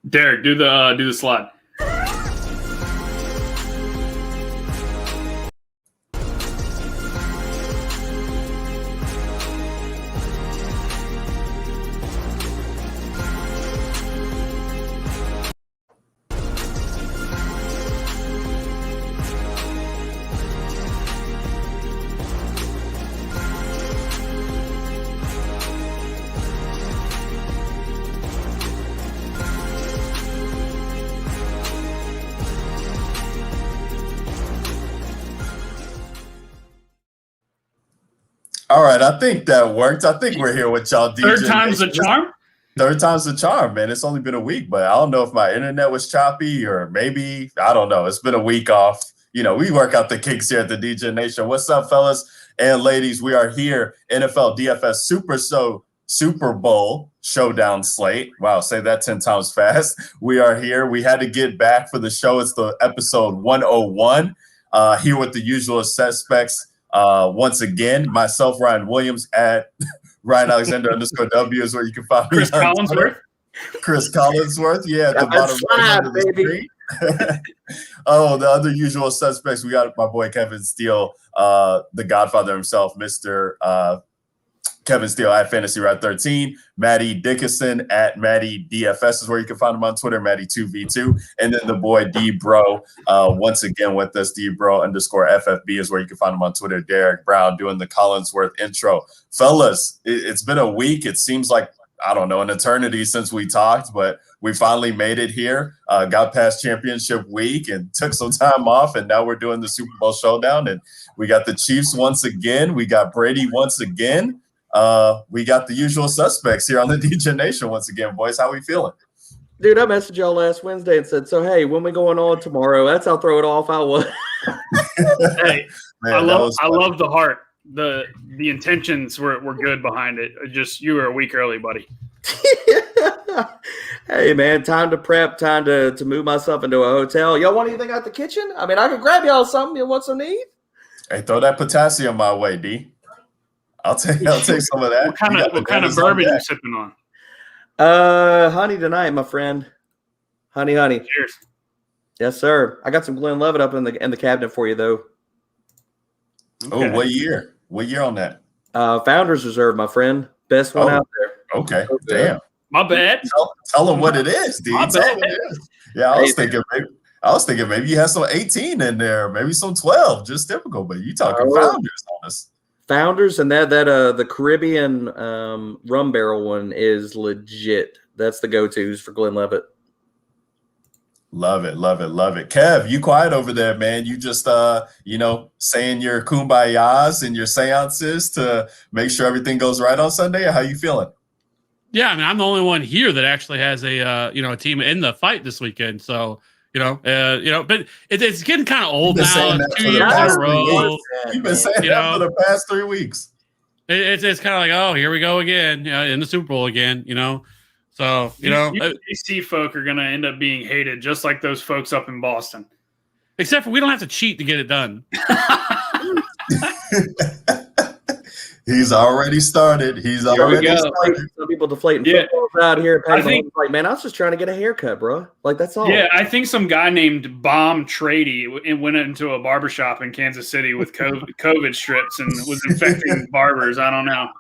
Derek, do the slide. All right, I think that worked. I think we're here with y'all. Third time's the charm? Third time's the charm, man. It's only been a week, but I don't know if my internet was choppy or maybe, I don't know. It's been a week off. You know, we work out the kinks here at the DJ Nation. What's up, fellas and ladies? We are here, NFL DFS Super Bowl Showdown slate. Wow, say that 10 times fast. We are here. We had to get back for the show. It's the episode 101. Here with the usual suspects. Once again, myself, Ryan Williams, at Ryan Alexander _W is where you can find Chris me. Collinsworth. Chris Collinsworth, yeah, at the bottom right of the screen. Oh, the other usual suspects, we got my boy Kevin Steele, the Godfather himself, Mr. Kevin Steele at Fantasy Route 13, Maddie Dickinson at Maddie DFS is where you can find him on Twitter, Maddie2V2, and then the boy D-Bro, once again with us, D-Bro _FFB is where you can find him on Twitter, Derek Brown doing the Collinsworth intro. Fellas, it's been a week. It seems like, I don't know, an eternity since we talked, but we finally made it here, got past championship week and took some time off, and now we're doing the Super Bowl Showdown, and we got the Chiefs once again. We got Brady once again. We got the usual suspects here on the DJ Nation once again, boys. How we feeling? Dude, I messaged y'all last Wednesday and said, so, hey, when we going on tomorrow? That's how throw it off I was. Hey, man, I love the heart. The intentions were good behind it. Just you were a week early, buddy. Hey, man, time to prep, time to move myself into a hotel. Y'all want anything out the kitchen? I mean, I can grab y'all something. You want some to eat? Hey, throw that potassium my way, D. I'll take some of that. What kind of bourbon you sipping on? Honey tonight, my friend. Honey. Cheers. Yes, sir. I got some Glenlivet up in the cabinet for you, though. Okay. Oh, what year? What year on that? Founders Reserve, my friend. Best one out there. Okay. Damn. My bad. Tell them what it is, D. Tell them what it is. Yeah, I was thinking maybe you had some 18 in there, maybe some 12, just typical. But you talking Founders on us. Founders, and that the Caribbean rum barrel one is legit. That's the go-tos for Glenlivet. Love it. Kev, you quiet over there, man. You just saying your kumbayas and your seances to make sure everything goes right on Sunday. How you feeling? Yeah, I mean, I'm the only one here that actually has a team in the fight this weekend. So. But it's getting kind of old now. 2 years in a row. You've been saying that for the past 3 weeks. It's kind of like, oh, here we go again, in the Super Bowl again, So, DC folk are going to end up being hated just like those folks up in Boston. Except for we don't have to cheat to get it done. He's already started. Some people deflating footballs out here. I think, like, man, I was just trying to get a haircut, bro. Like, that's all. Yeah, I think some guy named Bomb Trady went into a barbershop in Kansas City with COVID strips and was infecting barbers. I don't know.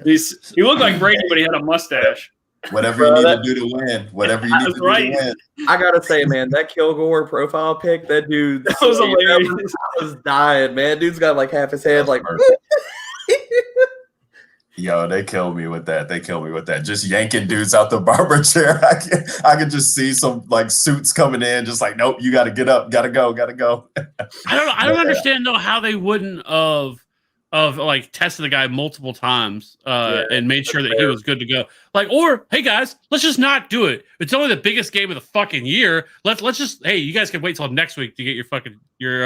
He looked like Brady, but he had a mustache. Whatever you need to do to win. Whatever you need to do to win. I gotta say, man, that Kilgore profile pic, that dude, that was hilarious. I was dying, man. Dude's got like half his head, like. Yo, they killed me with that. Just yanking dudes out the barber chair. I could just see some like suits coming in, just like, nope, you got to get up, got to go. I don't understand though how they wouldn't of like tested the guy multiple times and made sure that he was good to go. Like, or hey guys, let's just not do it. It's only the biggest game of the fucking year. Let's just you guys can wait till next week to get your fucking your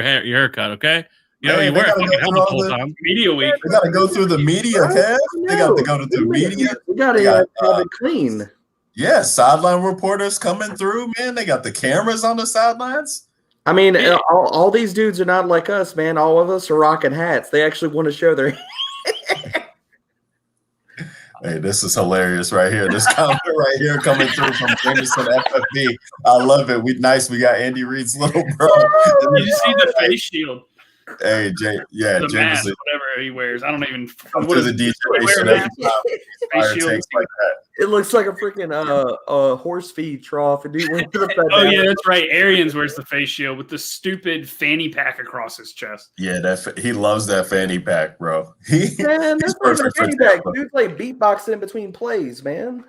haircut, okay? You wear a fucking helmet the whole time. Media week. They got to go through the media, Kev. They got to go to the media. We got to have it clean. Yeah, sideline reporters coming through, man. They got the cameras on the sidelines. I mean, all these dudes are not like us, man. All of us are rocking hats. They actually want to show their Hey, this is hilarious right here. This comment right here coming through from Jameson FFB. I love it. We got Andy Reid's little bro. You see the face shield. Hey, Jay, yeah, The Jameson. mask, whatever he wears. I don't even. Come What to is the it? DJ Wear a every mask. time. Face Fire shield. takes like that. It looks like a freaking horse feed trough. And dude went to the Oh yeah, that's right. Arians wears the face shield with the stupid fanny pack across his chest. Yeah, he loves that fanny pack, bro. Man, that's he's not even a perfect for fanny pack. Tampa. Dude play beatboxing in between plays, man.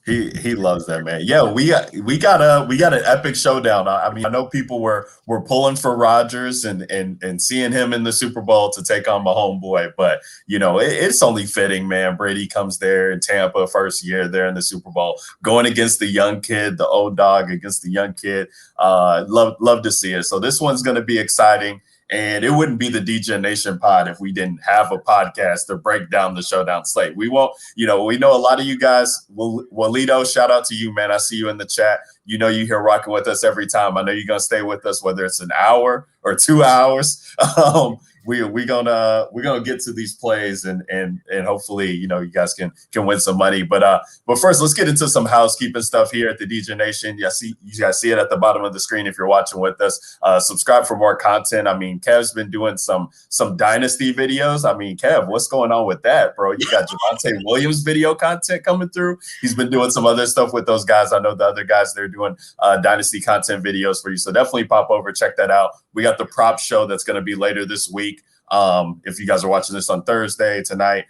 He loves that, man. Yeah, we got an epic showdown. I mean, I know people were pulling for Rodgers and seeing him in the Super Bowl to take on my homeboy, but you know it's only fitting, man. Brady comes there in Tampa, first year there in the Super Bowl, going against the young kid, the old dog against the young kid. Love to see it. So this one's going to be exciting. And it wouldn't be the DJ Nation pod if we didn't have a podcast to break down the showdown slate. We won't, we know a lot of you guys. Walito, shout out to you, man. I see you in the chat. You know you're here rocking with us every time. I know you're gonna stay with us, whether it's an hour or 2 hours. We're gonna get to these plays and hopefully you guys can win some money. But first, let's get into some housekeeping stuff here at the DJ Nation. You guys see it at the bottom of the screen if you're watching with us. Subscribe for more content. I mean, Kev's been doing some dynasty videos. I mean, Kev, what's going on with that, bro? You got Javonte Williams video content coming through. He's been doing some other stuff with those guys. I know the other guys, they're doing dynasty content videos for you. So definitely pop over, check that out. We got the prop show that's going to be later this week. If you guys are watching this on Thursday tonight,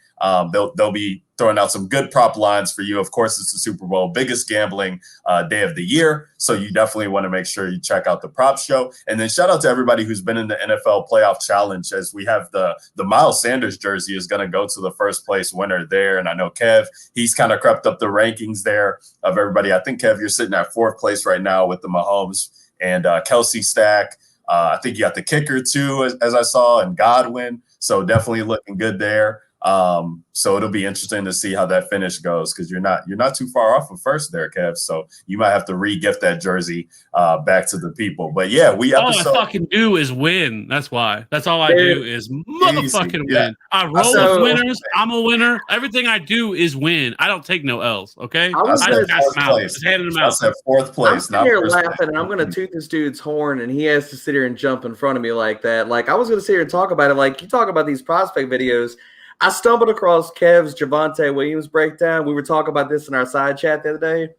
they'll be throwing out some good prop lines for you. Of course, it's the Super Bowl, biggest gambling day of the year. So you definitely want to make sure you check out the prop show. And then shout out to everybody who's been in the NFL playoff challenge, as we have the Miles Sanders jersey is going to go to the first place winner there. And I know Kev, he's kind of crept up the rankings there of everybody. I think, Kev, you're sitting at 4th place right now with the Mahomes and Kelsey stack. I think you got the kicker too, as I saw, and Godwin. So definitely looking good there. So it'll be interesting to see how that finish goes, because you're not too far off of first there, Kev. So you might have to re-gift that jersey back to the people. But yeah, all I fucking do is win. That's why. That's all I do is motherfucking win. I roll with winners. I'm a winner. Everything I do is win. I don't take no L's. Okay, I just pass them out. Just handing them out. I said 4th place. I'm here laughing, and I'm gonna toot this dude's horn, and he has to sit here and jump in front of me like that. Like I was gonna sit here and talk about it. Like you talk about these prospect videos. I stumbled across Kev's Javonte Williams breakdown. We were talking about this in our side chat the other day.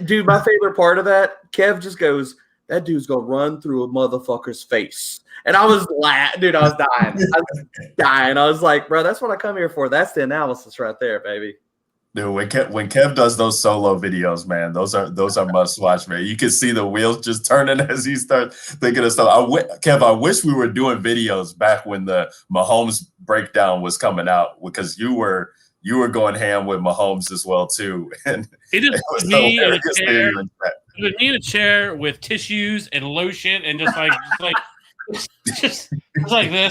Dude, my favorite part of that, Kev just goes, that dude's going to run through a motherfucker's face. And I was dude, I was dying. I was like, bro, that's what I come here for. That's the analysis right there, baby. Dude, when Kev does those solo videos, man, those are must watch, man. You can see the wheels just turning as he starts thinking of stuff. Kev, I wish we were doing videos back when the Mahomes breakdown was coming out, because you were going ham with Mahomes as well too. And it was me in a chair. It was me in a chair with tissues and lotion and just like this,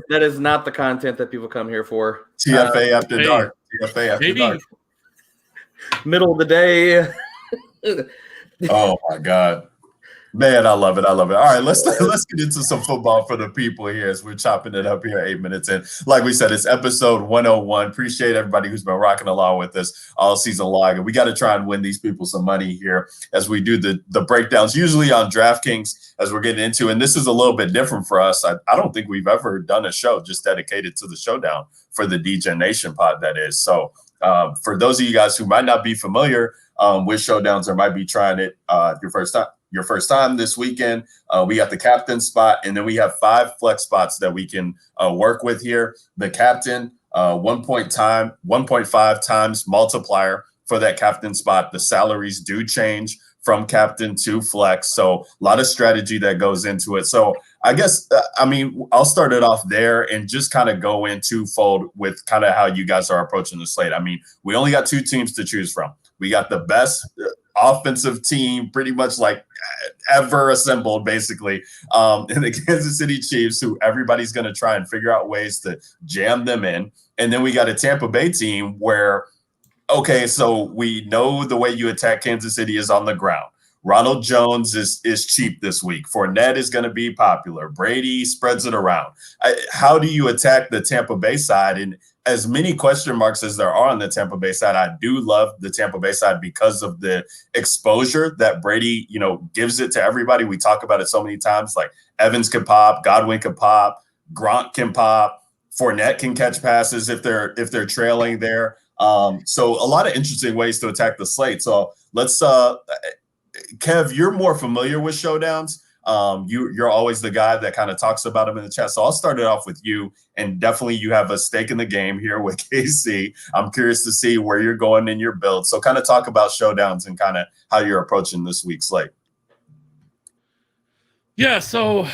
that is not the content that people come here for. TFA after dark. TFA after dark. Middle of the day. Oh my God. Man, I love it. All right, let's get into some football for the people here as we're chopping it up here 8 minutes in. Like we said, it's episode 101. Appreciate everybody who's been rocking along with us all season long. And we got to try and win these people some money here as we do the breakdowns, usually on DraftKings, as we're getting into. And this is a little bit different for us. I don't think we've ever done a show just dedicated to the showdown for the DJ Nation pod, that is. So for those of you guys who might not be familiar with showdowns or might be trying it your first time this weekend, we got the captain spot, and then we have 5 flex spots that we can work with here. The captain, 1.5 times multiplier for that captain spot. The salaries do change from captain to flex, so a lot of strategy that goes into it. So I guess, I'll start it off there and just kind of go in twofold with kind of how you guys are approaching the slate. I mean, we only got 2 teams to choose from. We got the best offensive team pretty much like ever assembled, basically, in the Kansas City Chiefs, who everybody's going to try and figure out ways to jam them in. And then we got a Tampa Bay team where, okay, so we know the way you attack Kansas City is on the ground. Ronald Jones is cheap this week. Fournette is going to be popular. Brady spreads it around. How do you attack the Tampa Bay side? And as many question marks as there are on the Tampa Bay side, I do love the Tampa Bay side because of the exposure that Brady, gives it to everybody. We talk about it so many times. Like Evans can pop, Godwin can pop, Gronk can pop, Fournette can catch passes if they're trailing there. So a lot of interesting ways to attack the slate. So let's Kev, you're more familiar with showdowns. You're always the guy that kind of talks about them in the chat. So I'll start it off with you, and definitely you have a stake in the game here with KC. I'm curious to see where you're going in your build. So kind of talk about showdowns and kind of how you're approaching this week's slate. Yeah, so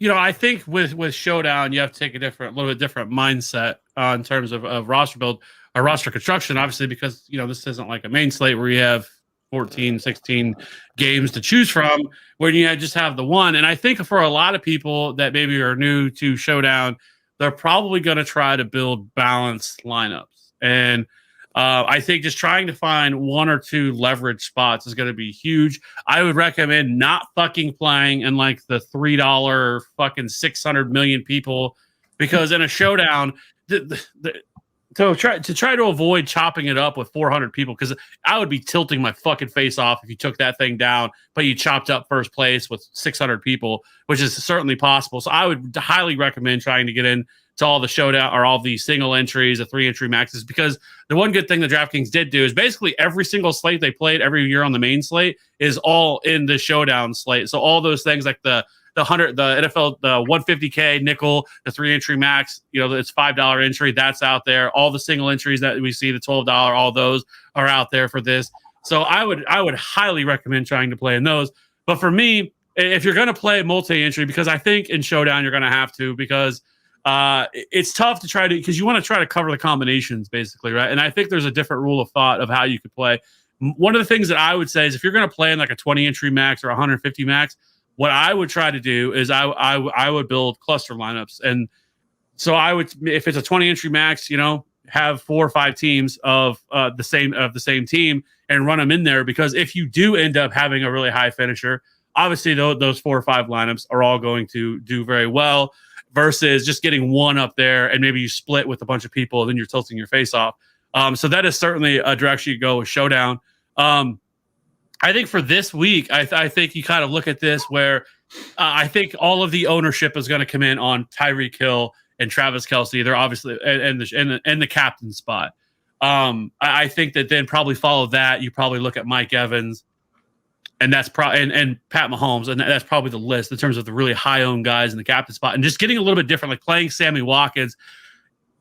I think with Showdown, you have to take a little bit different mindset in terms of roster build or roster construction, obviously, because this isn't like a main slate where you have 14, 16 games to choose from, where you just have the one. And I think for a lot of people that maybe are new to Showdown, they're probably going to try to build balanced lineups. And I think just trying to find one or two leverage spots is going to be huge. I would recommend not fucking playing in like the $3 fucking 600 million people, because in a Showdown, to try to avoid chopping it up with 400 people, because I would be tilting my fucking face off if you took that thing down, but you chopped up first place with 600 people, which is certainly possible. So I would highly recommend trying to get in to all the Showdown or all the single entries, the 3-entry maxes, because the one good thing the DraftKings did do is basically every single slate they played every year on the main slate is all in the Showdown slate. So all those things like the NFL, the 150K nickel, the 3-entry max, it's $5 entry, that's out there. All the single entries that we see, the $12, all those are out there for this. So I would highly recommend trying to play in those. But for me, if you're going to play multi-entry, because I think in Showdown you're going to have to, because it's tough to try to, because you want to try to cover the combinations basically, right? And I think there's a different rule of thought of how you could play. One of the things that I would say is if you're going to play in like a 20-entry max or 150 max, what I would try to do is I would build cluster lineups. And so I would, if it's a 20-entry max, have 4 or 5 teams of the same team and run them in there, because if you do end up having a really high finisher, obviously those 4 or 5 lineups are all going to do very well, versus just getting one up there and maybe you split with a bunch of people and then you're tilting your face off. So that is certainly a direction you go with Showdown. I think for this week, I think you kind of look at this where I think all of the ownership is going to come in on Tyreek Hill and Travis Kelce. They're obviously and the captain spot. I think that then probably follow that. You probably look at Mike Evans, and that's and Pat Mahomes, and that's probably the list in terms of the really high owned guys in the captain spot, and just getting a little bit different, like playing Sammy Watkins.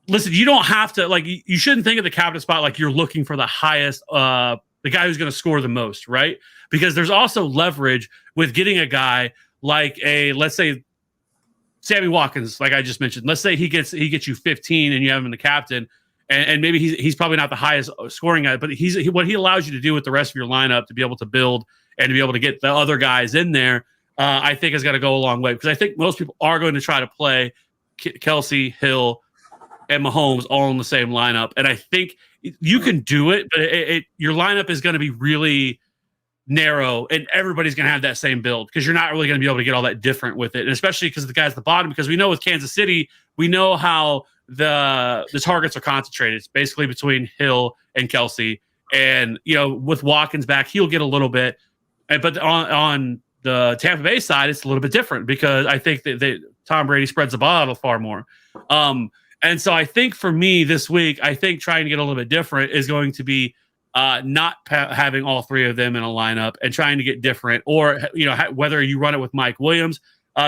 Listen, you don't have to you shouldn't think of the captain spot like you're looking for the highest. The guy who's going to score the most, right? Because there's also leverage with getting a guy like let's say Sammy Watkins, like I just mentioned. Let's say he gets you 15 and you have him in the captain, and maybe he's probably not the highest scoring guy, but what he allows you to do with the rest of your lineup to be able to build and to be able to get the other guys in there, I think is going to go a long way, because I think most people are going to try to play Kelce, Hill, and Mahomes all in the same lineup, and I think you can do it, but your lineup is going to be really narrow, and everybody's going to have that same build, because you're not really going to be able to get all that different with it, and especially because the guys at the bottom, because we know with Kansas City, we know how the targets are concentrated. It's basically between Hill and Kelce, and with Watkins back, he'll get a little bit, but on the Tampa Bay side, it's a little bit different, because I think that Tom Brady spreads the ball out far more. And so I think for me this week, I think trying to get a little bit different is going to be not having all 3 of them in a lineup and trying to get different, or whether you run it with Mike Williams,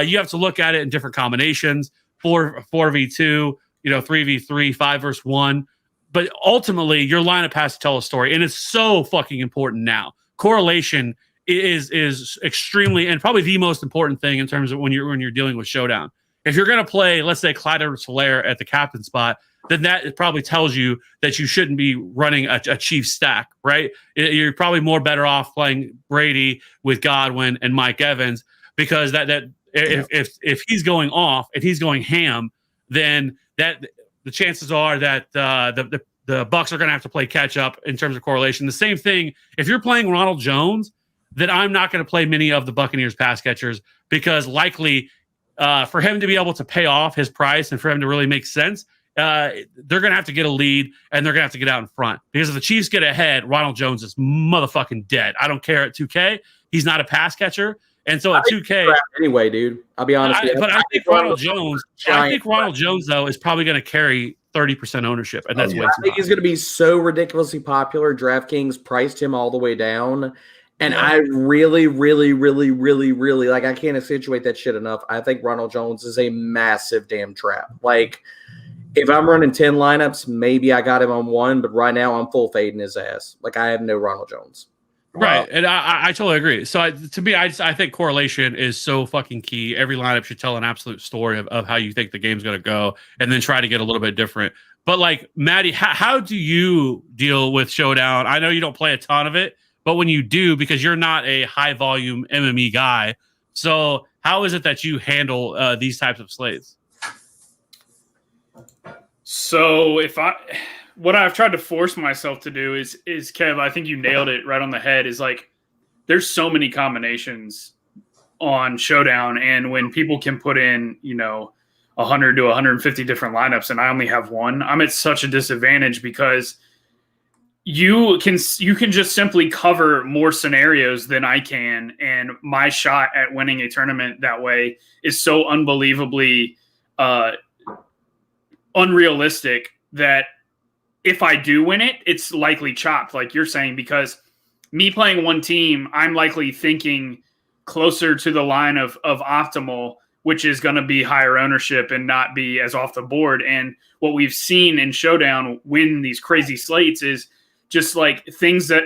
you have to look at it in different combinations, 4v2, 3v3, 5 versus 1. But ultimately, your lineup has to tell a story, and it's so fucking important now. Correlation is extremely, and probably the most important thing in terms of when you're dealing with Showdown. If you're going to play, let's say, Clyde Edwards-Helaire at the captain spot, then that probably tells you that you shouldn't be running a Chiefs stack, right? You're probably more better off playing Brady with Godwin and Mike Evans, because if he's going off and he's going ham, then the chances are that the Bucs are going to have to play catch up in terms of correlation. The same thing if you're playing Ronald Jones then I'm not going to play many of the Buccaneers pass catchers because likely for him to be able to pay off his price and for him to really make sense, they're going to have to get a lead and they're going to have to get out in front. Because if the Chiefs get ahead, Ronald Jones is motherfucking dead. I don't care at 2K. He's not a pass catcher. And so at 2K, anyway, dude, I'll be honest. I think Ronald Jones, though, is probably going to carry 30% ownership, and that's I think he's going to be so ridiculously popular. DraftKings priced him all the way down, and I really, really, really, really, really like. I can't accentuate that shit enough. I think Ronald Jones is a massive damn trap. Like, if I'm running 10 lineups, maybe I got him on one, but right now I'm full fading his ass. Like, I have no Ronald Jones. Right, and I totally agree. So to me, I think correlation is so fucking key. Every lineup should tell an absolute story of how you think the game's going to go, and then try to get a little bit different. But like, Maddie, how do you deal with Showdown? I know you don't play a ton of it, but when you do, because you're not a high volume MME guy, so how is it that you handle these types of slates? So what I've tried to force myself to do is Kev, I think you nailed it right on the head, is like, there's so many combinations on Showdown. And when people can put in, 100 to 150 different lineups and I only have one, I'm at such a disadvantage because you can just simply cover more scenarios than I can. And my shot at winning a tournament that way is so unbelievably unrealistic that if I do win it, it's likely chopped, like you're saying, because me playing one team, I'm likely thinking closer to the line of optimal, which is going to be higher ownership and not be as off the board. And what we've seen in Showdown win these crazy slates is just like things that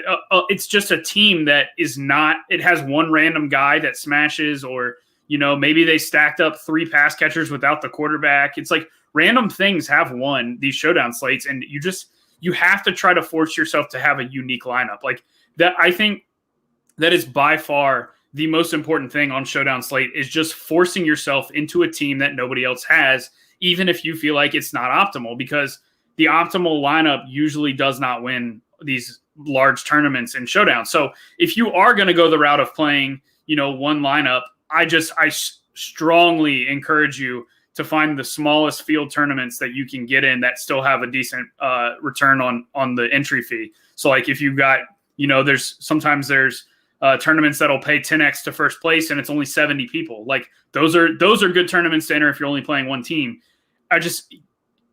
it's just a team that is not, it has one random guy that smashes, or, maybe they stacked up 3 pass catchers without the quarterback. It's like random things have won these Showdown slates, and you have to try to force yourself to have a unique lineup. Like that, I think that is by far the most important thing on Showdown slate, is just forcing yourself into a team that nobody else has, even if you feel like it's not optimal, because the optimal lineup usually does not win these large tournaments in Showdown. So if you are going to go the route of playing, one lineup, I strongly encourage you to find the smallest field tournaments that you can get in that still have a decent return on the entry fee. So like if you've got, there's tournaments that'll pay 10x to first place and it's only 70 people. Like those are good tournaments to enter if you're only playing one team.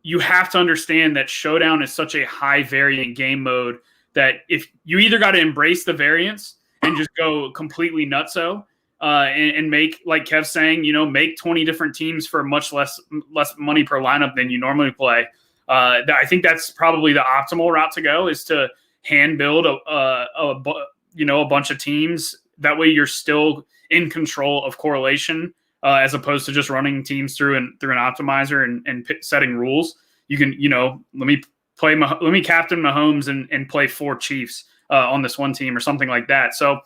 You have to understand that Showdown is such a high variant game mode that if you either got to embrace the variance and just go completely nutso, and make, like Kev's saying, make 20 different teams for much less money per lineup than you normally play. I think that's probably the optimal route to go, is to hand build a bunch of teams. That way you're still in control of correlation, as opposed to just running teams through an optimizer and setting rules. You can, let me captain Mahomes and play 4 Chiefs on this one team or something like that. So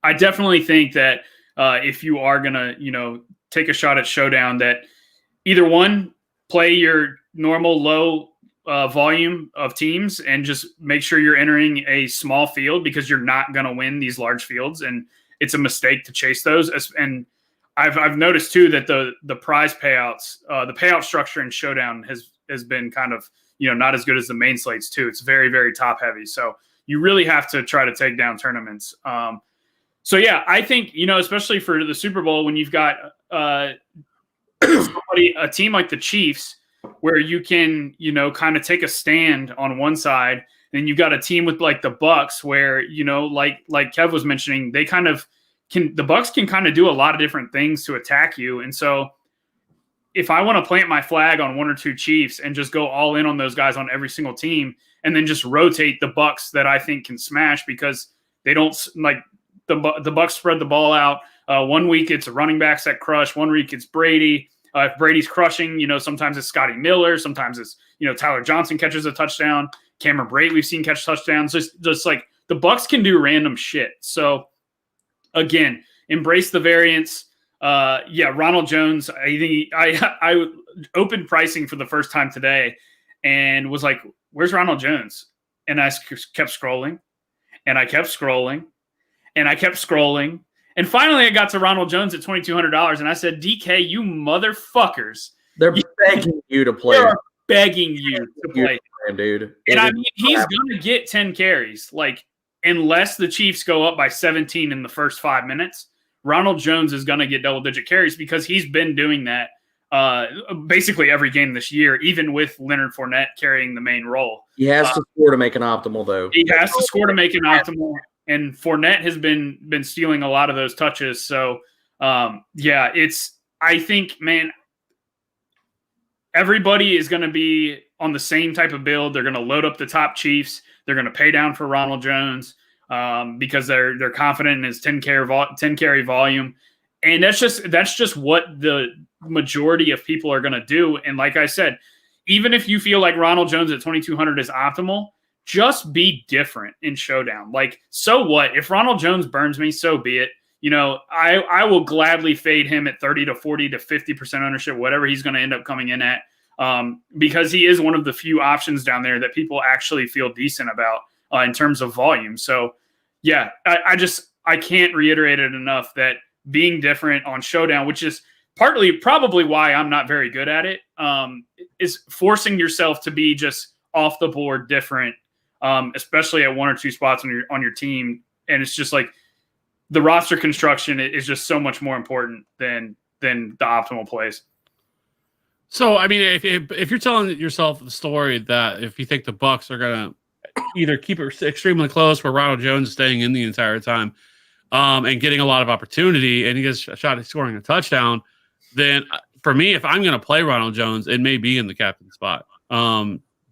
I definitely think that if you are going to, take a shot at Showdown, that either one, play your normal low volume of teams and just make sure you're entering a small field, because you're not going to win these large fields. And it's a mistake to chase those. And I've noticed too that the prize payouts, the payout structure in Showdown has been kind of, not as good as the main slates too. It's very, very top heavy. So you really have to try to take down tournaments. So yeah, I think, especially for the Super Bowl, when you've got a team like the Chiefs, where you can, kind of take a stand on one side, then you've got a team with like the Bucks, where, like Kev was mentioning, the Bucks can kind of do a lot of different things to attack you. And so if I want to plant my flag on 1 or 2 Chiefs and just go all in on those guys on every single team, and then just rotate the Bucks that I think can smash, because they don't, like, the Bucks spread the ball out. 1 week it's running backs that crush. 1 week it's Brady. If Brady's crushing, sometimes it's Scotty Miller. Sometimes it's, Tyler Johnson catches a touchdown. Cameron Brate we've seen catch touchdowns. Just like the Bucks can do random shit. So again, embrace the variance. Ronald Jones. I think I opened pricing for the first time today and was like, "Where's Ronald Jones?" And I kept scrolling, and I kept scrolling. and I kept scrolling. And finally, I got to Ronald Jones at $2,200, and I said, DK, you motherfuckers. They're begging you to play. They're begging you to play him, dude. And I mean, he's going to get 10 carries. Like, unless the Chiefs go up by 17 in the first 5 minutes, Ronald Jones is going to get double-digit carries because he's been doing that basically every game this year, even with Leonard Fournette carrying the main role. He has to score to make an optimal, though. He has to score to make an optimal, and Fournette has been stealing a lot of those touches. So, yeah, I think, man, everybody is going to be on the same type of build. They're going to load up the top Chiefs. They're going to pay down for Ronald Jones because they're confident in his 10 carry volume. And that's just what the majority of people are going to do. And like I said, even if you feel like Ronald Jones at 2,200 is optimal, just be different in Showdown. Like, so what? If Ronald Jones burns me, so be it. You know, I will gladly fade him at 30 to 40 to 50% ownership, whatever he's going to end up coming in at, because he is one of the few options down there that people actually feel decent about in terms of volume. So, yeah, I can't reiterate it enough that being different on Showdown, which is partly probably why I'm not very good at it, is forcing yourself to be just off the board different, especially at one or two spots on your team. And it's just like, the roster construction is just so much more important than the optimal plays. So, I mean, if you're telling yourself the story that if you think the Bucs are going to either keep it extremely close where Ronald Jones is staying in the entire time and getting a lot of opportunity and he gets a shot at scoring a touchdown, then for me, if I'm going to play Ronald Jones, it may be in the captain spot.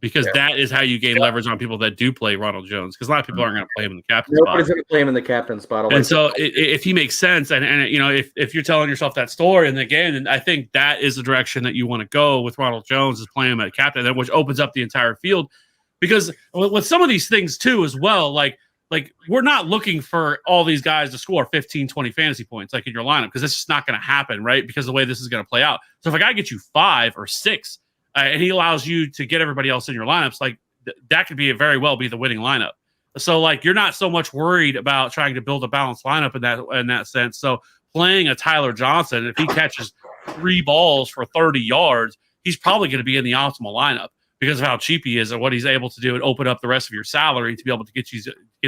Because that is how you gain leverage on people that do play Ronald Jones. Because a lot of people aren't going to play him in the captain spot. Nobody's going to play him in the captain spot. And so if he makes sense, and you know, if you're telling yourself that story in the game, then I think that is the direction that you want to go with Ronald Jones, is playing him at captain, which opens up the entire field. Because with some of these things too, as well, like we're not looking for all these guys to score 15, 20 fantasy points like in your lineup, because that's just not going to happen, right? Because the way this is going to play out. So if a guy gets you 5 or 6, and he allows you to get everybody else in your lineups, like that could be very well be the winning lineup. So like you're not so much worried about trying to build a balanced lineup in that sense. So playing a Tyler Johnson, if he catches 3 balls for 30 yards, he's probably going to be in the optimal lineup because of how cheap he is and what he's able to do and open up the rest of your salary to be able to get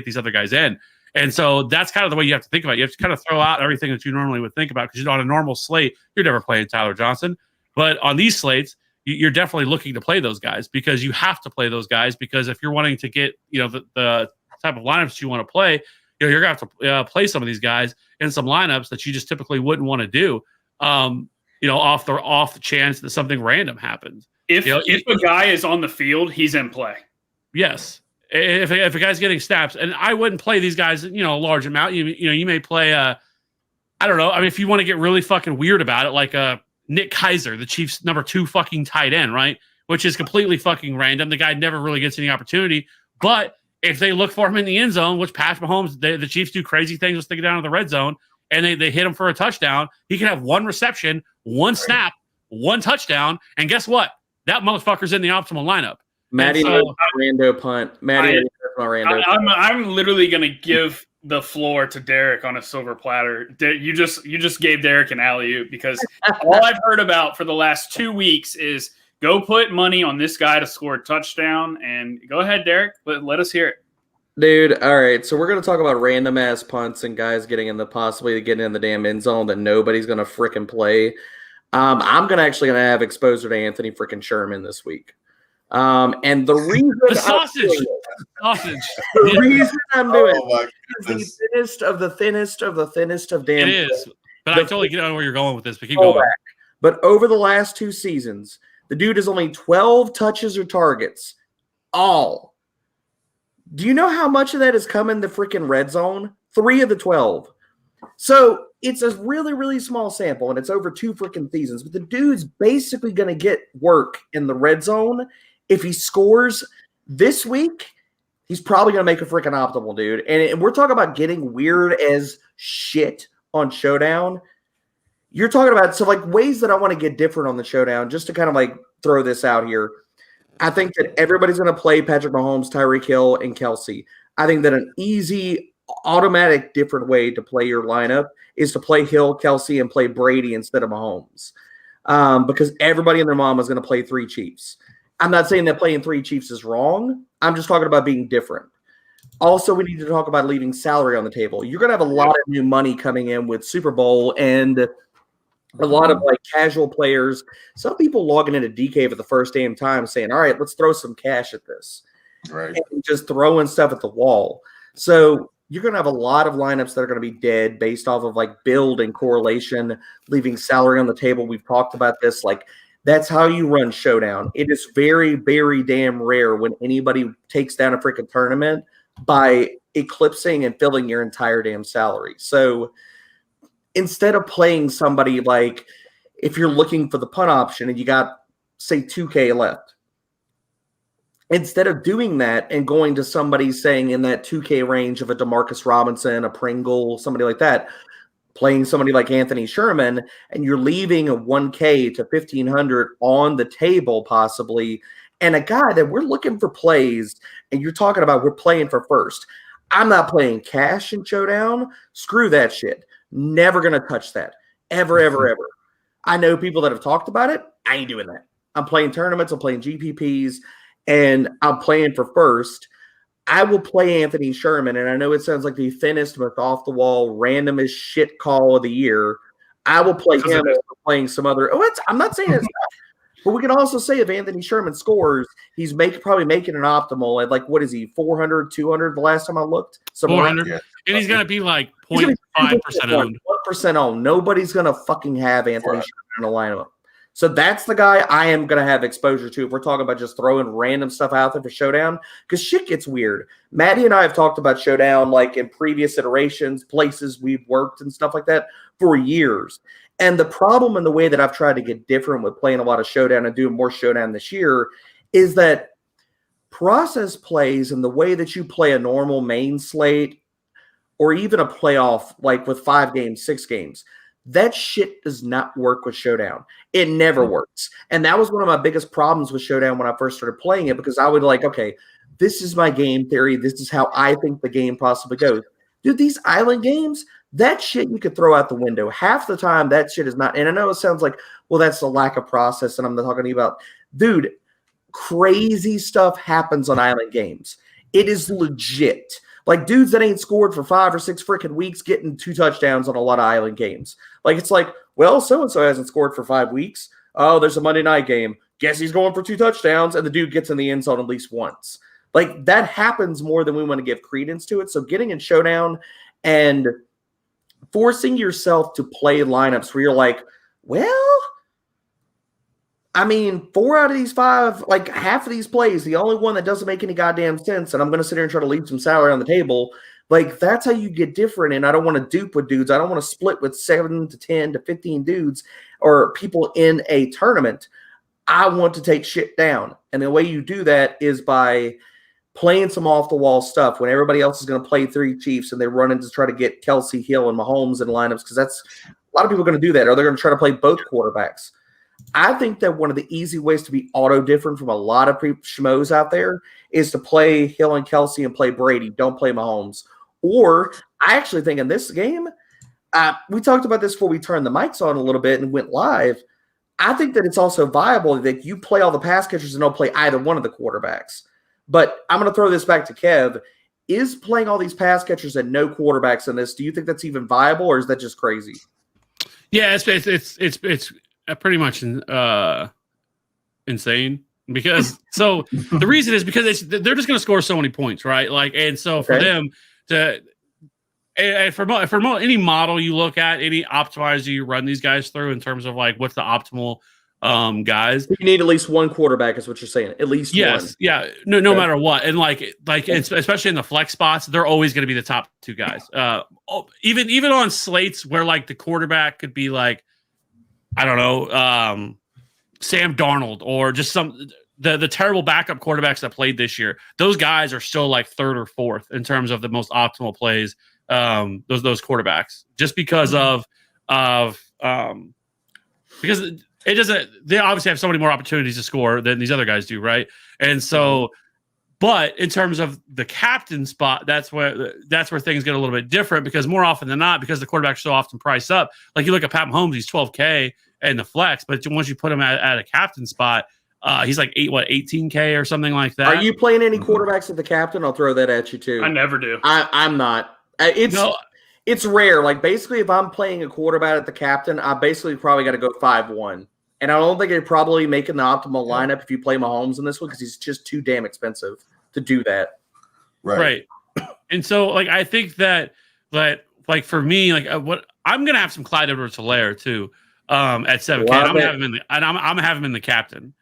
these other guys in. And so that's kind of the way you have to think about it. You have to kind of throw out everything that you normally would think about, because on a normal slate, you're never playing Tyler Johnson. But on these slates, you're definitely looking to play those guys, because you have to play those guys, because if you're wanting to get, you know, the type of lineups you want to play, you know, you're going to have to play some of these guys in some lineups that you just typically wouldn't want to do, you know, off the chance that something random happens. If a guy is on the field, he's in play. Yes. If a guy's getting snaps, and I wouldn't play these guys, you know, a large amount, you may play, I don't know. I mean, if you want to get really fucking weird about it, like Nick Keiser, the Chiefs' #2 fucking tight end, right? Which is completely fucking random. The guy never really gets any opportunity. But if they look for him in the end zone, which Patrick Mahomes, the Chiefs do crazy things with sticking down to the red zone, and they hit him for a touchdown, he can have 1 reception, 1 snap, 1 touchdown, and guess what? That motherfucker's in the optimal lineup. Maddie rando punt. I'm literally going to give the floor to Derek on a silver platter. You just gave Derek an alley-oop, because all I've heard about for the last 2 weeks is go put money on this guy to score a touchdown. And go ahead, Derek. Let us hear it. Dude, all right. So we're going to talk about random ass punts and guys possibly getting in the damn end zone that nobody's going to freaking play. I'm actually going to have exposure to Anthony freaking Sherman this week. And the reason the sausage. The reason I'm doing it is the thinnest of the thinnest of the thinnest of damn. It is. But I totally get where you're going with this, but keep going. But over the last 2 seasons, the dude has only 12 touches or targets. All. Do you know how much of that has come in the freaking red zone? 3 of the 12. So it's a really, really small sample, and it's over 2 freaking seasons. But the dude's basically going to get work in the red zone. If he scores this week, he's probably going to make a freaking optimal, dude. And we're talking about getting weird as shit on Showdown. You're talking about, so like ways that I want to get different on the Showdown, just to kind of like throw this out here. I think that everybody's going to play Patrick Mahomes, Tyreek Hill, and Kelsey. I think that an easy automatic different way to play your lineup is to play Hill, Kelsey, and play Brady instead of Mahomes. Because everybody and their mom is going to play 3 Chiefs. I'm not saying that playing 3 Chiefs is wrong. I'm just talking about being different. Also, we need to talk about leaving salary on the table. You're going to have a lot of new money coming in with Super Bowl and a lot of like casual players. Some people logging into DK for the first damn time saying, all right, let's throw some cash at this. Right. And just throwing stuff at the wall. So you're going to have a lot of lineups that are going to be dead based off of like build and correlation, leaving salary on the table. We've talked about this. Like, that's how you run Showdown. It is very, very damn rare when anybody takes down a freaking tournament by eclipsing and filling your entire damn salary. So instead of playing somebody like, if you're looking for the punt option and you got, say, 2K left, instead of doing that and going to somebody saying in that 2K range of a DeMarcus Robinson, a Pringle, somebody like that, playing somebody like Anthony Sherman, and you're leaving a 1K to 1,500 on the table possibly, and a guy that we're looking for plays, and you're talking about we're playing for first. I'm not playing cash in Showdown. Screw that shit. Never going to touch that. Ever, ever, ever. I know people that have talked about it. I ain't doing that. I'm playing tournaments. I'm playing GPPs, and I'm playing for first. I will play Anthony Sherman, and I know it sounds like the thinnest, most off-the-wall, randomest shit call of the year. I will play him over playing some other – I'm not saying it's not. But we can also say if Anthony Sherman scores, he's probably making an optimal at like, what is he, 400, 200 the last time I looked? 400. Yeah. And he's going to be like 0.5% owned. 1% owned. Nobody's going to fucking have Anthony Sherman in a lineup. So that's the guy I am going to have exposure to if we're talking about just throwing random stuff out there for Showdown, because shit gets weird. Maddie and I have talked about Showdown like in previous iterations, places we've worked and stuff like that for years. And the problem and the way that I've tried to get different with playing a lot of Showdown and doing more Showdown this year is that process plays and the way that you play a normal main slate or even a playoff like with 5 games, 6 games, that shit does not work with Showdown. It never works. And that was one of my biggest problems with Showdown when I first started playing it, because I would like, okay, this is my game theory. This is how I think the game possibly goes. Dude, these island games, that shit you could throw out the window. Half the time, that shit is not. And I know it sounds like, well, that's the lack of process. And I'm not talking about, dude, crazy stuff happens on island games. It is legit. Like dudes that ain't scored for 5 or 6 freaking weeks getting 2 touchdowns on a lot of island games. Like it's like, well, so-and-so hasn't scored for 5 weeks. Oh, there's a Monday night game. Guess he's going for 2 touchdowns. And the dude gets in the end zone at least once. Like that happens more than we want to give credence to it. So getting in Showdown and forcing yourself to play lineups where you're like, well, I mean, 4 out of these 5, like half of these plays, the only one that doesn't make any goddamn sense, and I'm going to sit here and try to leave some salary on the table, like that's how you get different. And I don't want to dupe with dudes. I don't want to split with 7 to 10 to 15 dudes or people in a tournament. I want to take shit down. And the way you do that is by playing some off-the-wall stuff when everybody else is going to play 3 Chiefs and they run in to try to get Kelsey, Hill, and Mahomes in lineups, because that's a lot of people are going to do that, or they're going to try to play both quarterbacks. I think that one of the easy ways to be auto-different from a lot of schmoes out there is to play Hill and Kelsey and play Brady. Don't play Mahomes. Or I actually think in this game, we talked about this before we turned the mics on a little bit and went live. I think that it's also viable that you play all the pass catchers and don't play either one of the quarterbacks. But I'm going to throw this back to Kev. Is playing all these pass catchers and no quarterbacks in this, do you think that's even viable, or is that just crazy? Yeah, it's pretty much insane, because so the reason is because they're just going to score so many points, right? Like, and so for them to, and for any model you look at, any optimizer you run these guys through in terms of like what's the optimal guys, you need at least one quarterback, is what you're saying. At least one. Yeah, no matter what, and like especially in the flex spots, they're always going to be the top 2 guys. Even on slates where like the quarterback could be like, I don't know, Sam Darnold or just the terrible backup quarterbacks that played this year. Those guys are still like 3rd or 4th in terms of the most optimal plays. Those quarterbacks, just because because it doesn't. They obviously have so many more opportunities to score than these other guys do, right? And so But in terms of the captain spot, that's where things get a little bit different because more often than not, because the quarterbacks so often price up. Like you look at Pat Mahomes, he's $12K in the flex, but once you put him at a captain spot, he's like $18K or something like that. Are you playing any quarterbacks at the captain? I'll throw that at you too. I never do. I'm not. It's rare. Like basically, if I'm playing a quarterback at the captain, I basically probably got to go 5-1. And I don't think you're probably making the optimal lineup if you play Mahomes in this one because he's just too damn expensive to do that. Right. And so, like, I think that for me, like, what I'm gonna have some Clyde Edwards-Helaire too at 7K. I'm gonna have him I'm gonna have him in the captain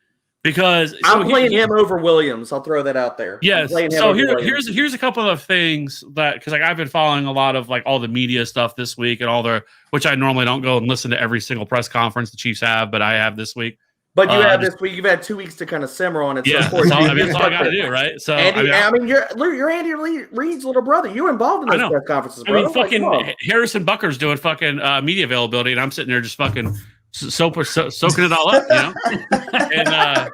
because I'm playing him over Williams. I'll throw that out there. Yes. So here's a couple of things that because like I've been following a lot of like all the media stuff this week and which I normally don't go and listen to every single press conference the Chiefs have, but I have this week. But you have this week. You've had 2 weeks to kind of simmer on it. Yeah, so that's all I got to do, right? So you're Andy Reid's little brother. You're involved in those press conferences, bro. Fucking Harrison Bucker's doing fucking media availability, and I'm sitting there just fucking soaking it all up, you know. And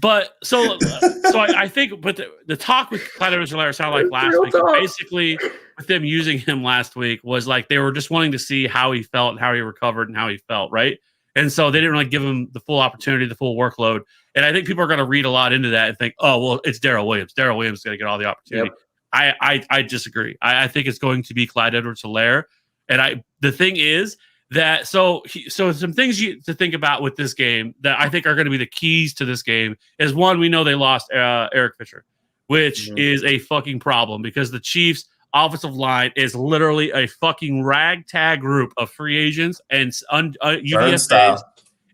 but I think, but the talk with Clyde Edwards-Helaire sounded like last week. Basically, with them using him last week was like they were just wanting to see how he felt, and how he recovered, and how he felt, right? And so they didn't really give him the full opportunity, the full workload. And I think people are going to read a lot into that and think, oh, well, it's Darrell Williams. Darrell Williams is going to get all the opportunity. Yep. I disagree. I think it's going to be Clyde Edwards-Helaire. And the thing is that so some things to think about with this game that I think are going to be the keys to this game is one, we know they lost Eric Fisher, which is a fucking problem because the Chiefs offensive line is literally a fucking ragtag group of free agents and UDFAs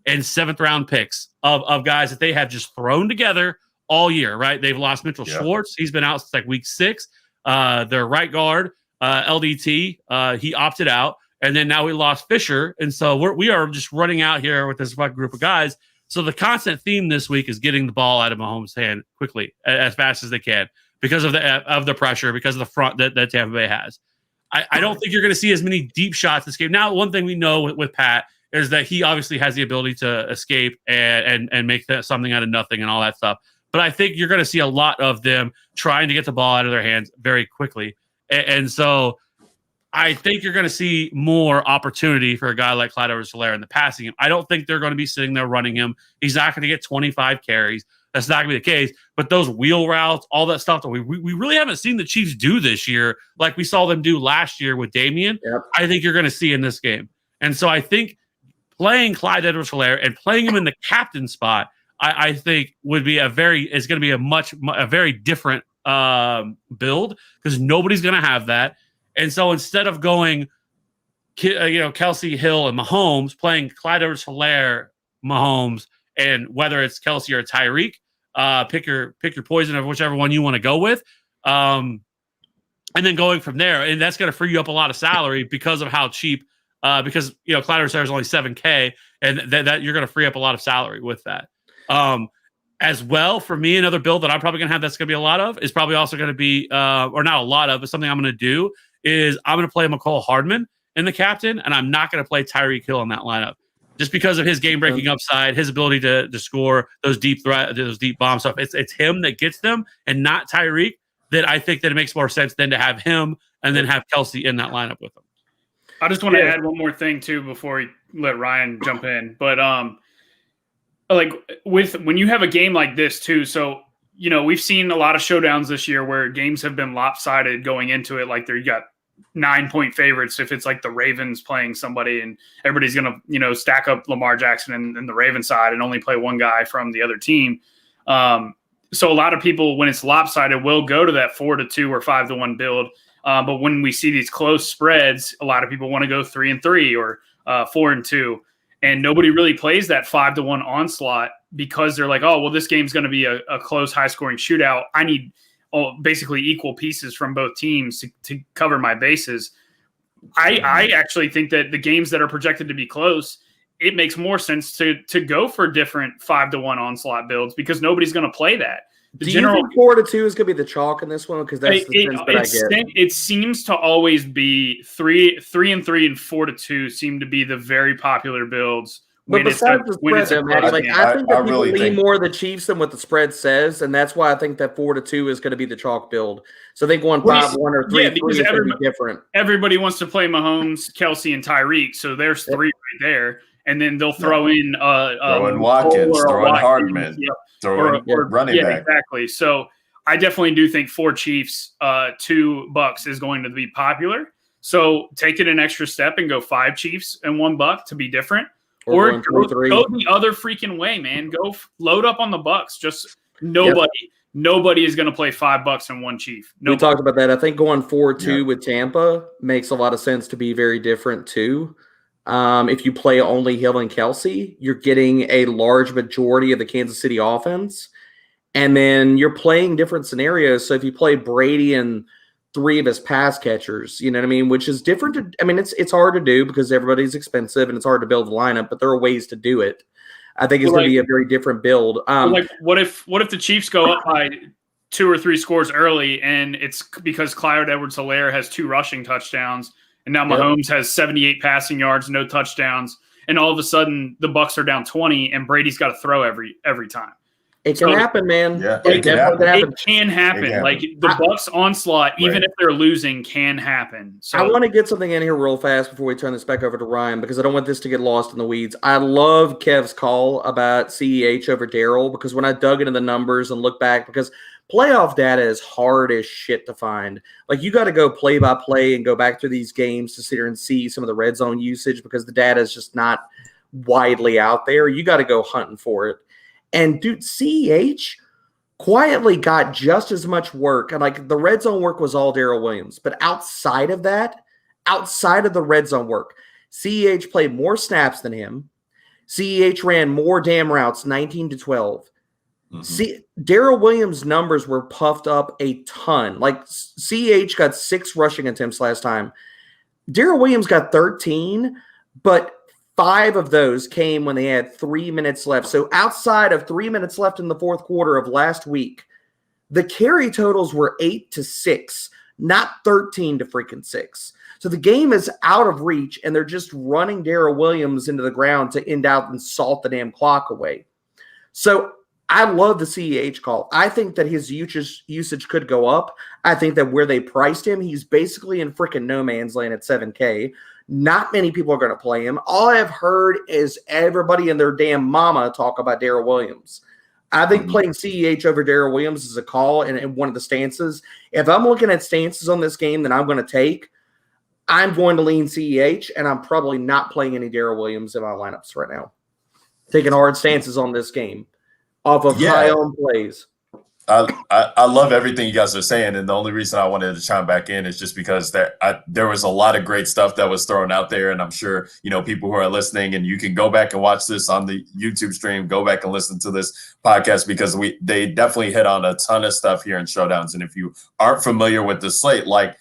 and 7th round picks of guys that they have just thrown together all year, right? They've lost Mitchell Schwartz. He's been out since like week 6. Their right guard, LDT, he opted out. And then now we lost Fisher. And so we are just running out here with this fucking group of guys. So the constant theme this week is getting the ball out of Mahomes' hand quickly, as fast as they can. Because of the pressure, because of the front that Tampa Bay has. I don't think you're going to see as many deep shots this game. Now, one thing we know with Pat is that he obviously has the ability to escape and make something out of nothing and all that stuff. But I think you're going to see a lot of them trying to get the ball out of their hands very quickly. And so I think you're going to see more opportunity for a guy like Clyde Edwards-Helaire in the passing game. I don't think they're going to be sitting there running him. He's not going to get 25 carries. That's not going to be the case. But those wheel routes, all that stuff that we really haven't seen the Chiefs do this year like we saw them do last year with Damian, I think you're going to see in this game. And so I think playing Clyde Edwards-Helaire and playing him in the captain spot, I think is going to be a very different build because nobody's going to have that. And so instead of going, Kelsey, Hill, and Mahomes, playing Clyde Edwards-Helaire, Mahomes, and whether it's Kelsey or Tyreek, pick your poison of whichever one you want to go with, and then going from there. And that's going to free you up a lot of salary because of how cheap. Because Clyde Edwards-Helaire is only $7K, and that you're going to free up a lot of salary with that. As well, for me, another build that I'm probably going to have that's going to be a lot of is probably also going to be, or not a lot of, but something I'm going to do is I'm going to play McCole Hardman in the captain, and I'm not going to play Tyreek Hill in that lineup. Just because of his game-breaking upside, his ability to score those deep bomb stuff. It's him that gets them and not Tyreek. That I think that it makes more sense than to have him and then have Kelsey in that lineup with him. I just want to add one more thing too before we let Ryan jump in. But when you have a game like this too, so we've seen a lot of showdowns this year where games have been lopsided going into it. Like you got 9-point favorites if it's like the Ravens playing somebody and everybody's going to, stack up Lamar Jackson and the Raven side and only play one guy from the other team. So a lot of people, when it's lopsided, will go to that 4-2 or 5-1 build. But when we see these close spreads, a lot of people want to go 3-3 or 4-2. And nobody really plays that 5-1 onslaught because they're like, oh, well, this game's going to be a close, high-scoring shootout. I need basically equal pieces from both teams to cover my bases. I actually think that the games that are projected to be close, it makes more sense to go for different 5-1 onslaught builds because nobody's going to play that. Do you think 4-2 is going to be the chalk in this one? Because that's the sense that I get. It seems to always be 3-3 and 4-2 seem to be the very popular builds But besides the spread, though, Maddie, like I think that people lean more of the Chiefs than what the spread says, and that's why I think that 4-2 is going to be the chalk build. So I think 1-5-1 or 3-3 is going to be different. Everybody wants to play Mahomes, Kelsey, and Tyreek, so there's 3 right there, and then they'll throw in Watkins, throw in Hardman, throw in running back. Exactly. So I definitely do think 4 Chiefs, 2 Bucks is going to be popular. So take it an extra step and go 5 Chiefs and 1 Buck to be different. Or go the other freaking way, man. Go load up on the Bucks. Just nobody is going to play 5 Bucks and 1 Chief. We talked about that. I think going 4-2 with Tampa makes a lot of sense to be very different too. If you play only Hill and Kelsey, you're getting a large majority of the Kansas City offense. And then you're playing different scenarios. So if you play Brady and 3 of his pass catchers, you know what I mean? Which is different. It's hard to do because everybody's expensive and it's hard to build a lineup, but there are ways to do it. I think it's going to be a very different build. What if the Chiefs go up by 2 or 3 scores early and it's because Clyde Edwards-Helaire has 2 rushing touchdowns and now Mahomes has 78 passing yards, no touchdowns, and all of a sudden the Bucks are down 20 and Brady's got to throw every time. It can happen, man. Yeah, it can happen. Like the Bucks onslaught, even if they're losing, can happen. So I want to get something in here real fast before we turn this back over to Ryan because I don't want this to get lost in the weeds. I love Kev's call about CEH over Darrell because when I dug into the numbers and look back, because playoff data is hard as shit to find. Like you got to go play by play and go back through these games to sit here and see some of the red zone usage because the data is just not widely out there. You got to go hunting for it. And dude, CEH quietly got just as much work. And like the red zone work was all Darrell Williams. But outside of that, outside of the red zone work, CEH played more snaps than him. CEH ran more damn routes, 19-12. Darrell Williams' numbers were puffed up a ton. Like CEH got 6 rushing attempts last time. Darrell Williams got 13, but 5 of those came when they had 3 minutes left. So outside of 3 minutes left in the fourth quarter of last week, the carry totals were 8-6, not 13-6. So the game is out of reach, and they're just running Darrell Williams into the ground to end out and salt the damn clock away. So I love the CEH call. I think that his usage could go up. I think that where they priced him, he's basically in freaking no man's land at $7K. Not many people are going to play him. All I've heard is everybody and their damn mama talk about Darrell Williams. I think playing CEH over Darrell Williams is a call in one of the stances. If I'm looking at stances on this game that I'm going to take, I'm going to lean CEH, and I'm probably not playing any Darrell Williams in my lineups right now. Taking hard stances on this game off of high-owned plays. I love everything you guys are saying, and the only reason I wanted to chime back in is just because there was a lot of great stuff that was thrown out there, and I'm sure people who are listening, and you can go back and watch this on the YouTube stream, go back and listen to this podcast because they definitely hit on a ton of stuff here in Showdowns. And if you aren't familiar with the slate, like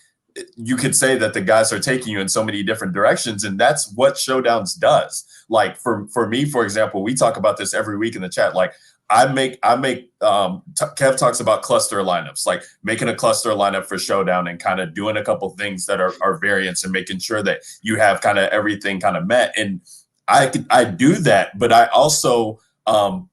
you could say that the guys are taking you in so many different directions, and that's what Showdowns does. Like for me, for example, we talk about this every week in the chat. Like Kev talks about cluster lineups, like making a cluster lineup for Showdown and kind of doing a couple things that are variants and making sure that you have kind of everything kind of met. And I do that, but I also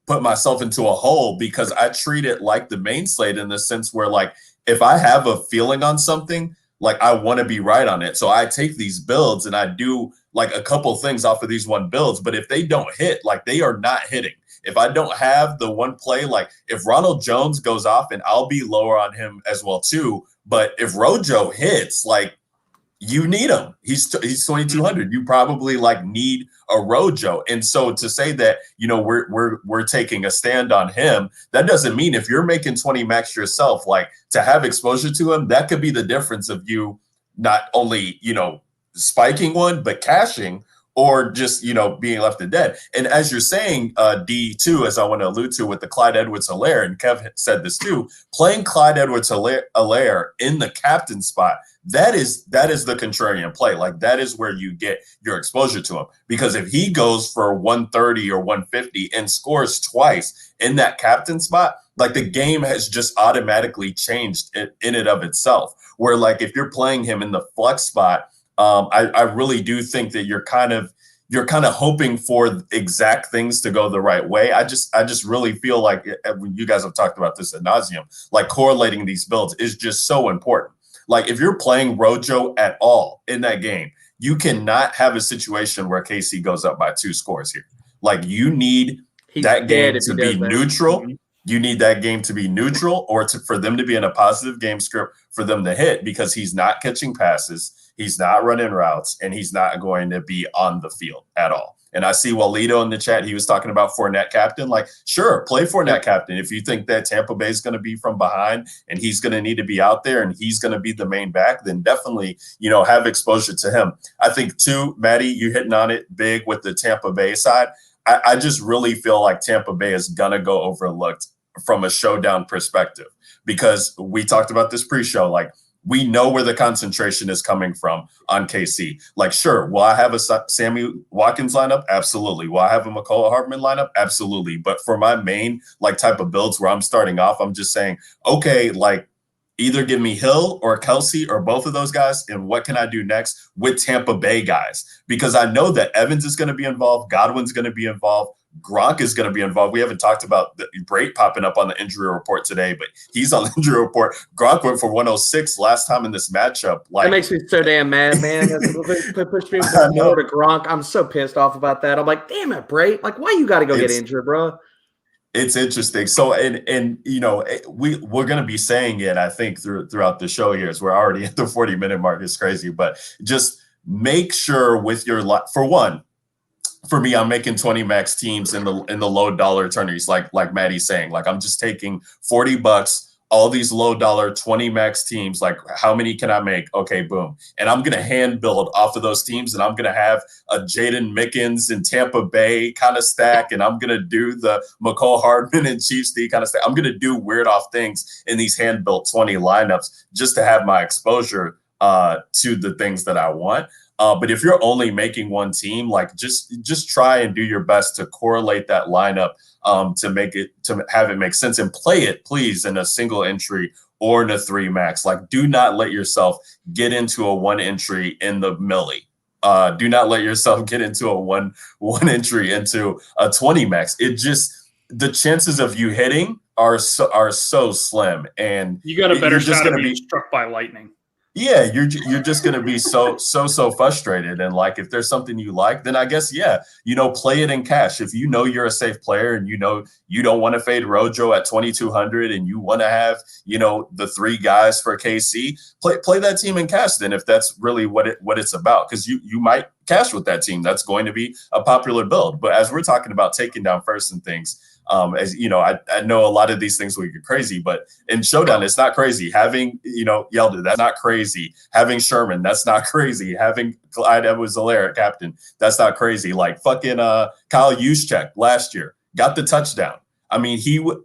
put myself into a hole because I treat it like the main slate in the sense where, like, if I have a feeling on something, like I want to be right on it. So I take these builds and I do like a couple things off of these one builds, but if they don't hit, like they are not hitting. If I don't have the one play, like if Ronald Jones goes off, and I'll be lower on him as well too. But if Rojo hits, like you need him. He's 2,200. You probably like need a Rojo. And so to say that, we're taking a stand on him, that doesn't mean if you're making 20 max yourself, like to have exposure to him, that could be the difference of you not only, spiking one, but cashing, or just, being left dead. And as you're saying, D2, as I want to allude to with the Clyde Edwards-Helaire, and Kev said this too, playing Clyde Edwards-Helaire in the captain spot, that is the contrarian play. Like that is where you get your exposure to him. Because if he goes for 130 or 150 and scores twice in that captain spot, like the game has just automatically changed in and of itself. Where like if you're playing him in the flex spot, I really do think that you're kind of, you're kind of hoping for exact things to go the right way. I just really feel like you guys have talked about this ad nauseum, like correlating these builds is just so important. Like if you're playing Rojo at all in that game, you cannot have a situation where KC goes up by 2 scores here. Like you need that game to be neutral. You need that game to be neutral or for them to be in a positive game script for them to hit, because he's not catching passes, he's not running routes, and he's not going to be on the field at all. And I see Walito in the chat, he was talking about Fournette captain. Like, sure, play Fournette captain. If you think that Tampa Bay is going to be from behind and he's going to need to be out there and he's going to be the main back, then definitely, have exposure to him. I think, too, Maddie, you hitting on it big with the Tampa Bay side. I just really feel like Tampa Bay is going to go overlooked from a showdown perspective, because we talked about this pre-show. Like, we know where the concentration is coming from on KC. Like, sure, will I have a Sammy Watkins lineup? Absolutely. Will I have a McCall Hartman lineup? Absolutely. But for my main type of builds where I'm starting off, I'm just saying, okay, like either give me Hill or Kelsey or both of those guys, and what can I do next with Tampa Bay guys? Because I know that Evans is going to be involved, Godwin's going to be involved, Gronk is going to be involved. We haven't talked about the Brait popping up on the injury report today, but he's on the injury report. Gronk went for 106 last time in this matchup. Like, that makes me so damn mad, man. That pushed me more to Gronk. I'm so pissed off about that. I'm like, damn it, Brait. Like, why you got to go get injured, bro? It's interesting. So, and we're going to be saying it, I think, throughout the show here, as we're already at the 40-minute mark. It's crazy, but just make sure with your for one. For me, I'm making 20 max teams in the low dollar tourneys, like Maddie's saying. Like, I'm just taking $40, all these low dollar 20 max teams. Like, how many can I make? Okay, boom. And I'm going to hand build off of those teams, and I'm going to have a Jaden Mickens and Tampa Bay kind of stack, and I'm going to do the McCall Hardman and Chiefs D kind of stack. I'm going to do weird off things in these hand built 20 lineups just to have my exposure to the things that I want. But if you're only making one team, like just try and do your best to correlate that lineup to have it make sense, and play it, please, in a single entry or in a 3 max. Like, do not let yourself get into a 1 entry in the milli. Do not let yourself get into a one entry into a 20 max. It just, the chances of you hitting are so slim, and you got a better shot of being struck by lightning. Yeah, you're just going to be so frustrated. And like, if there's something you like, then I guess, play it in cash. If you're a safe player and you don't want to fade Rojo at 2,200 and you want to have, the 3 guys for KC, play that team in cash then, if that's really what it's about, because you might cash with that team. That's going to be a popular build. But as we're talking about taking down first and things, as you know, I know a lot of these things will get crazy, but in Showdown, it's not crazy. Having, Yeldon, that's not crazy. Having Sherman, that's not crazy. Having Clyde Edwards-Helaire captain, that's not crazy. Like fucking Kyle Juszczyk last year got the touchdown. I mean,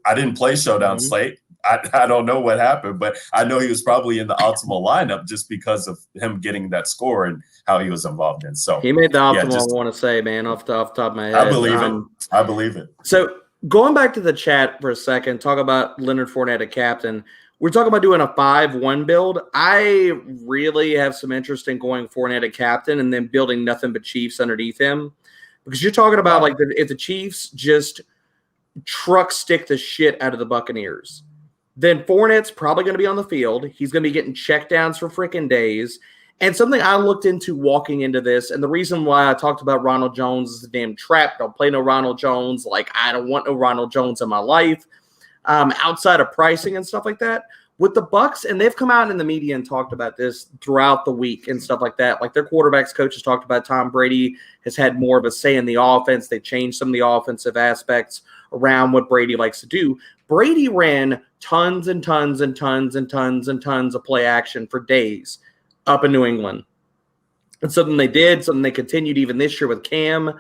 I didn't play Showdown slate. I don't know what happened, but I know he was probably in the optimal lineup just because of him getting that score and how he was involved in. So he made the optimal, I want to say, man, off the top of my head. I believe it. I believe it. So going back to the chat for a second, talk about Leonard Fournette at captain. We're talking about doing a 5-1 build. I really have some interest in going Fournette at captain and then building nothing but Chiefs underneath him, because you're talking about like if the Chiefs just truck stick the shit out of the Buccaneers, then Fournette's probably going to be on the field. He's going to be getting checkdowns for freaking days. And something I looked into walking into this, and the reason why I talked about Ronald Jones is a damn trap. Don't play no Ronald Jones. Like, I don't want no Ronald Jones in my life, outside of pricing and stuff like that. With the Bucs, and they've come out in the media and talked about this throughout the week and stuff like that. Like, their quarterbacks coaches talked about Tom Brady has had more of a say in the offense. They changed some of the offensive aspects around what Brady likes to do. Brady ran tons and tons and tons and tons and tons of play action for days up in New England. And something they did, something they continued even this year with Cam.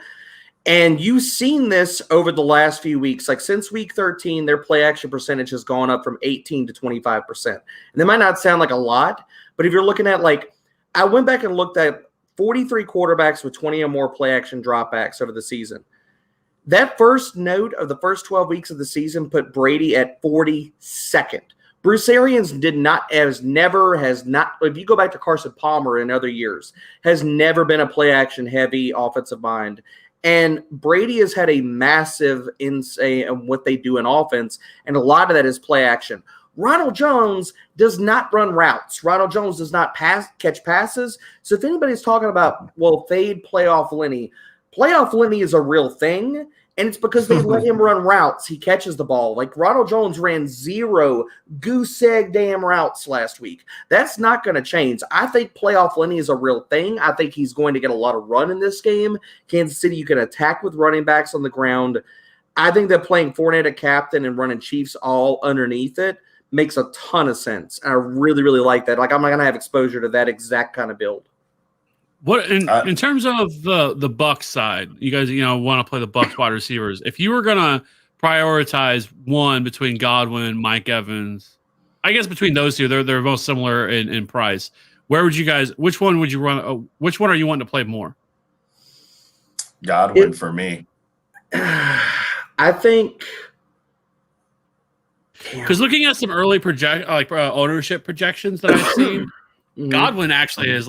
And you've seen this over the last few weeks. Like, since week 13, their play action percentage has gone up from 18 to 25%. And that might not sound like a lot, but if you're looking at, like, I went back and looked at 43 quarterbacks with 20 or more play action dropbacks over the season. That first note of the first 12 weeks of the season put Brady at 42nd. Bruce Arians has never, if you go back to Carson Palmer in other years, has never been a play action heavy offensive mind. And Brady has had a massive insight on what they do in offense, and a lot of that is play action. Ronald Jones does not run routes. Ronald Jones does not catch passes. So if anybody's talking about, fade playoff Lenny is a real thing. And it's because they let him run routes. He catches the ball. Like Ronald Jones ran 0 goose egg damn routes last week. That's not going to change. I think playoff Lenny is a real thing. I think he's going to get a lot of run in this game. Kansas City, you can attack with running backs on the ground. I think that playing Fournette at captain and running Chiefs all underneath it makes a ton of sense. I really, really like that. Like I'm not going to have exposure to that exact kind of build. What in terms of the Bucs side, you guys want to play the Bucs wide receivers. If you were gonna prioritize one between Godwin, Mike Evans, I guess between those two, they're most similar in price. Which one would you run? Which one are you wanting to play more? Godwin for me. I think because looking at some early ownership projections that I've seen, Godwin actually is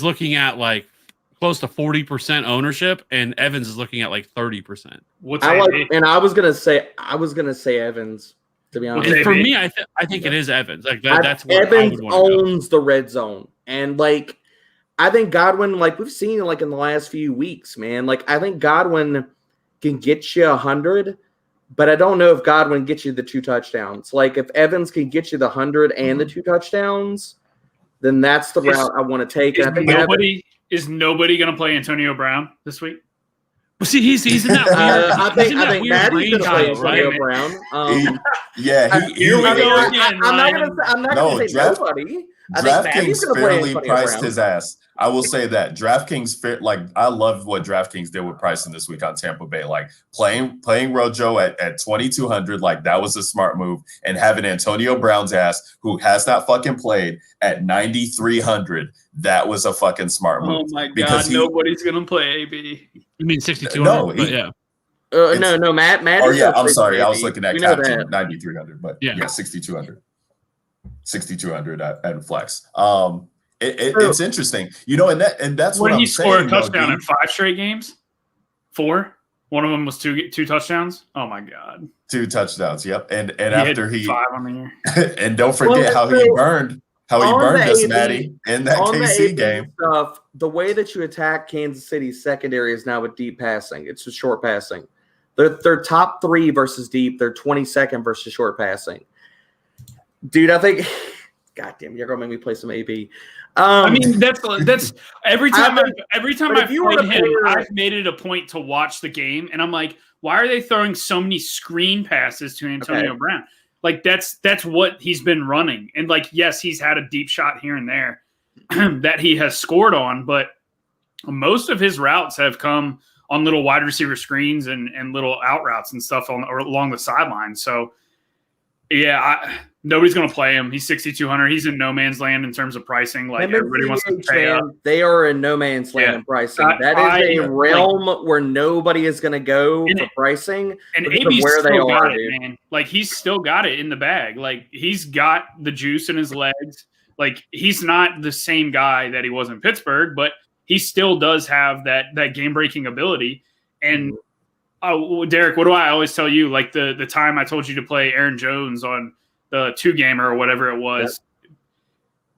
looking at like close to 40% ownership, and Evans is looking at like 30%. I was gonna say Evans, to be honest. And for me, I think it is Evans. Like that's what Evans owns the red zone, and like I think Godwin, like we've seen like in the last few weeks, man. Like I think Godwin can get you 100, but I don't know if Godwin gets you the 2 touchdowns. Like if Evans can get you the 100 and the 2 touchdowns, then that's the route I want to take. Is nobody going to play Antonio Brown this week? Well, see, he's in that weird. I think Maddie's going to play Antonio Brown. I'm not going to say nobody. DraftKings fairly priced his ass. I will say that DraftKings I love what DraftKings did with pricing this week on Tampa Bay. Like playing Rojo at 2,200, like that was a smart move, and having Antonio Brown's ass, who has not fucking played, at 9,300, that was a fucking smart move. Oh my god, nobody's gonna play AB. You mean 6,200? No, yeah. No, Matt. Oh yeah, I'm sorry, I was looking at Captain 9,300, but yeah 6,200. 6,200 at flex. It's interesting, and that's what I'm saying. When he scored a touchdown in 5 straight games, 4. One of them was two touchdowns. Oh my god, 2 touchdowns. Yep, and after he 5 on the year. And don't forget how he burned us, Maddie, in that KC game. Stuff, the way that you attack Kansas City's secondary is now with deep passing. It's just short passing. They're top 3 versus deep. They're 22nd versus short passing. Dude, I think, goddamn, you're gonna make me play some AB. I mean, that's every time I've played him, I've made it a point to watch the game, and I'm like, why are they throwing so many screen passes to Antonio Brown? Like that's what he's been running, and like yes, he's had a deep shot here and there that he has scored on, but most of his routes have come on little wide receiver screens and little out routes and stuff along the sideline. So yeah, nobody's going to play him. He's 6,200. He's in no man's land in terms of pricing. Like everybody wants to pay up. They are in no man's land in pricing. That is a realm where nobody is going to go for pricing. And AB's where they are, man. Like he's still got it in the bag. Like he's got the juice in his legs. Like he's not the same guy that he was in Pittsburgh, but he still does have that game breaking ability. And Derek, what do I always tell you? Like the time I told you to play Aaron Jones on the 2-gamer or whatever it was. Yep.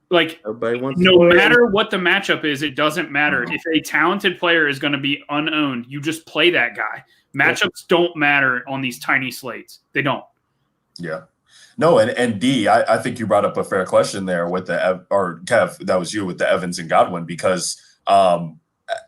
Like no matter what the matchup is, it doesn't matter. If a talented player is going to be unowned, you just play that guy. Matchups don't matter on these tiny slates. They don't. Yeah. No, and D, I think you brought up a fair question there with or Kev, that was you with the Evans and Godwin, because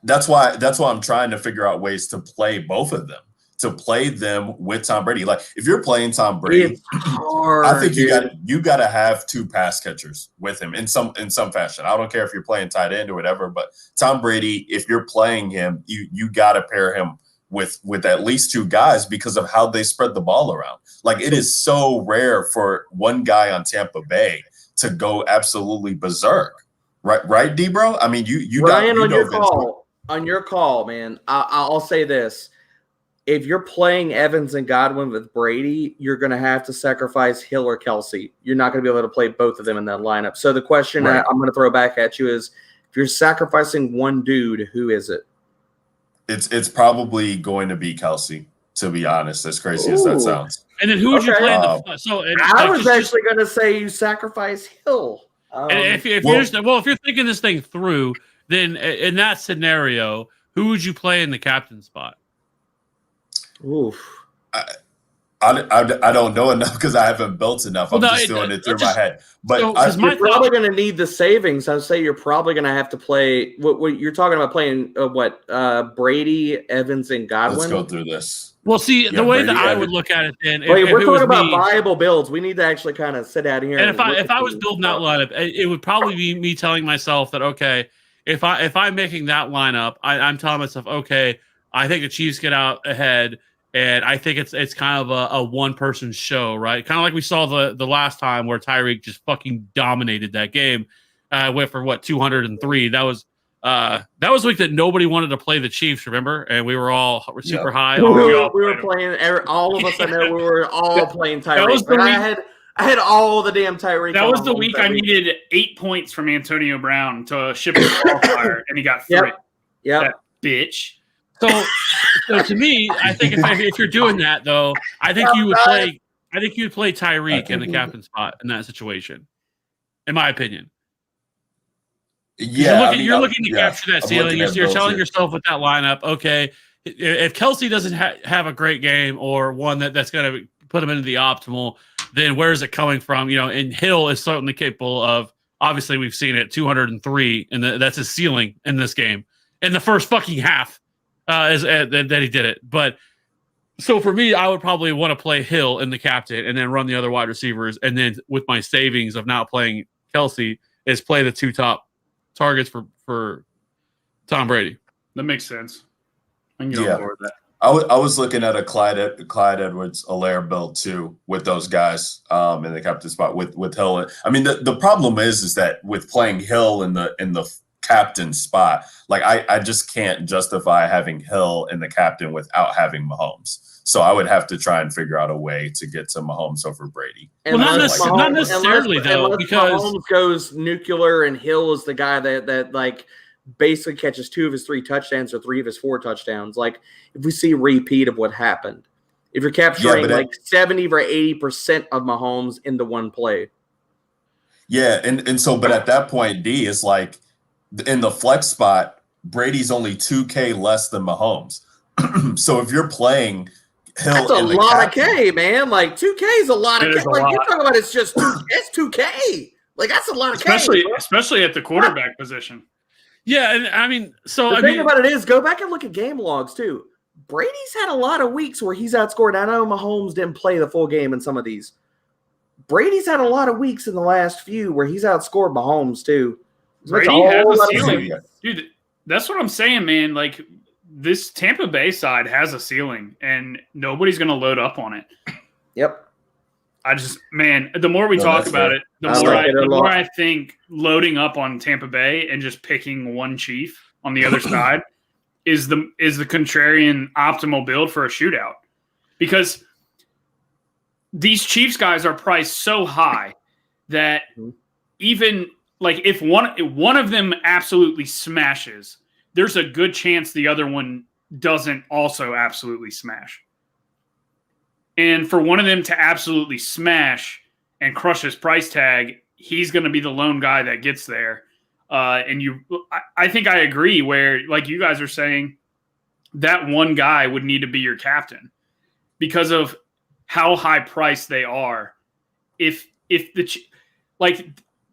that's why I'm trying to figure out ways to play both of them, to play them with Tom Brady. Like if you're playing Tom Brady, I think you got to have 2 pass catchers with him in some fashion. I don't care if you're playing tight end or whatever, but Tom Brady, if you're playing him, you got to pair him with at least 2 guys because of how they spread the ball around. Like it is so rare for one guy on Tampa Bay to go absolutely berserk. Right, D bro? I mean, you Ryan, on your call, man. I'll say this. if you're playing Evans and Godwin with Brady, you're going to have to sacrifice Hill or Kelsey. You're not going to be able to play both of them in that lineup. So the question I'm going to throw back at you is, if you're sacrificing one dude, who is it? It's probably going to be Kelsey, to be honest, as crazy as that sounds. And then who would you play in the I was actually going to say you sacrifice Hill. If you're thinking this thing through, then in that scenario, who would you play in the captain spot? Oof. I don't know enough because I haven't built enough. I'm just doing it through my head. But you're probably going to need the savings. I would say you're probably going to have to play. What you're talking about playing? Brady, Evans, and Godwin. Let's go through this. Well, see, the way that I would look at it, then, we're talking about viable builds. We need to actually kind of sit out here. And if I was building that lineup, it would probably be me telling myself that, okay, if I'm making that lineup, I'm telling myself, okay, I think the Chiefs get out ahead. And I think it's kind of a one-person show, right? Kind of like we saw the last time where Tyreek just fucking dominated that game. Went for 203. That was the week that nobody wanted to play the Chiefs, remember? And we were all super high. We were playing. All of us I know we were all playing Tyreek. I had all the damn Tyreek. That was the week I needed 8 points from Antonio Brown to ship a qualifier, and he got 3. Yeah, that bitch. So to me, I think if you're doing that though, I think you would play. I think you would play Tyreek in the captain spot in that situation, in my opinion. Yeah, you're looking to capture that ceiling. You're telling yourself with that lineup, okay, if Kelsey doesn't have a great game or one that's going to put him into the optimal, then where is it coming from? And Hill is certainly capable of. Obviously, we've seen it 203, and that's his ceiling in this game in the first fucking half. That he did it. But so for me, I would probably want to play Hill in the captain and then run the other wide receivers. And then with my savings of not playing Kelsey is play the 2 top targets for Tom Brady. That makes sense. I can get on board with that. I was looking at a Clyde Edwards-Helaire build too with those guys in the captain spot with Hill. I mean, the problem is that with playing Hill in the captain spot, like I just can't justify having Hill in the captain without having Mahomes. So I would have to try and figure out a way to get to Mahomes over Brady. Well, not necessarily though, because Mahomes goes nuclear and Hill is the guy that like basically catches 2 of his 3 touchdowns or 3 of his 4 touchdowns. Like if we see a repeat of what happened, if you're capturing 70 or 80% of Mahomes into one play. Yeah, and so but at that point, D is like in the flex spot, Brady's only 2K less than Mahomes. So if you're playing Hill, that's a lot of K, man. Like 2K is a lot of K. Like you're talking about, it's just it's 2K. Like that's a lot of K, especially at the quarterback position. Yeah, and I mean, the thing about it is, go back and look at game logs too. Brady's had a lot of weeks where he's outscored. I know Mahomes didn't play the full game in some of these. Brady's had a lot of weeks in the last few where he's outscored Mahomes too. Brady has a ceiling. Dude, that's what I'm saying, man. Like, this Tampa Bay side has a ceiling, and nobody's going to load up on it. Yep. The more we talk about it, the more I think loading up on Tampa Bay and just picking one Chief on the other side is the contrarian optimal build for a shootout. Because these Chiefs guys are priced so high that even – like if one of them absolutely smashes, there's a good chance the other one doesn't also absolutely smash. And for one of them to absolutely smash and crush his price tag, he's going to be the lone guy that gets there. I think I agree where, like you guys are saying, that one guy would need to be your captain because of how high priced they are.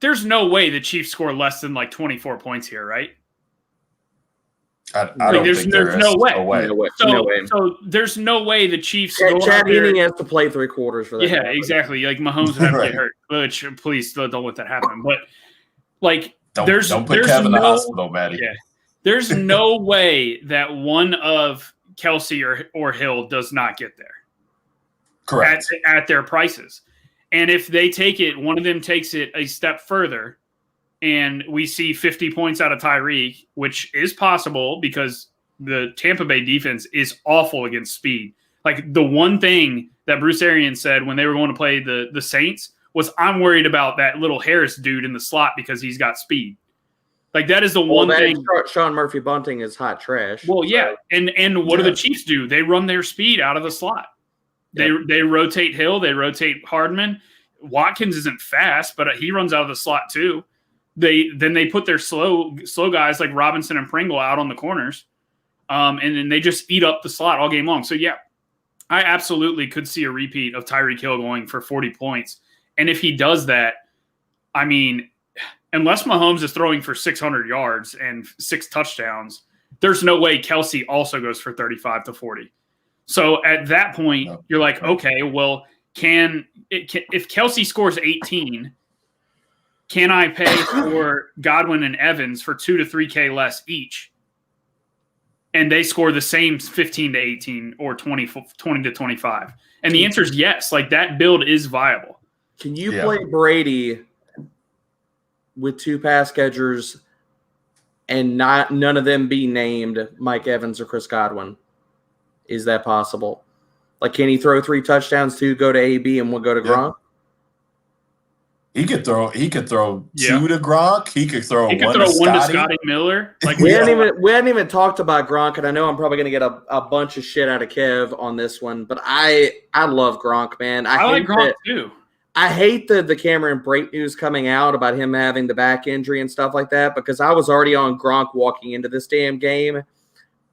There's no way the Chiefs score less than 24 points here, right? I don't think there's no way. No way. So there's no way the Chiefs. Chad Henne has to play 3 quarters for that. Yeah, exactly. Like Mahomes would have to get hurt. Which please don't let that happen. But don't put Kevin in the hospital, Maddie. Yeah, there's no way that one of Kelsey or Hill does not get there. Correct. At their prices. And if they take it, one of them takes it a step further, and we see 50 points out of Tyreek, which is possible because the Tampa Bay defense is awful against speed. Like the one thing that Bruce Arians said when they were going to play the Saints was, I'm worried about that little Harris dude in the slot because he's got speed. Like that is the one thing. Sean Murphy Bunting is hot trash. Well, yeah. And what do the Chiefs do? They run their speed out of the slot. They rotate Hill. They rotate Hardman. Watkins isn't fast, but he runs out of the slot too. Then they put their slow guys like Robinson and Pringle out on the corners. And then they just eat up the slot all game long. So, yeah, I absolutely could see a repeat of Tyreek Hill going for 40 points. And if he does that, I mean, unless Mahomes is throwing for 600 yards and 6 touchdowns, there's no way Kelsey also goes for 35 to 40. So at that point, you're like, okay, well, if Kelsey scores 18, can I pay for Godwin and Evans for 2 to 3K less each? And they score the same 15 to 18 or 20 to 25. And the answer is yes. Like that build is viable. Can you play Brady with 2 pass catchers and none of them be named Mike Evans or Chris Godwin? Is that possible? Like, can he throw 3 touchdowns, 2 go to AB and 1 go to Gronk? He could throw 2 to Gronk. He could throw one to Scotty Miller. Like we hadn't even talked about Gronk, and I know I'm probably going to get a bunch of shit out of Kev on this one, but I love Gronk, man. I like Gronk too. I hate the Cameron Brate news coming out about him having the back injury and stuff like that, because I was already on Gronk walking into this damn game.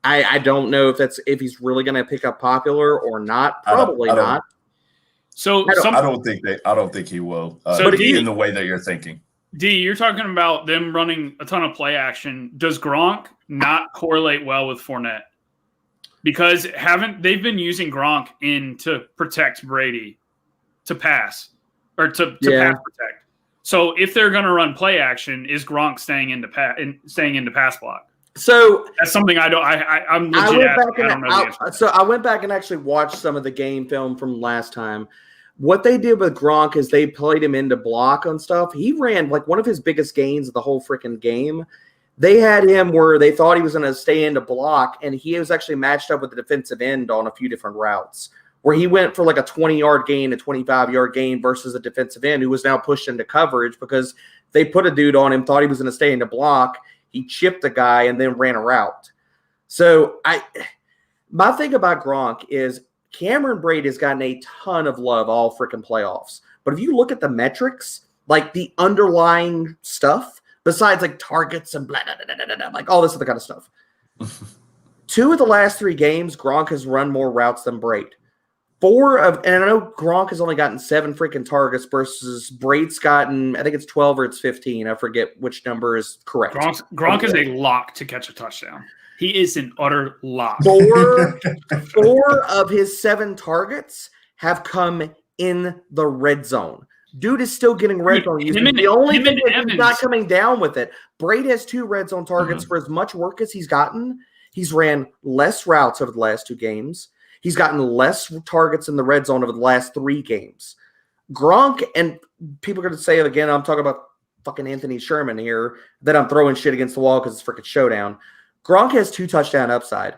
I don't know if he's really going to pick up popular or not. Probably not. So I don't think he will. In the way that you're thinking. D, you're talking about them running a ton of play action. Does Gronk not correlate well with Fournette? Because they've been using Gronk to protect Brady, to pass or to pass protect. So if they're going to run play action, is Gronk staying into pass block? So that's something I'm legit. I went back and actually watched some of the game film from last time. What they did with Gronk is they played him into block and stuff. He ran like one of his biggest gains of the whole freaking game. They had him where they thought he was going to stay into block, and he was actually matched up with the defensive end on a few different routes, where he went for like a 20-yard gain, a 25-yard gain versus a defensive end who was now pushed into coverage because they put a dude on him, thought he was going to stay into block. He chipped the guy and then ran a route. So my thing about Gronk is Cameron Brate has gotten a ton of love all freaking playoffs. But if you look at the metrics, like the underlying stuff, besides like targets and blah, blah, blah, blah, blah, like all this other kind of stuff, 2 of the last 3 games, Gronk has run more routes than Brate. And I know Gronk has only gotten 7 freaking targets versus Brate's gotten, I think it's 12 or it's 15. I forget which number is correct. Gronk is a lock to catch a touchdown. He is an utter lock. 4 of his 7 targets have come in the red zone. Dude is still getting red zone. The only thing is he's not coming down with it. Brate has 2 red zone targets for as much work as he's gotten. He's ran less routes over the last 2 games. He's gotten less targets in the red zone over the last 3 games. Gronk, and people are going to say it again, I'm talking about fucking Anthony Sherman here, that I'm throwing shit against the wall because it's freaking Showdown. Gronk has 2 touchdown upside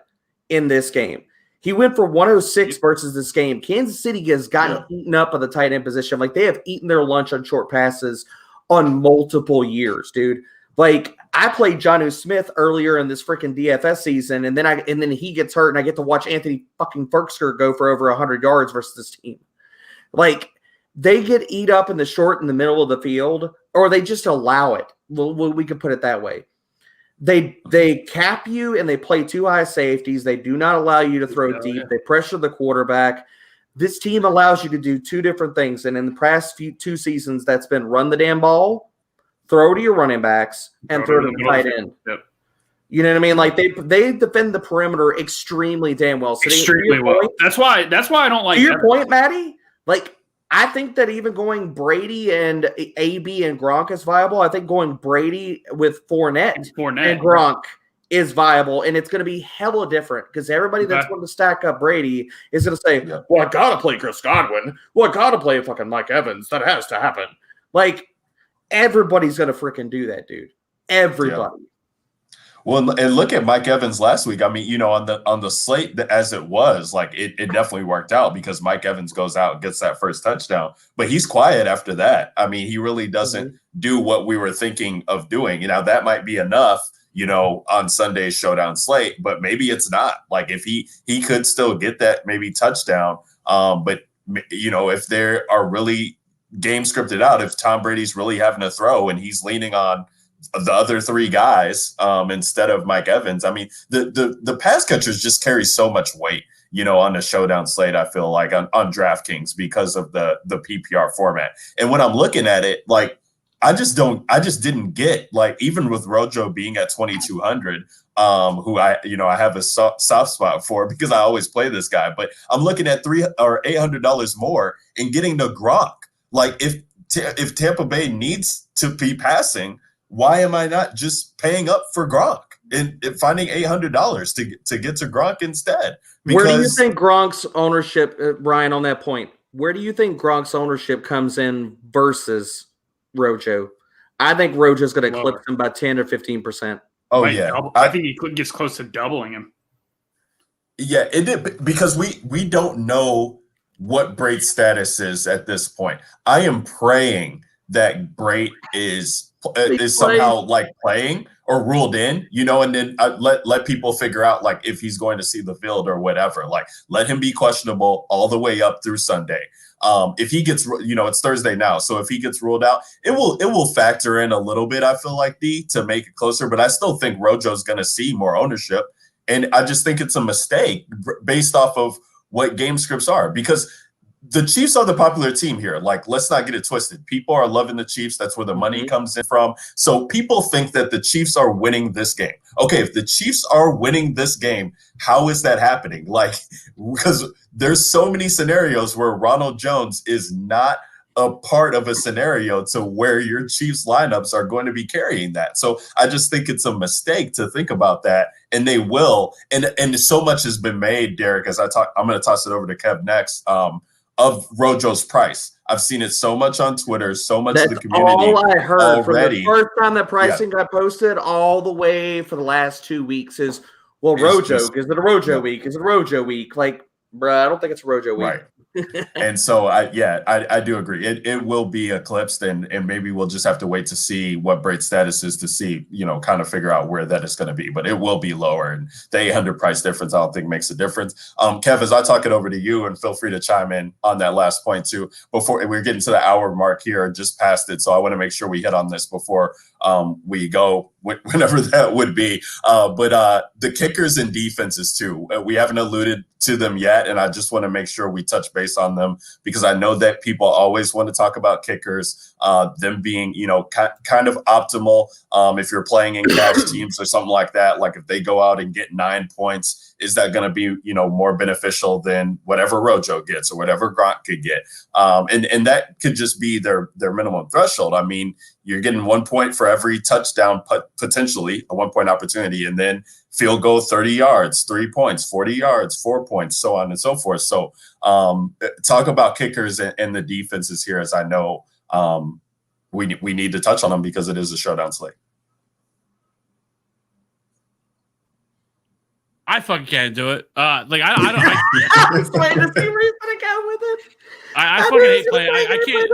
in this game. He went for 106 versus this game. Kansas City has gotten eaten up on the tight end position. Like, they have eaten their lunch on short passes on multiple years, dude. Like, I played Jonnu Smith earlier in this freaking DFS season, and then he gets hurt, and I get to watch Anthony fucking Ferksker go for over 100 yards versus this team. Like, they get eat up in the short in the middle of the field, or they just allow it. Well, we could put it that way. They cap you, and they play 2 high safeties. They do not allow you to throw deep. They pressure the quarterback. This team allows you to do 2 different things, and in the past 2 seasons, that's been run the damn ball, throw to your running backs, and throw to the tight end. Yep. You know what I mean? Like, they defend the perimeter extremely damn well. So extremely well. That's why I don't like. To your point, Maddie, like, I think that even going Brady and AB and Gronk is viable. I think going Brady with Fournette and Gronk is viable, and it's going to be hella different because everybody that's going to stack up Brady is going to say, well, I got to play Chris Godwin. Well, I got to play fucking Mike Evans. That has to happen. Like, everybody's going to freaking do that, dude. Everybody. Yeah. Well, and look at Mike Evans last week. I mean, on the slate as it was, like it definitely worked out because Mike Evans goes out and gets that first touchdown, but he's quiet after that. I mean, he really doesn't do what we were thinking of doing. That might be enough, on Sunday's Showdown slate, but maybe it's not. Like if he could still get that maybe touchdown, but if there are really games scripted out, if Tom Brady's really having to throw and he's leaning on the other three guys instead of Mike Evans. I mean, the pass catchers just carry so much weight, on the Showdown slate, I feel like on DraftKings because of the PPR format. And when I'm looking at it, like I just didn't get, like, even with Rojo being at 2,200, who I have a soft spot for because I always play this guy, but I'm looking at $300 or $800 more and getting the Gronk. Like if Tampa Bay needs to be passing, why am I not just paying up for Gronk and finding $800 to get to Gronk instead? Where do you think Gronk's ownership, Brian, on that point, where do you think Gronk's ownership comes in versus Rojo? I think Rojo's going to eclipse him by 10 or 15%. Oh, yeah. I think he gets close to doubling him. Yeah, it did, because we don't know what Braid's status is at this point. I am praying that Braid is somehow like playing or ruled in, and then let people figure out like if he's going to see the field or whatever. Like let him be questionable all the way up through Sunday. If he gets, it's Thursday now, so if he gets ruled out, it will factor in a little bit. I feel like to make it closer, but I still think Rojo's going to see more ownership, and I just think it's a mistake based off of what game scripts are, because the Chiefs are the popular team here. Like, let's not get it twisted. People are loving the Chiefs. That's where the money comes in from. So people think that the Chiefs are winning this game. Okay, if the Chiefs are winning this game, how is that happening? Like, because there's so many scenarios where Ronald Jones is not a part of a scenario to where your Chiefs lineups are going to be carrying that. So I just think it's a mistake to think about that, and they will. And so much has been made, Derek, as I'm going to toss it over to Kev next, of Rojo's price. I've seen it so much on Twitter, so much of the community. All I heard already. From the first time that pricing got posted all the way for the last 2 weeks is, well, Rojo, is it a Rojo week? Is it a Rojo week? Like, bruh, I don't think it's a Rojo week. Right. And so I do agree. It will be eclipsed, and maybe we'll just have to wait to see what Braid's status is to see, kind of figure out where that is going to be. But it will be lower, and the 800 price difference I don't think makes a difference. Kev, as I talk it over to you, and feel free to chime in on that last point too. Before we're getting to the hour mark here, just past it, so I want to make sure we hit on this before we go, whenever that would be. But the kickers and defenses too, we haven't alluded to them yet, and I just want to make sure we touch base on them, because I know that people always want to talk about kickers, them being, kind of optimal. If you're playing in cash teams or something like that, like if they go out and get 9 points, is that going to be, more beneficial than whatever Rojo gets or whatever Gronk could get? And that could just be their minimum threshold. I mean, you're getting 1 point for every touchdown, potentially a 1 point opportunity, and then field goal 30 yards, 3 points, 40 yards, 4 points, so on and so forth. So talk about kickers and the defenses here, as I know we need to touch on them because it is a showdown slate. I fucking can't do it. I don't. I was playing to see where he's gonna go with it. I fucking hate playing. I can't.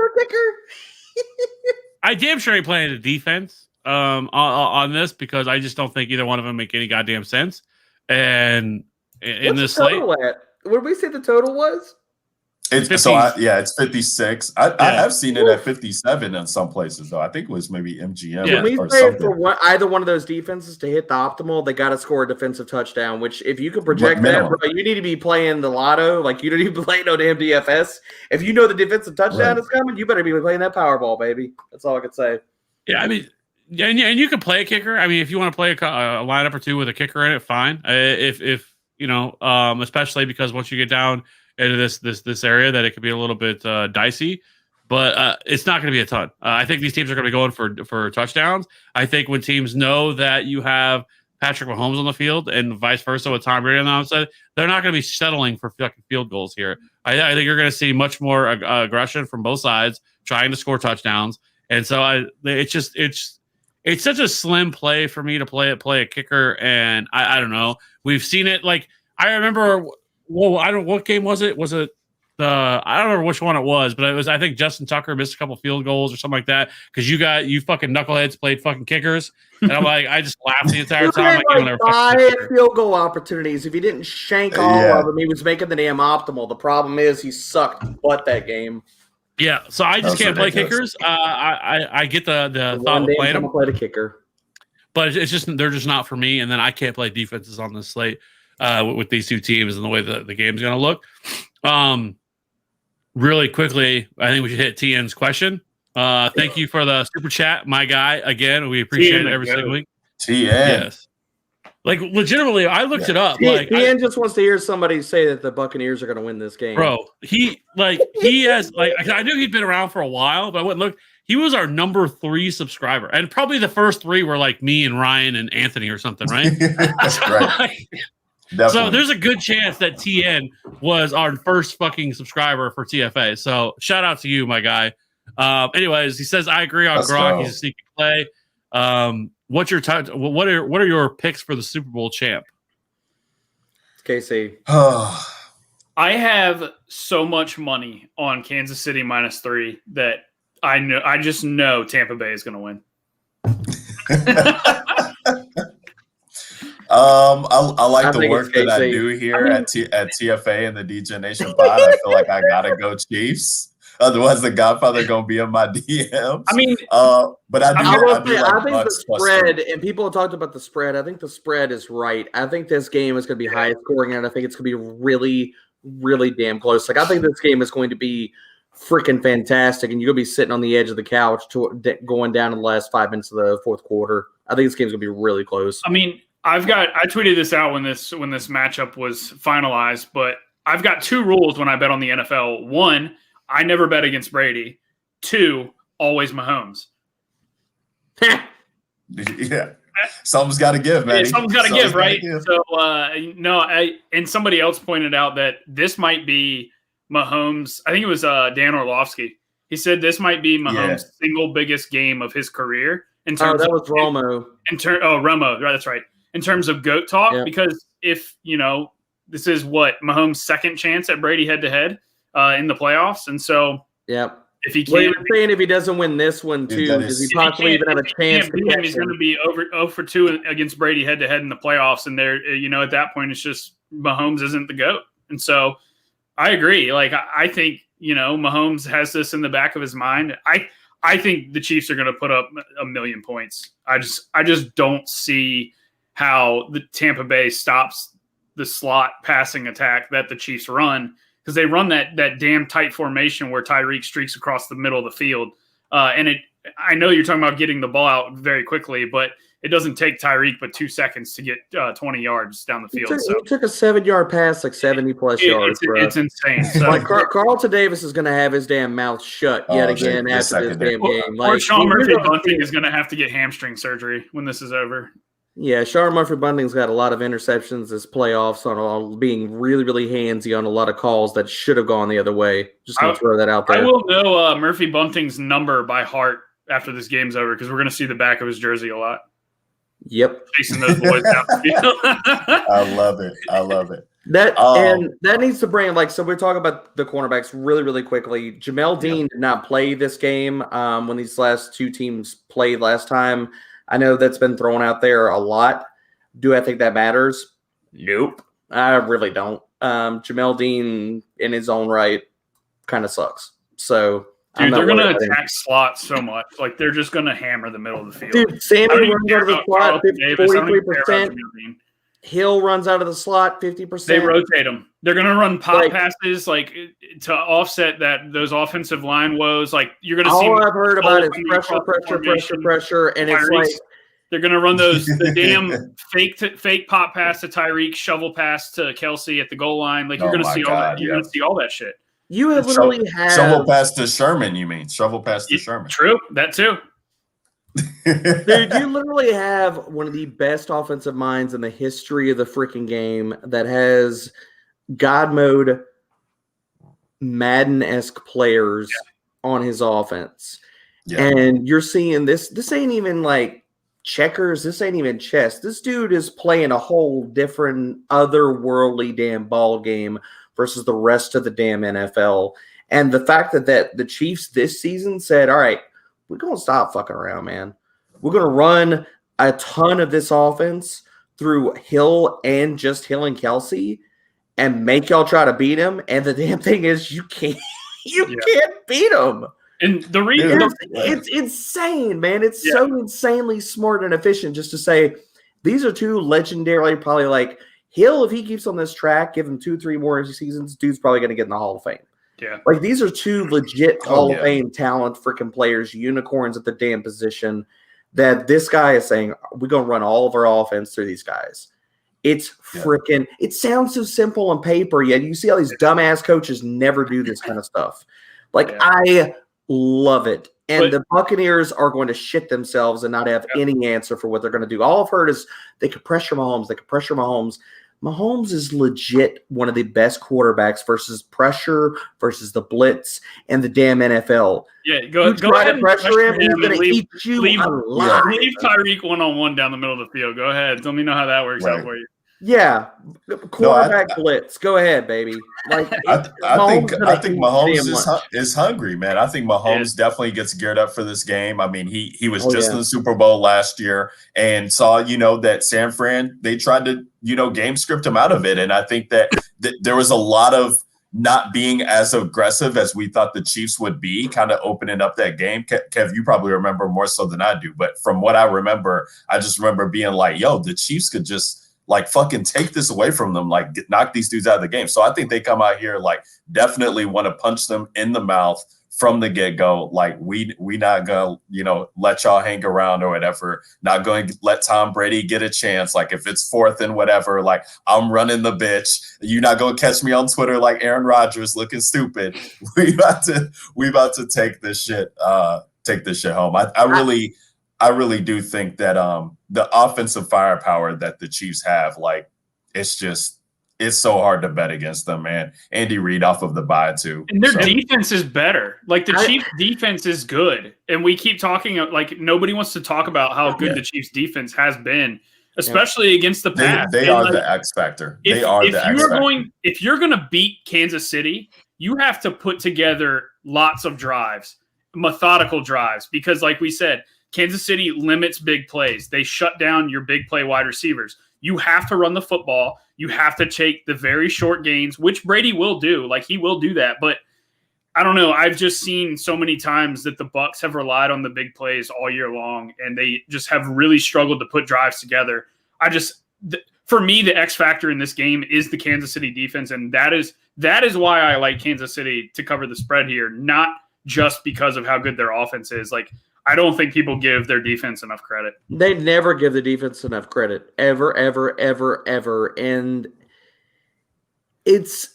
I damn sure ain't playing the defense on this, because I just don't think either one of them make any goddamn sense. And in this slate, what did we say the total was? It's 50, it's 56. I've seen it at 57 in some places, though. I think it was maybe MGM or something. For either one of those defenses to hit the optimal, they got to score a defensive touchdown, which if you can project that, bro, you need to be playing the lotto. Like, you don't need to be playing no damn DFS. If you know the defensive touchdown is coming, you better be playing that Powerball, baby. That's all I can say. Yeah, I mean, and you can play a kicker. I mean, if you want to play a lineup or two with a kicker in it, fine. If especially because once you get down into this area, that it could be a little bit dicey, but it's not going to be a ton. I think these teams are going to be going for touchdowns. I think when teams know that you have Patrick Mahomes on the field and vice versa with Tom Brady on the outside, they're not going to be settling for fucking field goals here. I think you're going to see much more aggression from both sides trying to score touchdowns, and so it's it's such a slim play for me to play a kicker, and I don't know. We've seen it. Like I remember, well, I don't. What game was it? Was it I don't remember which one it was, but it was. I think Justin Tucker missed a couple field goals or something like that because you fucking knuckleheads played fucking kickers, and I'm like, I just laughed the entire time. He had like 5 field goal opportunities. If he didn't shank all of them, he was making the damn optimal. The problem is he sucked butt that game. Yeah, so I just can't play kickers. I get the thought of playing them. Play the kicker, but it's just they're just not for me. And then I can't play defenses on this slate with these two teams and the way that the game's going to look. Really quickly, I think we should hit TN's question. Thank you for the super chat, my guy. Again, we appreciate it every single week. TN, yes. Like legitimately, I looked it up. TN just wants to hear somebody say that the Buccaneers are going to win this game, bro. He has I knew he'd been around for a while, but I went look. He was our number 3 subscriber, and probably the first 3 were like me and Ryan and Anthony or something, right? Right. So there's a good chance that TN was our first fucking subscriber for TFA. So shout out to you, my guy. Anyways, he says I agree on Gronk. He's a sneaky play. What's your what are your picks for the Super Bowl champ? KC. I have so much money on Kansas City -3 that I just know Tampa Bay is going to win. I like the work that I do here at TFA and the DJ Nation pod. I feel like I gotta go Chiefs. Otherwise, the Godfather gonna be in my DMs. I mean, but I think the spread, and people have talked about the spread. I think the spread is right. I think this game is going to be high scoring, and I think it's going to be really, really damn close. Like I think this game is going to be freaking fantastic, and you're going to be sitting on the edge of the couch going down in the last 5 minutes of the fourth quarter. I think this game's going to be really close. I mean, I tweeted this out when this matchup was finalized, but I've got 2 rules when I bet on the NFL. 1, I never bet against Brady. 2, always Mahomes. Yeah. Something's got to give, man. Something's got to give, right? So, and somebody else pointed out that this might be Mahomes. I think it was Dan Orlovsky. He said this might be Mahomes' single biggest game of his career. In terms that was Romo. Romo. Right, that's right. In terms of GOAT talk, because if, this is Mahomes' second chance at Brady head-to-head in the playoffs. And so if he can't – saying if he doesn't win this one, too, does he possibly even have a chance to catch him? He's going to be 0 for 2 against Brady head-to-head in the playoffs. And there, at that point, it's just Mahomes isn't the GOAT. And so I agree. Like, I think, Mahomes has this in the back of his mind. I think the Chiefs are going to put up 1 million points. I just don't see how the Tampa Bay stops the slot passing attack that the Chiefs run, because they run that damn tight formation where Tyreek streaks across the middle of the field. I know you're talking about getting the ball out very quickly, but it doesn't take Tyreek but 2 seconds to get 20 yards down the field. He took a 7-yard pass, like 70-plus yards. It's insane. So, like Carlton Davis is going to have his damn mouth shut yet again after this damn game. Or Sean Murphy-Bunting is going to have to get hamstring surgery when this is over. Yeah, Sean Murphy-Bunting's got a lot of interceptions this playoffs on being really, really handsy on a lot of calls that should have gone the other way. Just going to throw that out there. I will know Murphy-Bunting's number by heart after this game's over, because we're going to see the back of his jersey a lot. Yep. Chasing those boys down the field. I love it. That needs to bring, so we're talking about the cornerbacks really, really quickly. Jamel Dean did not play this game when these last 2 teams played last time. I know that's been thrown out there a lot. Do I think that matters? Nope. I really don't. Jamel Dean, in his own right, kind of sucks. So, dude, they're going to attack slot so much. Like, they're just going to hammer the middle of the field. Dude, Sammy runs out of the slot 43%. Hill runs out of the slot 50%. They rotate them. They're going to run pop passes to offset those offensive line woes. Like, you're going to see. All I've heard about is pressure, and it's like they're going to run the damn fake pop pass to Tyreek, shovel pass to Kelsey at the goal line. Like, you're going to see all that. You're going to see all that shit. You have literally had shovel pass to Sherman. You mean shovel pass to Sherman? True, that too. Dude, you literally have one of the best offensive minds in the history of the freaking game that has God mode Madden-esque players on his offense. Yeah. And you're seeing this ain't even like checkers. This ain't even chess. This dude is playing a whole different, otherworldly damn ball game versus the rest of the damn NFL. And the fact that the Chiefs this season said, all right, we're going to stop fucking around, man. We're going to run a ton of this offense through Hill and just Hill and Kelsey and make y'all try to beat him. And the damn thing is you can't beat him. And the reason it's insane, man. It's so insanely smart and efficient just to say these are two legendarily probably like Hill, if he keeps on this track, give him 2-3 more seasons, dude's probably going to get in the Hall of Fame. Yeah. Like these are two legit Hall of Fame talent freaking players, unicorns at the damn position that this guy is saying, we're going to run all of our offense through these guys. It's freaking, it sounds so simple on paper, yet you see all these dumbass coaches never do this kind of stuff. Like I love it. And the Buccaneers are going to shit themselves and not have any answer for what they're going to do. All I've heard is they could pressure Mahomes. Mahomes is legit one of the best quarterbacks versus pressure, versus the blitz, and the damn NFL. Yeah, go ahead. Pressure him. He's going to eat you alive. Leave Tyreek one-on-one down the middle of the field. Go ahead. Let me know how that works out for you. Yeah, quarterback blitz. Go ahead, baby. Like I think Mahomes is hungry, man. I think Mahomes definitely gets geared up for this game. I mean, he was just in the Super Bowl last year and saw, that San Fran, they tried to, game script him out of it. And I think that there was a lot of not being as aggressive as we thought the Chiefs would be, kind of opening up that game. Kev, you probably remember more so than I do. But from what I remember, I just remember being like, yo, the Chiefs could just fucking take this away from them, knock these dudes out of the game. So I think they come out here definitely want to punch them in the mouth from the get-go. We not gonna, let y'all hang around or whatever. Not going to let Tom Brady get a chance. If it's fourth and whatever, I'm running the bitch. You're not gonna catch me on Twitter like Aaron Rodgers looking stupid. We about to take this shit home. I really do think that the offensive firepower that the Chiefs have, it's so hard to bet against them, man. Andy Reid off of the bye too. And their defense is better. The Chiefs defense is good. And we keep talking nobody wants to talk about how good the Chiefs defense has been, especially against the pass. They are the X factor. If you're going to beat Kansas City, you have to put together lots of drives, methodical drives, because like we said, Kansas City limits big plays. They shut down your big play wide receivers. You have to run the football. You have to take the very short gains, which Brady will do. He will do that. But I don't know. I've just seen so many times that the Bucs have relied on the big plays all year long, and they just have really struggled to put drives together. For me, the X factor in this game is the Kansas City defense, and that is why I like Kansas City to cover the spread here, not just because of how good their offense is. I don't think people give their defense enough credit. They never give the defense enough credit. Ever, ever, ever, ever. And it's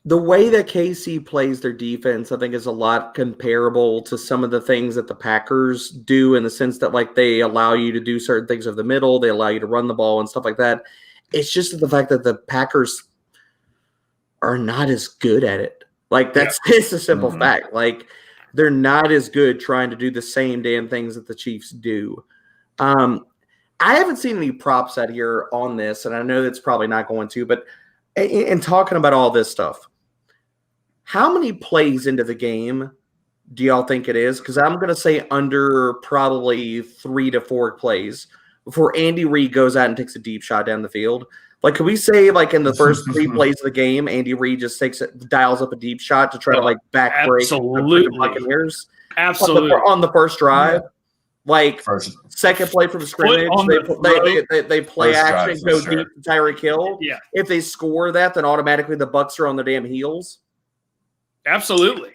the way that KC plays their defense, I think, is a lot comparable to some of the things that the Packers do, in the sense that they allow you to do certain things over the middle. They allow you to run the ball and stuff like that. It's just the fact that the Packers are not as good at it. It's a simple fact. They're not as good trying to do the same damn things that the Chiefs do. I haven't seen any props out here on this, and I know that's probably not going to, but in talking about all this stuff, how many plays into the game do y'all think it is? Because I'm going to say under probably 3 to 4 plays before Andy Reid goes out and takes a deep shot down the field. Could we say, in the first 3 plays of the game, Andy Reid just dials up a deep shot to try to, back break the Buccaneers? Absolutely. On the first drive? Second play from scrimmage, they play action, go deep to Tyreek Hill. Yeah. If they score that, then automatically the Bucs are on their damn heels. Absolutely.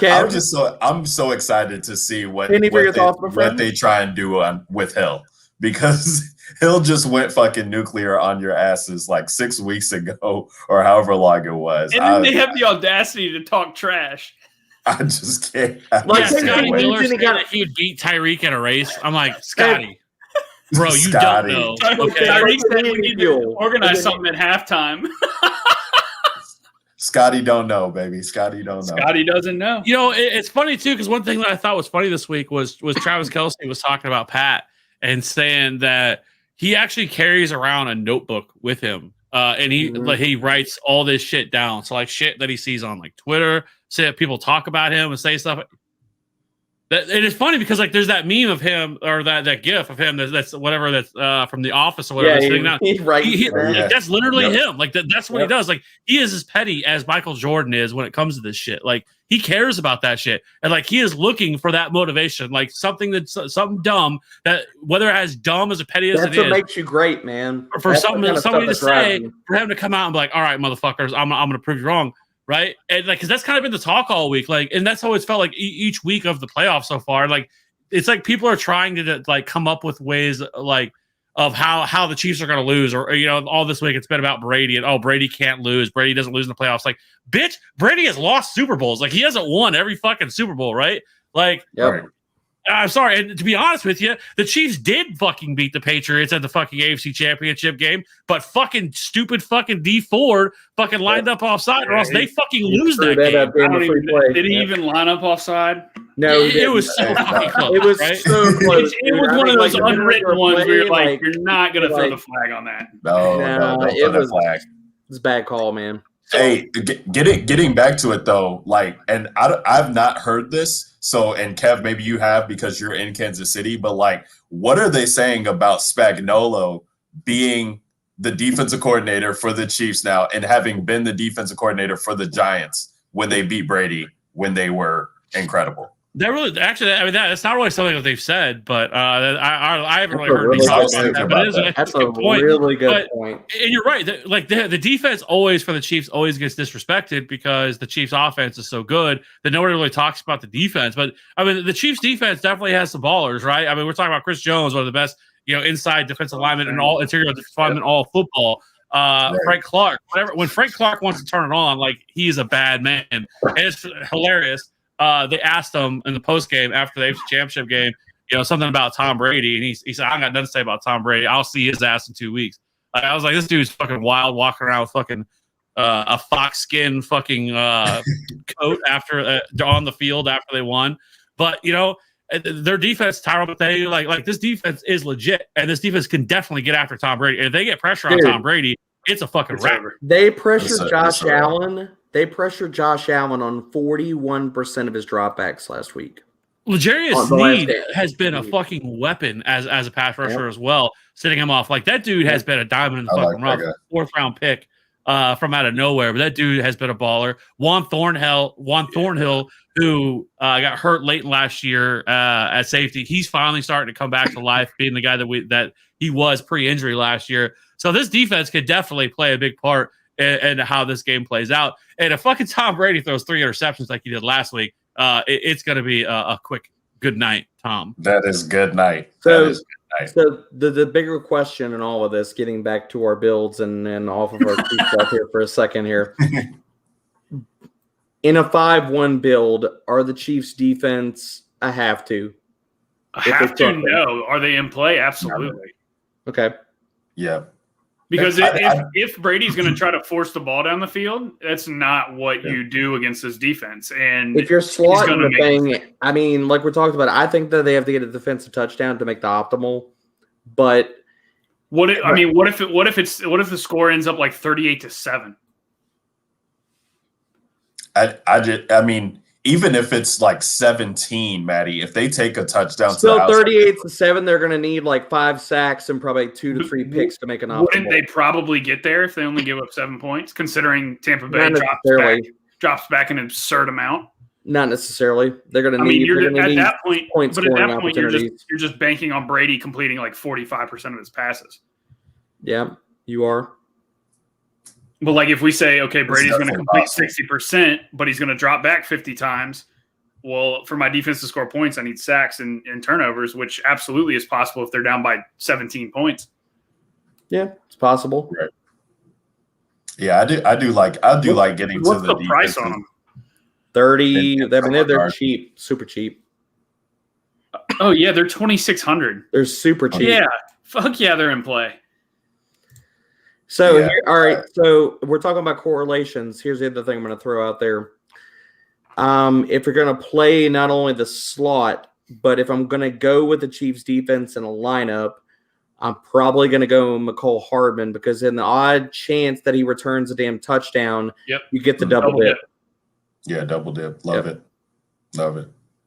I'm so excited to see what they try and do with Hill, because Hill just went fucking nuclear on your asses 6 weeks ago or however long it was. And then they have the audacity to talk trash. I just can't. Scotty Miller said that he would beat Tyreek in a race. I'm like, Scotty, bro, you don't know. Okay. Tyreek said we need to organize something at halftime. Scotty don't know, baby. Scotty don't know. Scotty doesn't know. You know, it's funny too, because one thing that I thought was funny this week was Travis Kelce was talking about Pat and saying that he actually carries around a notebook with him. And he writes all this shit down. So like shit that he sees on like Twitter, say that people talk about him and say stuff. That it is funny because like there's that meme of him or that gif of him that's whatever that's from The Office or whatever. Yeah, that's literally him. Like that's what he does. Like he is as petty as Michael Jordan is when it comes to this shit. Like he cares about that shit, and like he is looking for that motivation, like something dumb that whether as dumb as petty as that's it what is, makes you great, man. For somebody to say, for him to come out and be like, all right, motherfuckers, I'm gonna prove you wrong. Right. And like, cause that's kind of been the talk all week. Like, and that's how it's felt like each week of the playoffs so far. Like, it's like people are trying to like come up with ways like of how the Chiefs are going to lose or, you know, all this week it's been about Brady and, Brady can't lose. Brady doesn't lose in the playoffs. Like, bitch, Brady has lost Super Bowls. Like he hasn't won every fucking Super Bowl. Right. Like, I'm sorry. And to be honest with you, the Chiefs did fucking beat the Patriots at the fucking AFC Championship game, but fucking stupid fucking D Ford fucking lined up offside or else they fucking lose that game. Did he even line up offside? No, it was so fucking close. It was right? so close. It was one of those unwritten ones where you're like, you're not going to throw the flag on that. No, it was flag. It's a bad call, man. Hey, getting back to it though, like, and I've not heard this. So, and Kev, maybe you have because you're in Kansas City, but like, what are they saying about Spagnuolo being the defensive coordinator for the Chiefs now and having been the defensive coordinator for the Giants when they beat Brady, when they were incredible? That really, actually, I mean, that's not really something that they've said, but I haven't really heard any talk about that. That's a really good point. And you're right. The defense always for the Chiefs always gets disrespected because the Chiefs' offense is so good that nobody really talks about the defense. But I mean, the Chiefs' defense definitely has some ballers, right? I mean, we're talking about Chris Jones, one of the best, inside defensive linemen and all interior defensive linemen, all football. Frank Clark, whatever. When Frank Clark wants to turn it on, like he's a bad man, and it's hilarious. They asked him in the post game after the AFC Championship game, something about Tom Brady, and he said, "I got nothing to say about Tom Brady. I'll see his ass in 2 weeks." I was like, "This dude's fucking wild, walking around with fucking a fox skin fucking coat after on the field after they won." But their defense, Tyrell Mathieu, like this defense is legit, and this defense can definitely get after Tom Brady. If they get pressure on Tom Brady, it's a fucking wrap. They pressured Josh Allen. They pressured Josh Allen on 41% of his dropbacks last week. L'Jarius Sneed has been a fucking weapon as a pass rusher as well, sitting him off. Like that dude has been a diamond in the fucking rough, 4th round pick from out of nowhere. But that dude has been a baller. Juan Thornhill, who got hurt late last year at safety, he's finally starting to come back to life, being the guy that he was pre-injury last year. So this defense could definitely play a big part in how this game plays out. And if fucking Tom Brady throws 3 interceptions like he did last week, it's going to be a quick good night, Tom. That is good night. So the bigger question in all of this, getting back to our builds and off of our stuff here for a second here. In a 5-1 build, are the Chiefs defense a have to? No. Are they in play? Absolutely. Okay. Yeah. Because if Brady's going to try to force the ball down the field, that's not what you do against this defense. And if you're slotting the thing, I mean, like we talked about, I think that they have to get a defensive touchdown to make the optimal. But what if the score ends up like 38-7? I mean, even if it's like 17, Maddie, if they take a touchdown, still 38-7, they're going to need like 5 sacks and probably 2 to 3 picks to make an optimal. Wouldn't they probably get there if they only give up 7 points, considering Tampa Bay drops back an absurd amount? Not necessarily. They're going to need. At that point, you're just banking on Brady completing like 45% of his passes. Yeah, you are. But like if we say, okay, Brady's going to complete 60%, but he's going to drop back 50 times. Well, for my defense to score points, I need sacks and turnovers, which absolutely is possible if they're down by 17 points. Yeah, it's possible. Right. Yeah, I do like getting to the price on them? 30. I mean, they're cheap, super cheap. Oh yeah, they're 2,600. They're super cheap. Yeah, fuck yeah, they're in play. So, Yeah. all right. So we're talking about correlations. Here's the other thing I'm going to throw out there. If you're going to play not only the slot, but if I'm going to go with the Chiefs defense in a lineup, I'm probably going to go Mecole Hardman because in the odd chance that he returns a damn touchdown, you get the double dip. Yeah, double dip. Love it.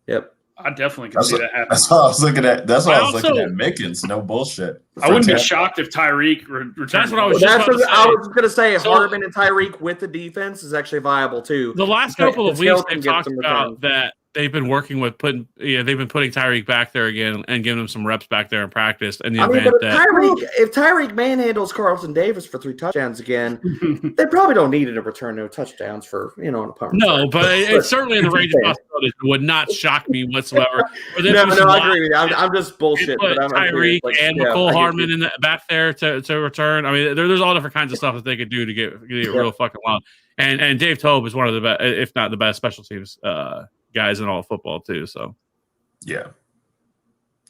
Yep. I definitely can see that happening. That's what I was looking at. That's why I was looking at Mickens. No bullshit. I wouldn't be shocked if Tyreek returned. That's what I was I was going to say. Hardman and Tyreek with the defense is actually viable too. The last couple of weeks they've talked about that they've been working with they've been putting Tyreek back there again and giving him some reps back there in practice. And if Tyreek manhandles Carlton Davis for 3 touchdowns again, they probably don't need him to return no touchdowns for an opponent. No, but it's certainly in the range of possibilities. It would not shock me whatsoever. No, I agree with you. I'm just bullshit. But Tyreek and Mecole Hardman in the back there to return. I mean, there's all different kinds of stuff that they could do to get real fucking long. And Dave Tobe is one of the best, if not the best, special teams guys in all of football too. So yeah.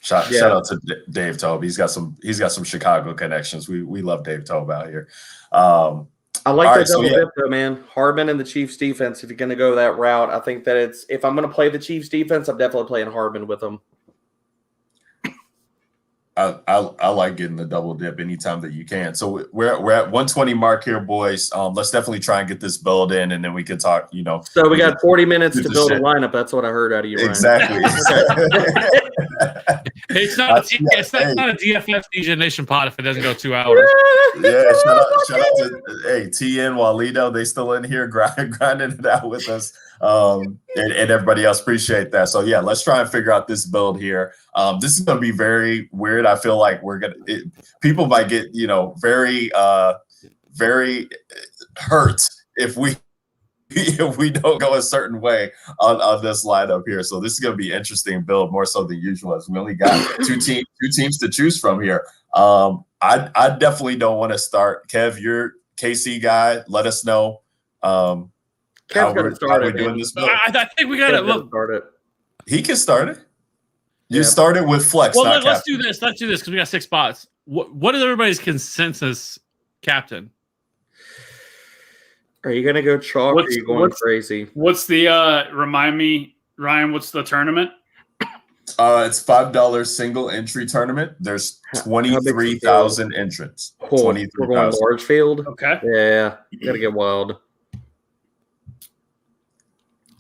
Shout out to Dave Tobe. He's got some Chicago connections. We love Dave Tobe out here. I like that double dip though, man. Hardman and the Chiefs defense. If you're going to go that route, I think that if I'm going to play the Chiefs defense, I'm definitely playing Hardman with them. I like getting the double dip anytime that you can. So we're at 120 mark here, boys. Let's definitely try and get this build in, and then we can talk. So we got 40 minutes to build a lineup. That's what I heard out of you, Ryan. Exactly. It's not a DFS DJ Nation pod if it doesn't go 2 hours. Yeah, shout out to TN Walito. They still in here grinding it out with us. And everybody else, appreciate that. So yeah, let's try and figure out this build here. This is going to be very weird. I feel like people might get very hurt if we don't go a certain way on this lineup here. So this is going to be interesting build, more so than usual, as we only got two teams to choose from here. I definitely don't want to start. Kev, you're KC guy. Let us know. How we're doing this build. I think we got to start it. He can start it. You started with flex. Well, let's do this. Let's do this because we got 6 spots. What is everybody's consensus captain? Are you gonna go chalk or are you going crazy? What's the remind me, Ryan, what's the tournament? It's $5 single entry tournament. There's 23,000 entrants. Cool. 23,000. We're going large field. Okay. Yeah, gotta get wild.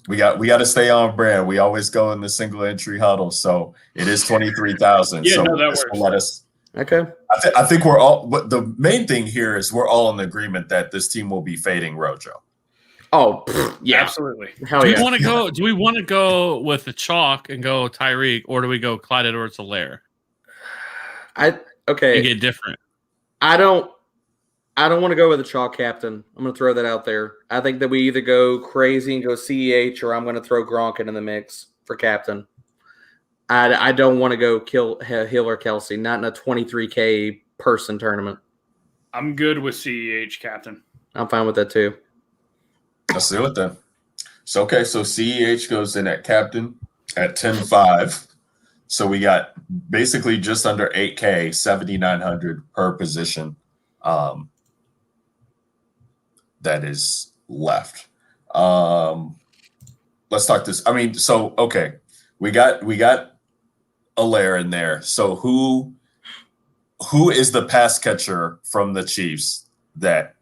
We got to stay on brand. We always go in the single entry huddle, so it is 23,000. Yeah, so no, that works. Let us. Okay. I think we're all. But the main thing here is we're all in agreement that this team will be fading Rojo. Oh, yeah, absolutely. Hell do yeah. we want to go with the chalk and go Tyreek, or do we go Clyde Edwards-Helaire? Okay. And get different. I don't want to go with the chalk captain. I'm going to throw that out there. I think that we either go crazy and go CEH, or I'm going to throw Gronk in the mix for captain. I don't want to go kill Hill or Kelsey, not in a 23K person tournament. I'm good with CEH captain. I'm fine with that too. Let's do it then. So CEH goes in at captain at 10.5. So we got basically just under 8K, 7,900 per position. That is left. Let's talk this. I mean, so okay, we got Helaire in there. So who is the pass catcher from the Chiefs that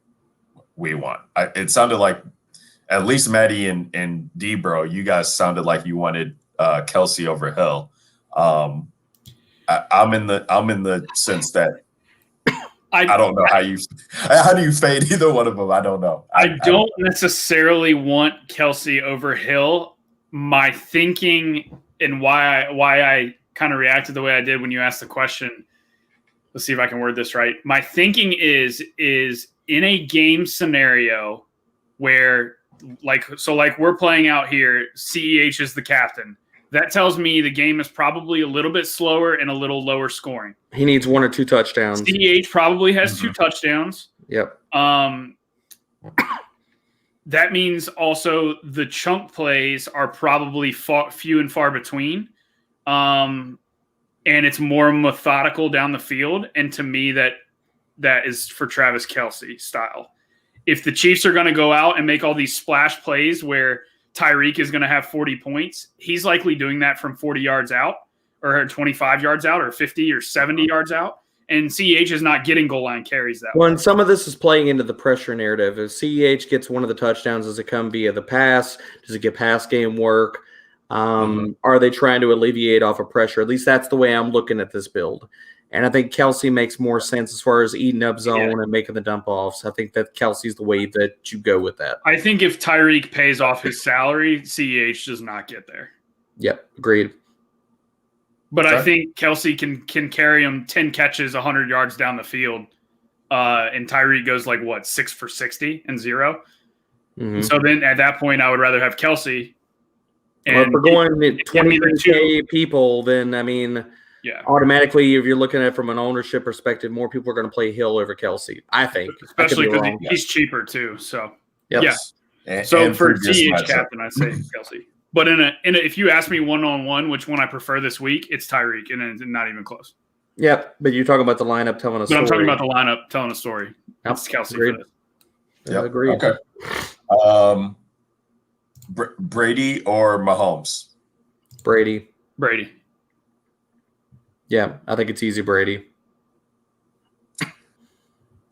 we want? It sounded like at least Maddie and Debro, you guys sounded like you wanted Kelsey over Hill. I'm in the sense that I don't know how do you fade either one of them? I don't know. I don't necessarily want Kelsey over Hill. My thinking and why I kind of reacted the way I did when you asked the question. Let's see if I can word this right. My thinking is in a game scenario where like we're playing out here, CEH is the captain. That tells me the game is probably a little bit slower and a little lower scoring. He needs 1 or 2 touchdowns. CEH probably has 2 touchdowns. Yep. That means also the chunk plays are probably few and far between. And it's more methodical down the field. And to me, that that is for Travis Kelce style. If the Chiefs are going to go out and make all these splash plays where Tyreek is going to have 40 points, he's likely doing that from 40 yards out or 25 yards out or 50 or 70 yards out. And CEH is not getting goal line carries that way. And some of this is playing into the pressure narrative. If CEH gets one of the touchdowns, does it come via the pass? Does it get pass game work? Are they trying to alleviate off of pressure? At least that's the way I'm looking at this build. And I think Kelce makes more sense as far as eating up zone and making the dump offs. I think that Kelsey's the way that you go with that. I think if Tyreek pays off his salary, CEH does not get there. Yep, agreed. But I think Kelce can carry him 10 catches, 100 yards down the field. And Tyreek goes 6 for 60 and 0. Mm-hmm. So then at that point, I would rather have Kelce. And if we're going 23K people, then, automatically, if you're looking at it from an ownership perspective, more people are going to play Hill over Kelce, I think. Especially because he's cheaper too. So, yes. Yeah. So for CH captain, I say Kelce. But if you ask me one-on-one, which one I prefer this week, it's Tyreek, and it's not even close. Yep, but you're talking about the lineup telling a story. I'm talking about the lineup telling a story. That's Kelce agreed. for this. Yeah, agreed. Okay. Brady or Mahomes? Brady. Yeah, I think it's easy Brady.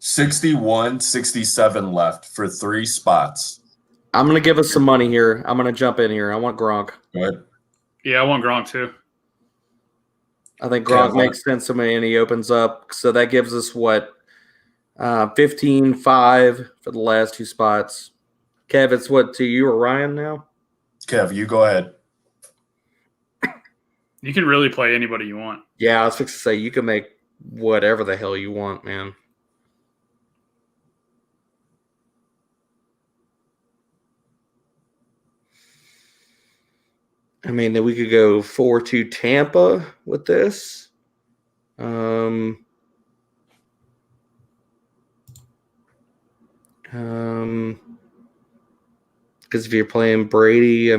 61-67 left for 3 spots. I'm going to give us some money here. I'm going to jump in here. I want Gronk. Good. Yeah, I want Gronk too. I think Gronk makes sense to me, and he opens up. So that gives us 15-5 for the last 2 spots. Kev, it's to you or Ryan now? Kev, you go ahead. You can really play anybody you want. Yeah, I was fixing to say you can make whatever the hell you want, man. Then we could go 4-2 Tampa with this. Because if you're playing Brady, I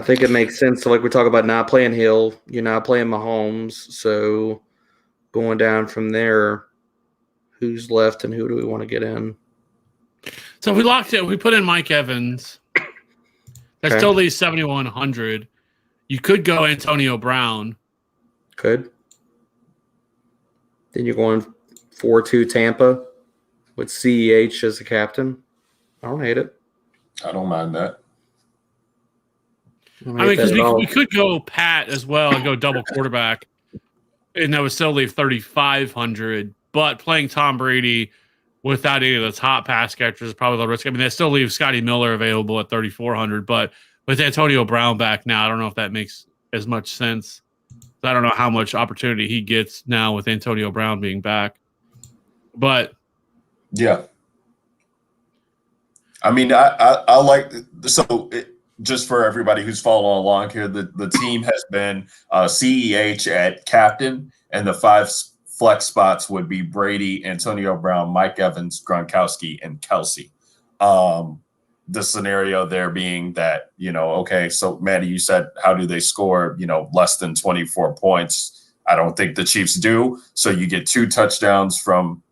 think it makes sense to, we talk about not playing Hill. You're not playing Mahomes. So going down from there, who's left and who do we want to get in? So if we locked it, we put in Mike Evans. That still leaves 7,100. You could go Antonio Brown. Could. Then you're going 4-2 Tampa with CEH as the captain. I don't hate it. I don't mind that. Because we could go Pat as well and go double quarterback, and that would still leave 3,500. But playing Tom Brady without any of the top pass catchers is probably the risk. That still leaves Scotty Miller available at 3,400. But with Antonio Brown back now, I don't know if that makes as much sense. I don't know how much opportunity he gets now with Antonio Brown being back. But yeah, I like just for everybody who's following along here, the team has been CEH at captain, and the 5 flex spots would be Brady, Antonio Brown, Mike Evans, Gronkowski, and Kelce. The scenario there being that, so Maddie, you said, how do they score, less than 24 points? I don't think the Chiefs do. So you get 2 touchdowns from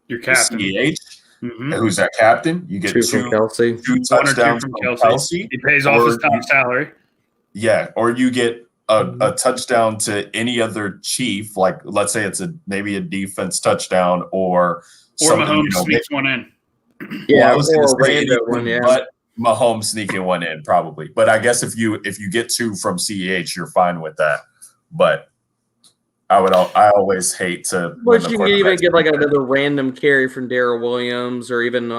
your captain, CEH, who's that captain. You get 2 from Kelce. 2 touchdowns from Kelce. He pays off his top salary. Yeah, or you get a touchdown to any other Chief, like let's say it's maybe a defense touchdown or Mahomes sneaks one in. Yeah, I was going to say one, but Mahomes sneaking one in probably. But I guess if you get 2 from CEH, you're fine with that. But I always hate to. But you can even get another random carry from Darrell Williams or even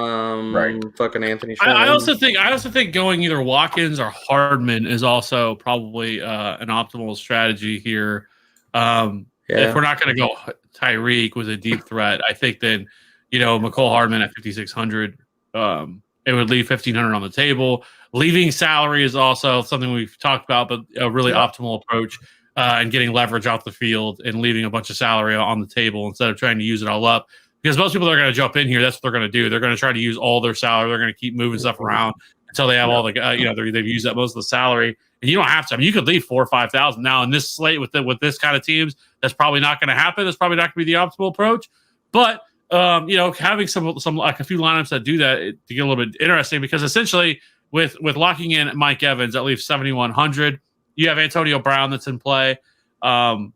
fucking Anthony. I also think going either Watkins or Hardman is also probably an optimal strategy here. If we're not going to go Tyreek with a deep threat, I think then McCole Hardman at 5,600. It would leave 1,500 on the table. Leaving salary is also something we've talked about, but a really optimal approach. And getting leverage off the field and leaving a bunch of salary on the table instead of trying to use it all up. Because most people that are going to jump in here, that's what they're going to do. They're going to try to use all their salary. They're going to keep moving stuff around until they have all the they've used up most of the salary. And you don't have to. I mean, you could leave 4,000 or 5,000 now in this slate with this kind of teams. That's probably not going to happen. That's probably not going to be the optimal approach. But having some like a few lineups that do that to get a little bit interesting, because essentially with locking in Mike Evans at least 7,100, you have Antonio Brown that's in play. But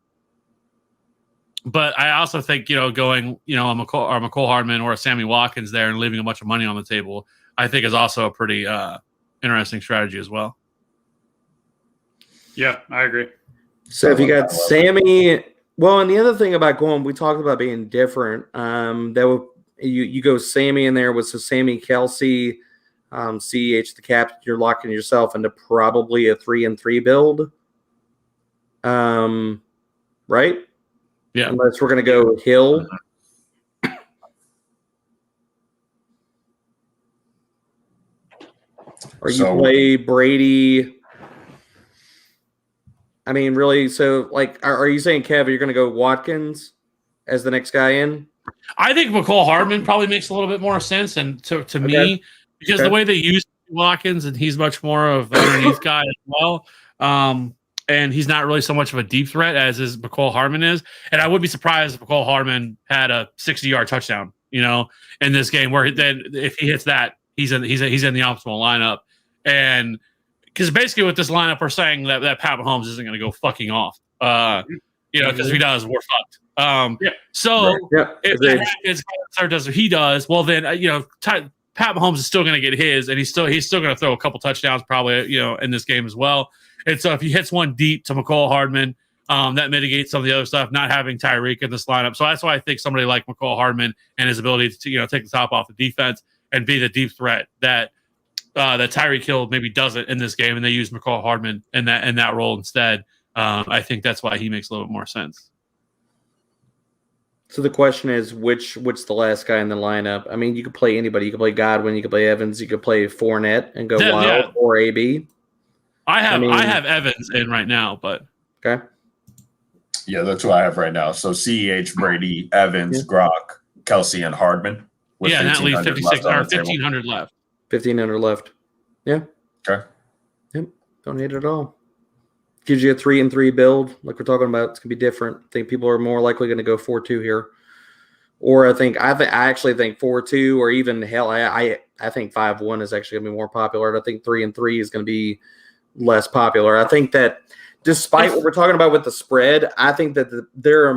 I also think going a McCole Hardman or a Sammy Watkins there and leaving a bunch of money on the table, I think is also a pretty interesting strategy as well. Yeah, I agree. So if you got Sammy, well, and the other thing about we talked about being different. You go Sammy in there with Sammy Kelsey, CEH the captain. You're locking yourself into probably a 3-3 build, right? Yeah, unless we're gonna go Hill. Or you play Brady. I mean, really? So, like, are you saying, Kev, you're going to go Watkins as the next guy in? I think McCole Hardman probably makes a little bit more sense, and to me, because the way they use Watkins, and he's much more of an underneath guy as well, and he's not really so much of a deep threat as McCole Hardman is. And I would be surprised if McCole Hardman had a 60-yard touchdown, in this game, where then if he hits that, he's in the optimal lineup. And because basically with this lineup, we're saying that Pat Mahomes isn't going to go fucking off, because if he does, we're fucked. So if that happens, or does he does, well then Pat Mahomes is still going to get his, and he's still going to throw a couple touchdowns probably in this game as well. And so if he hits one deep to McCole Hardman, that mitigates some of the other stuff, not having Tyreek in this lineup. So that's why I think somebody like McCole Hardman and his ability to take the top off the defense and be the deep threat that Tyreek Hill maybe doesn't in this game, and they use McCall Hardman in that role instead. I think that's why he makes a little bit more sense. So the question is, which the last guy in the lineup? I mean, you could play anybody. You could play Godwin. You could play Evans. You could play Fournette and go wild or AB. I have Evans in right now, but okay. Yeah, that's who I have right now. So CEH, Brady, Evans, Gronk, Kelsey, and Hardman. And that leaves 56 or 1,500 left. 1,500 left. Yeah. Okay. Yep. Don't hate it at all. Gives you a 3-3 build, like we're talking about. It's gonna be different. I think people are more likely going to go 4-2 here, or I actually think 4-2, or even hell, I think 5-1 is actually going to be more popular. And I think 3-3 is going to be less popular. I think that despite what we're talking about with the spread, I think that there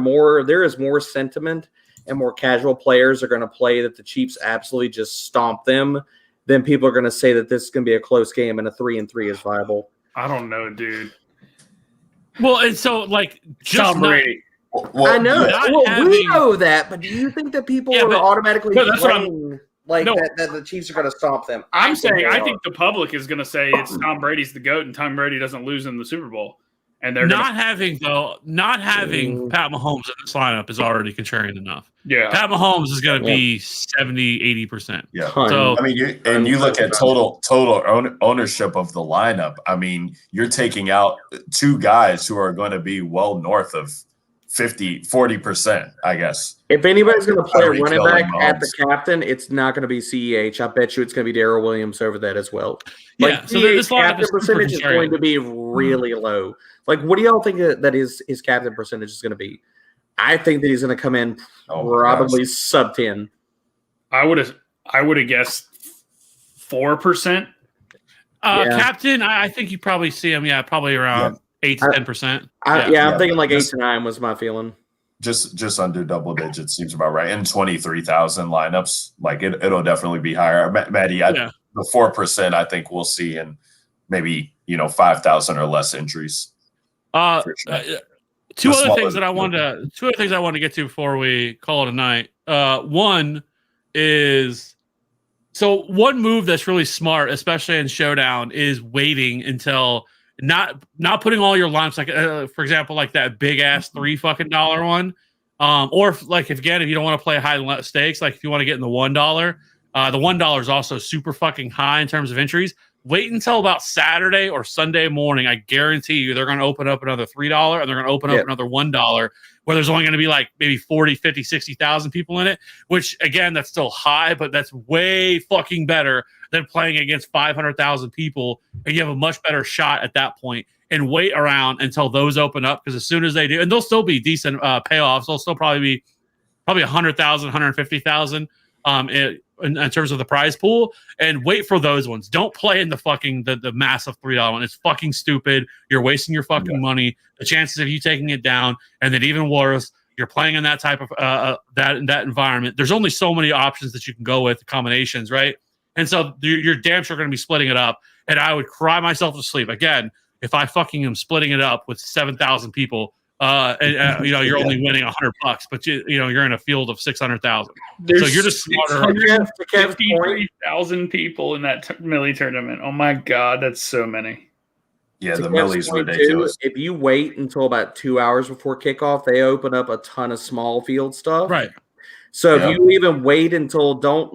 is more sentiment and more casual players are going to play that the Chiefs absolutely just stomp them. Then people are going to say that this is going to be a close game and a 3-3 is viable. I don't know, dude. Well, and so like just Brady. I know. We know that, but do you think that people are automatically playing that the Chiefs are going to stomp them? I think the public is going to say it's Tom Brady's the GOAT and Tom Brady doesn't lose in the Super Bowl. And they're not having Pat Mahomes in this lineup is already contrarian enough. Yeah. Pat Mahomes is going to be 70-80%. Yeah. So I mean, you look at total ownership of the lineup. I mean, you're taking out two guys who are going to be well north of 40%, I guess. If anybody's going to play a running back at the captain, it's not going to be CEH. I bet you it's going to be Darrell Williams over that as well. So this captain percentage is going to be really low. Like, what do y'all think that his captain percentage is going to be? I think that he's going to come in probably sub 10. I would have guessed 4%. Captain, I think you probably see him. Yeah, probably around 8 to 10%. I'm thinking like 8 to 9 was my feeling. Just under double digits seems about right. And 23,000 lineups, like it'll definitely be higher. Maddie, the 4% I think we'll see in maybe 5,000 or less entries. Two other things I wanted to get to before we call it a night. One is, so one move that's really smart, especially in Showdown, is waiting until not putting all your lineups, like for example, like that big ass $3 one, or if you don't want to play high stakes, like if you want to get in the $1, the $1 is also super fucking high in terms of entries. wait until about Saturday or Sunday morning. I guarantee you they're going to open up another $3 and they're going to open up another $1 where there's only going to be like maybe 40, 50, 60,000 people in it, which again, that's still high, but that's way fucking better than playing against 500,000 people. And you have a much better shot at that point, and wait around until those open up. Because as soon as they do, and they'll still be decent payoffs. They'll still probably be 100,000, 150,000 in terms of the prize pool, and wait for those ones. Don't play in the fucking the massive $3 one. It's fucking stupid. You're wasting your fucking money. The chances of you taking it down, and then even worse, you're playing in that type of that environment. There's only so many options that you can go with, combinations, right? And so you're damn sure going to be splitting it up. And I would cry myself to sleep again if I fucking am splitting it up with 7,000 people. And you're only winning $100, but you're in a field of 600,000. So you're just smarter. 53,000 people in that Millie tournament. Oh my god, that's so many. Yeah, the Millie's ridiculous. If you wait until about 2 hours before kickoff, they open up a ton of small field stuff. Right. So if you even wait until, don't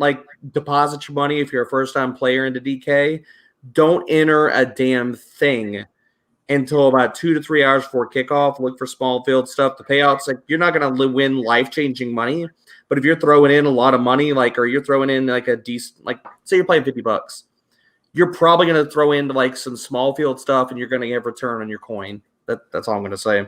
deposit your money if you're a first time player into DK. Don't enter a damn thing until about 2 to 3 hours before kickoff. Look for small field stuff. The payouts, you're not going to win life-changing money, but if you're throwing in a lot of money, or you're throwing in a decent, say you're playing $50, you're probably going to throw into some small field stuff, and you're going to get return on your coin. That's all I'm going to say.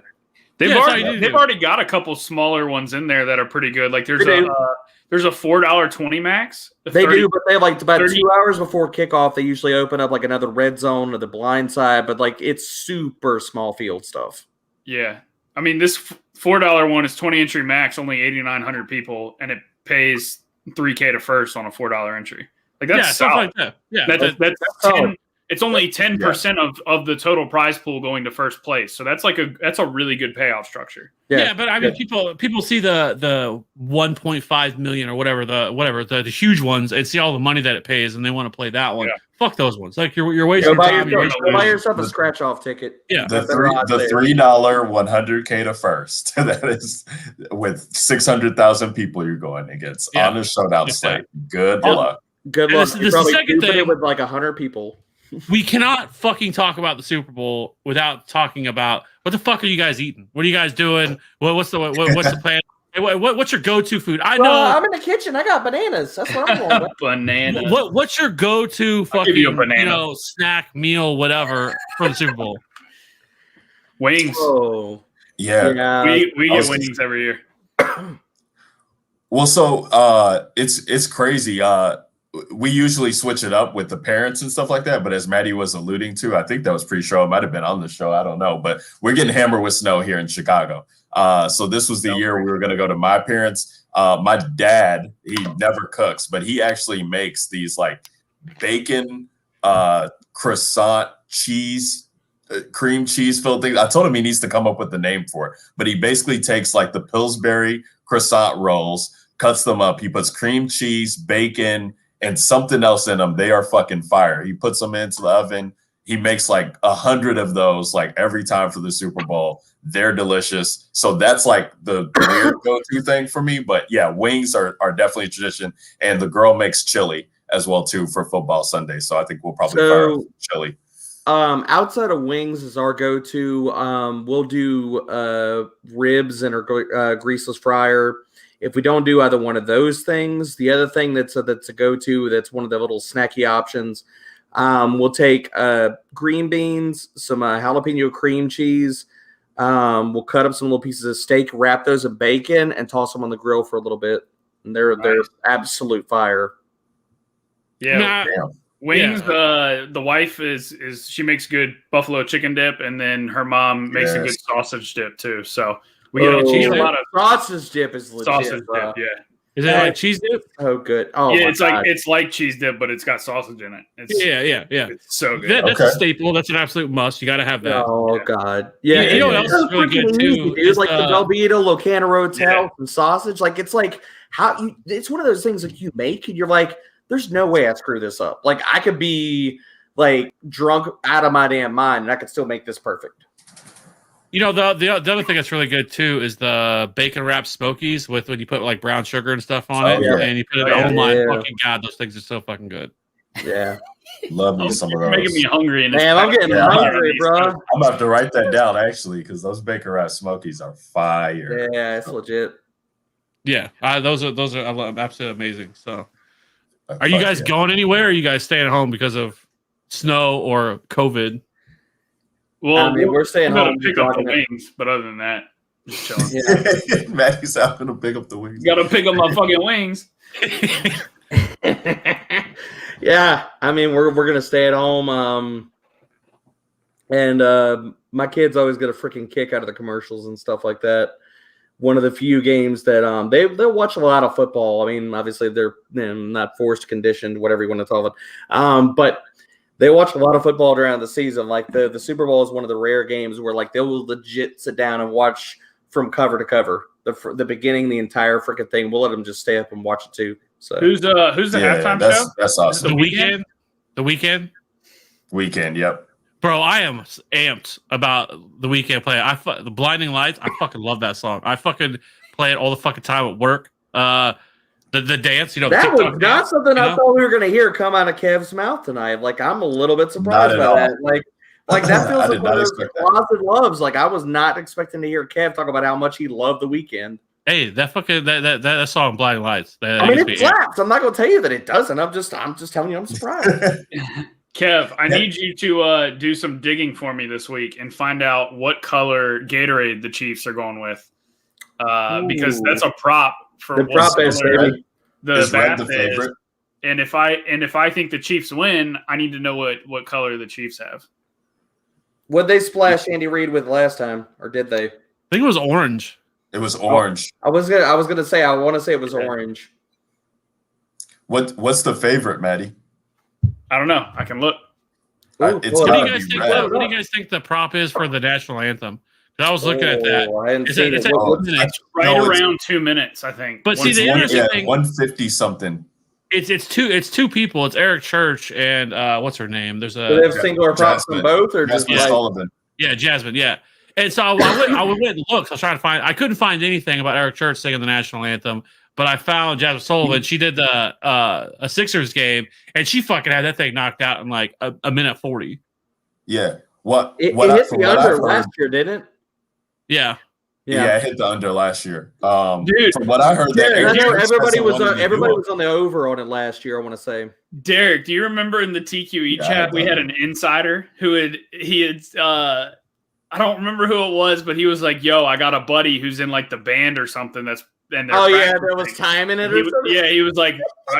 They've already got a couple smaller ones in there that are pretty good. There's a $4.20 max. They do, but they about 2 hours before kickoff. They usually open up another red zone or the blind side, but it's super small field stuff. Yeah, I mean this $4 one is 20 entry max, only 8,900 people, and it pays $3K to first on a $4 entry. That's solid. Like that. Yeah, that's 10. It's only 10% of the total prize pool going to first place. So that's a really good payoff structure. Yeah, but I mean, people see the 1.5 million or whatever the huge ones and see all the money that it pays, and they want to play that one. Yeah. Fuck those ones. You're wasting time. Buy yourself a scratch off ticket. Yeah, the $3 100K to first. That is with 600,000 people you're going against on a showdown slate. Good luck. Good luck. This the second thing with 100 people. We cannot fucking talk about the Super Bowl without talking about what the fuck are you guys eating? What are you guys doing? What's the plan? What's your go-to food? I know I'm in the kitchen. I got bananas. That's what I'm going with. Bananas. What's your go-to fucking snack meal whatever for the Super Bowl? Wings. Oh yeah. We get wings every year. Well, so it's crazy. We usually switch it up with the parents and stuff like that. But as Maddie was alluding to, I think that was pre-show. It might have been on the show. I don't know. But we're getting hammered with snow here in Chicago. So this was the year we were going to go to my parents. My dad, he never cooks, but he actually makes these bacon, croissant, cheese, cream cheese filled things. I told him he needs to come up with the name for it. But he basically takes the Pillsbury croissant rolls, cuts them up. He puts cream cheese, bacon, and something else in them. They are fucking fire. He puts them into the oven. He makes 100 of those every time for the Super Bowl. They're delicious. So that's the weird go-to thing for me. But yeah, wings are definitely a tradition. And the girl makes chili as well too for football Sunday. So I think we'll probably fire up chili. Outside of wings is our go-to. We'll do ribs and our greaseless fryer. If we don't do either one of those things, the other thing that's a go-to, that's one of the little snacky options, we'll take green beans, some jalapeno cream cheese. We'll cut up some little pieces of steak, wrap those in bacon, and toss them on the grill for a little bit. And they're absolute fire. Yeah. Wings, the wife is she makes good buffalo chicken dip, and then her mom makes a good sausage dip too. So we get a lot of sausage dip is legit. Sausage dip, yeah. Is it like cheese dip? Oh, good. Oh, yeah, it's like cheese dip, but it's got sausage in it. Yeah. It's so good. That's a staple. That's an absolute must. You got to have that. Oh God, yeah. You know what else is really good too? It's the Velveeta Locana Rotel and sausage. It's one of those things you make and you're there's no way I screw this up. I could be drunk out of my damn mind and I could still make this perfect. You know, the other thing that's really good too is the bacon wrapped smokies with when you put brown sugar and stuff on it, and you put it. Oh my fucking God, those things are so fucking good. Yeah, Love me some of You're those. making me hungry. Man, I'm getting hungry, bro. I'm gonna have to write that down actually, because those Baker Rice Smokies are fire. Yeah, it's legit. Yeah, those are absolutely amazing. So, are you guys going anywhere? Or are you guys staying at home because of snow or COVID? Well, I mean, we're staying home. Pick up the wings, but other than that, just chilling. Yeah. Maddie's out gonna pick up the wings. Got to pick up my fucking wings. Yeah, I mean, we're gonna stay at home. And my kids always get a freaking kick out of the commercials and stuff like that. One of the few games that they'll watch a lot of football. I mean, obviously they're not forced, conditioned, whatever you want to call it. But they watch a lot of football during the season. Like the Super Bowl is one of the rare games where like they will legit sit down and watch from cover to cover, the beginning, the entire freaking thing. We'll let them just stay up and watch it too. So who's the halftime show? That's awesome. The Weekend. The Weekend. Weekend. Yep. Bro, I am amped about the Weekend play. The Blinding Lights. I fucking love that song. I fucking play it all the fucking time at work. The dance, that TikTok was not dance, something I thought we were gonna hear come out of Kev's mouth tonight. Like I'm a little bit surprised by that. Like that feels like one of those closet loves. Like I was not expecting to hear Kev talk about how much he loved the Weekend. Hey, that fucking that song, Blinding Lights. I mean, it slaps. I'm not gonna tell you that it doesn't. I'm just telling you, I'm surprised. Kev, I need you to do some digging for me this week and find out what color Gatorade the Chiefs are going with, because that's a prop for the prop is the red the favorite. And if I think the Chiefs win, I need to know what color the Chiefs have. What they splash Andy Reid with last time, or did they? I think it was orange. It was orange. I was gonna say I want to say it was orange. What's the favorite, Maddie? I don't know. I can look. What do you guys think the prop is for the national anthem? I was looking at that. I hadn't seen it. It's around 2 minutes, I think. But see, the interesting thing, 150 something. It's two people. It's Eric Church and what's her name? There's a. Do they have singular props from both, or just Sullivan? Yeah, Jasmine. Yeah. And so I went and looked. I was trying to find. I couldn't find anything about Eric Church singing the national anthem, but I found Jasmine Sullivan. She did a Sixers game, and she fucking had that thing knocked out in like a minute 40. Yeah. It hit the under last year, didn't it? Yeah. Yeah, it hit the under last year. Dude, from what I heard, everybody was on the over on it last year. I want to say. Derek, do you remember in the TQE chat we had an insider who had I don't remember who it was, but he was like, "Yo, I got a buddy who's in like the band or something that's." And that was timing it. He was like,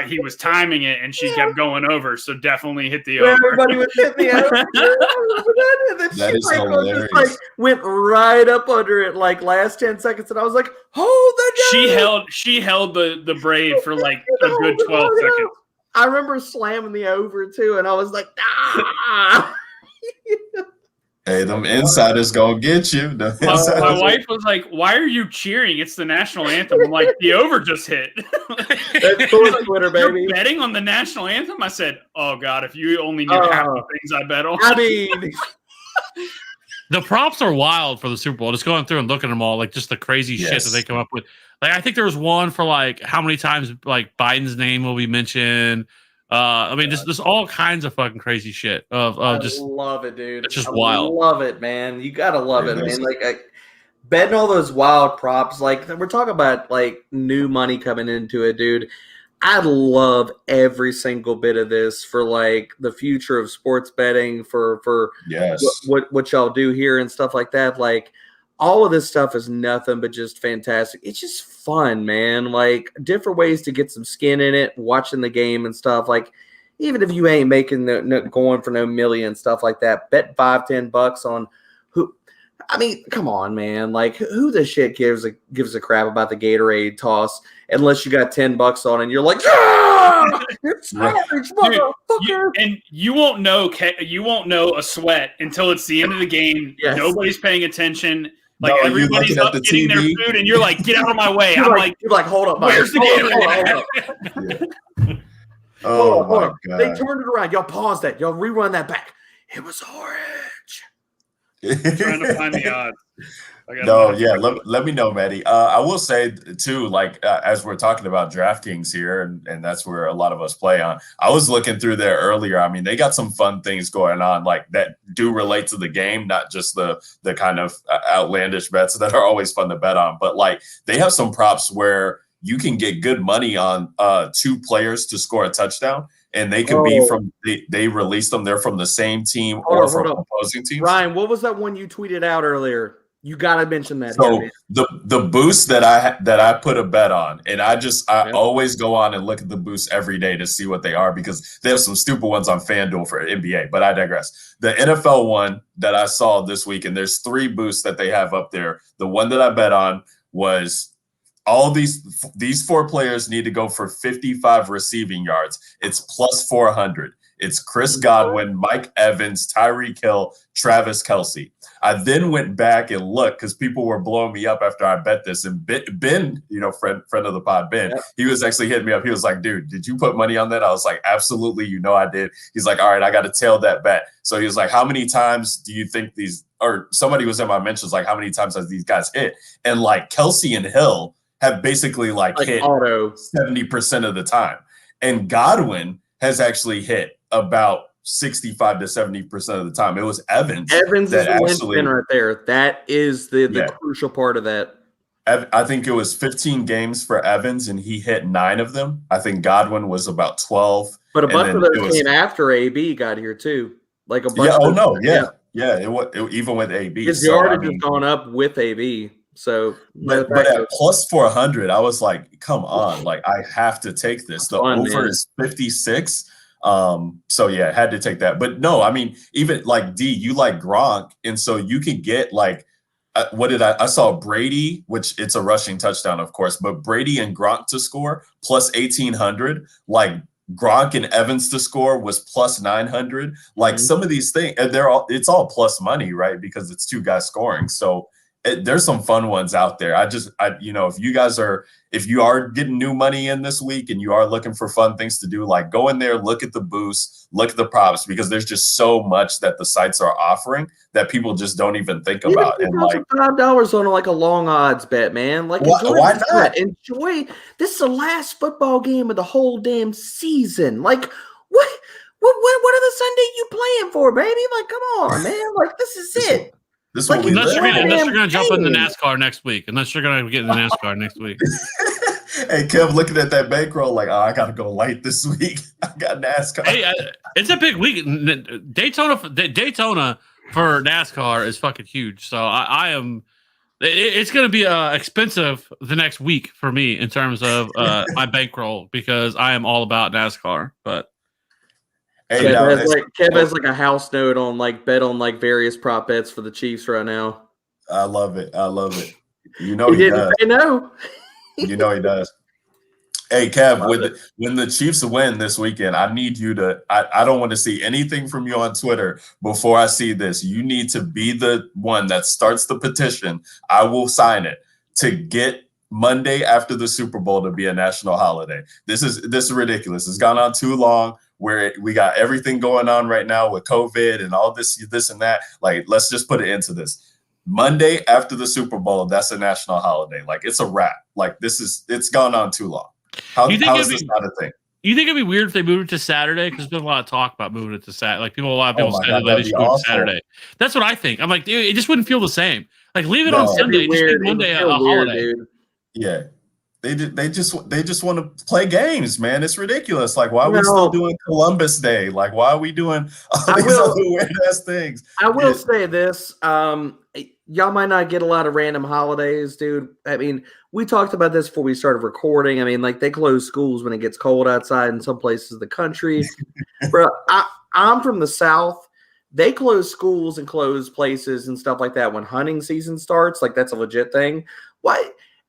he was timing it, and she kept going over. So definitely hit the over. Everybody was hitting the over. And then that is hilarious. Just went right up under it like last 10 seconds, and I was like, "Hold the!" She held the Brave for like a good 12 seconds. I remember slamming the over too, and I was like, "Ah." Hey, them insiders gonna get you. My wife was like, "Why are you cheering? It's the national anthem." I'm like, "The over just hit." That's cool, Twitter, baby. You're betting on the national anthem? I said, "Oh God, if you only knew half the things I bet on." I mean, the props are wild for the Super Bowl. Just going through and looking at them all, like just the crazy shit that they come up with. Like I think there was one for like how many times like Biden's name will be mentioned. I mean, just all kinds of fucking crazy shit. I love it, dude. It's just wild. Love it, man. You gotta love it, man. Like betting all those wild props. Like we're talking about like new money coming into it, dude. I love every single bit of this for like the future of sports betting for what y'all do here and stuff like that. Like all of this stuff is nothing but just fantastic. It's just fun, man. Like different ways to get some skin in it, watching the game and stuff. Like even if you ain't making going for no million stuff like that, bet $5-10 on who. I mean, come on, man. Like who the shit gives a crap about the Gatorade toss unless you got $10 on and you're like, it's savage, motherfucker. And you won't know a sweat until it's the end of the game. Yes. Nobody's paying attention. Like everybody's up getting their food, and you're like, "Get out of my way!" You're like, "Hold up, where's the Gatorade?" Hold up. They turned it around. Y'all pause that. Y'all rerun that back. It was orange. trying to find the odds. No, yeah, let me know, Maddie. I will say too, like as we're talking about DraftKings here, and that's where a lot of us play on. I was looking through there earlier. I mean, they got some fun things going on, like that do relate to the game, not just the kind of outlandish bets that are always fun to bet on. But like they have some props where you can get good money on 2 players to score a touchdown. And they could be from they released them. They're from the same team or from opposing teams. Ryan, what was that one you tweeted out earlier? You gotta mention that. So the boost that I put a bet on, and I always go on and look at the boosts every day to see what they are because they have some stupid ones on FanDuel for NBA. But I digress. The NFL one that I saw this week, and there's 3 boosts that they have up there. The one that I bet on was all these 4 players need to go for 55 receiving yards. It's plus 400. It's Chris Godwin, Mike Evans, Tyreek Hill, Travis Kelce. I then went back and looked because people were blowing me up after I bet this. And Ben, friend of the pod, Ben, he was actually hitting me up. He was like, dude, did you put money on that? I was like, absolutely. I did. He's like, all right, I got to tail that bet. So he was like, how many times do you think or somebody was in my mentions, like, how many times has these guys hit? And like Kelce and Hill have basically like hit auto 70% of the time. And Godwin has actually hit about 65 to 70% of the time. It was Evans. Evans is the linchpin right there. That is the crucial part of that. I think it was 15 games for Evans, and he hit 9 of them. I think Godwin was about 12. But a bunch of those came after AB got here too. Like a bunch. It even with AB. His yardage has gone up with AB. So, but at plus 400, I was like, come on, like I have to take this. The over is 56. So yeah, had to take that. But no, I mean, even like D, you like Gronk, and so you could get like I saw Brady, which it's a rushing touchdown, of course, but Brady and Gronk to score plus 1,800, like Gronk and Evans to score was plus 900. Like some of these things, and it's all plus money, right? Because it's 2 guys scoring. So there's some fun ones out there. If you are getting new money in this week and you are looking for fun things to do, like go in there, look at the boosts, look at the props, because there's just so much that the sites are offering that people just don't even think about. And like $5 on like a long odds bet, man. Like why not? Enjoy. This is the last football game of the whole damn season. Like what are the Sunday you playing for, baby? Like, come on, man. Like this is it. Unless you're going to jump in the NASCAR next week. Unless you're going to get in the NASCAR next week. Hey, Kev, looking at that bankroll, like, I got to go light this week. I got NASCAR. Hey, it's a big week. Daytona for NASCAR is fucking huge. So I am. It's going to be expensive the next week for me in terms of my bankroll because I am all about NASCAR. But. Hey, Kev has like a house note on like bet on like various prop bets for the Chiefs right now. I love it. You know he does. No. You know he does. Hey Kev, when the Chiefs win this weekend, I need you to. I don't want to see anything from you on Twitter before I see this. You need to be the one that starts the petition. I will sign it to get Monday after the Super Bowl to be a national holiday. This is ridiculous. It's gone on too long. Where we got everything going on right now with COVID and all this and that. Like, let's just put it into this. Monday after the Super Bowl, that's a national holiday. Like, it's a wrap. Like, it's gone on too long. How is this not a thing? You think it'd be weird if they moved it to Saturday? Because there's been a lot of talk about moving it to Saturday. Like, a lot of people say they should move it to Saturday. That's what I think. I'm like, dude, it just wouldn't feel the same. Like, leave it on Sunday. Just make Monday a holiday. Dude. Yeah. They just want to play games, man. It's ridiculous. Like, why are we still doing Columbus Day? Like, why are we doing all these other weird ass things? I will say this. Y'all might not get a lot of random holidays, dude. I mean, we talked about this before we started recording. I mean, like they close schools when it gets cold outside in some places of the country. Bro, I'm from the South. They close schools and close places and stuff like that when hunting season starts. Like that's a legit thing. Why?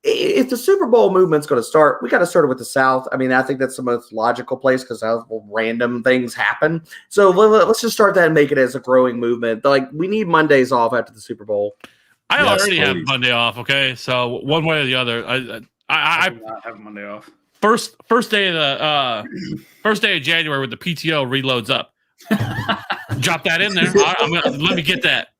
If the Super Bowl movement's going to start, we got to start it with the South. I mean, I think that's the most logical place because random things happen. So let's just start that and make it as a growing movement. Like we need Mondays off after the Super Bowl. I already have Monday off. Okay, so one way or the other, I do not have Monday off. First day of January when the PTO reloads up. Drop that in there. Let me get that.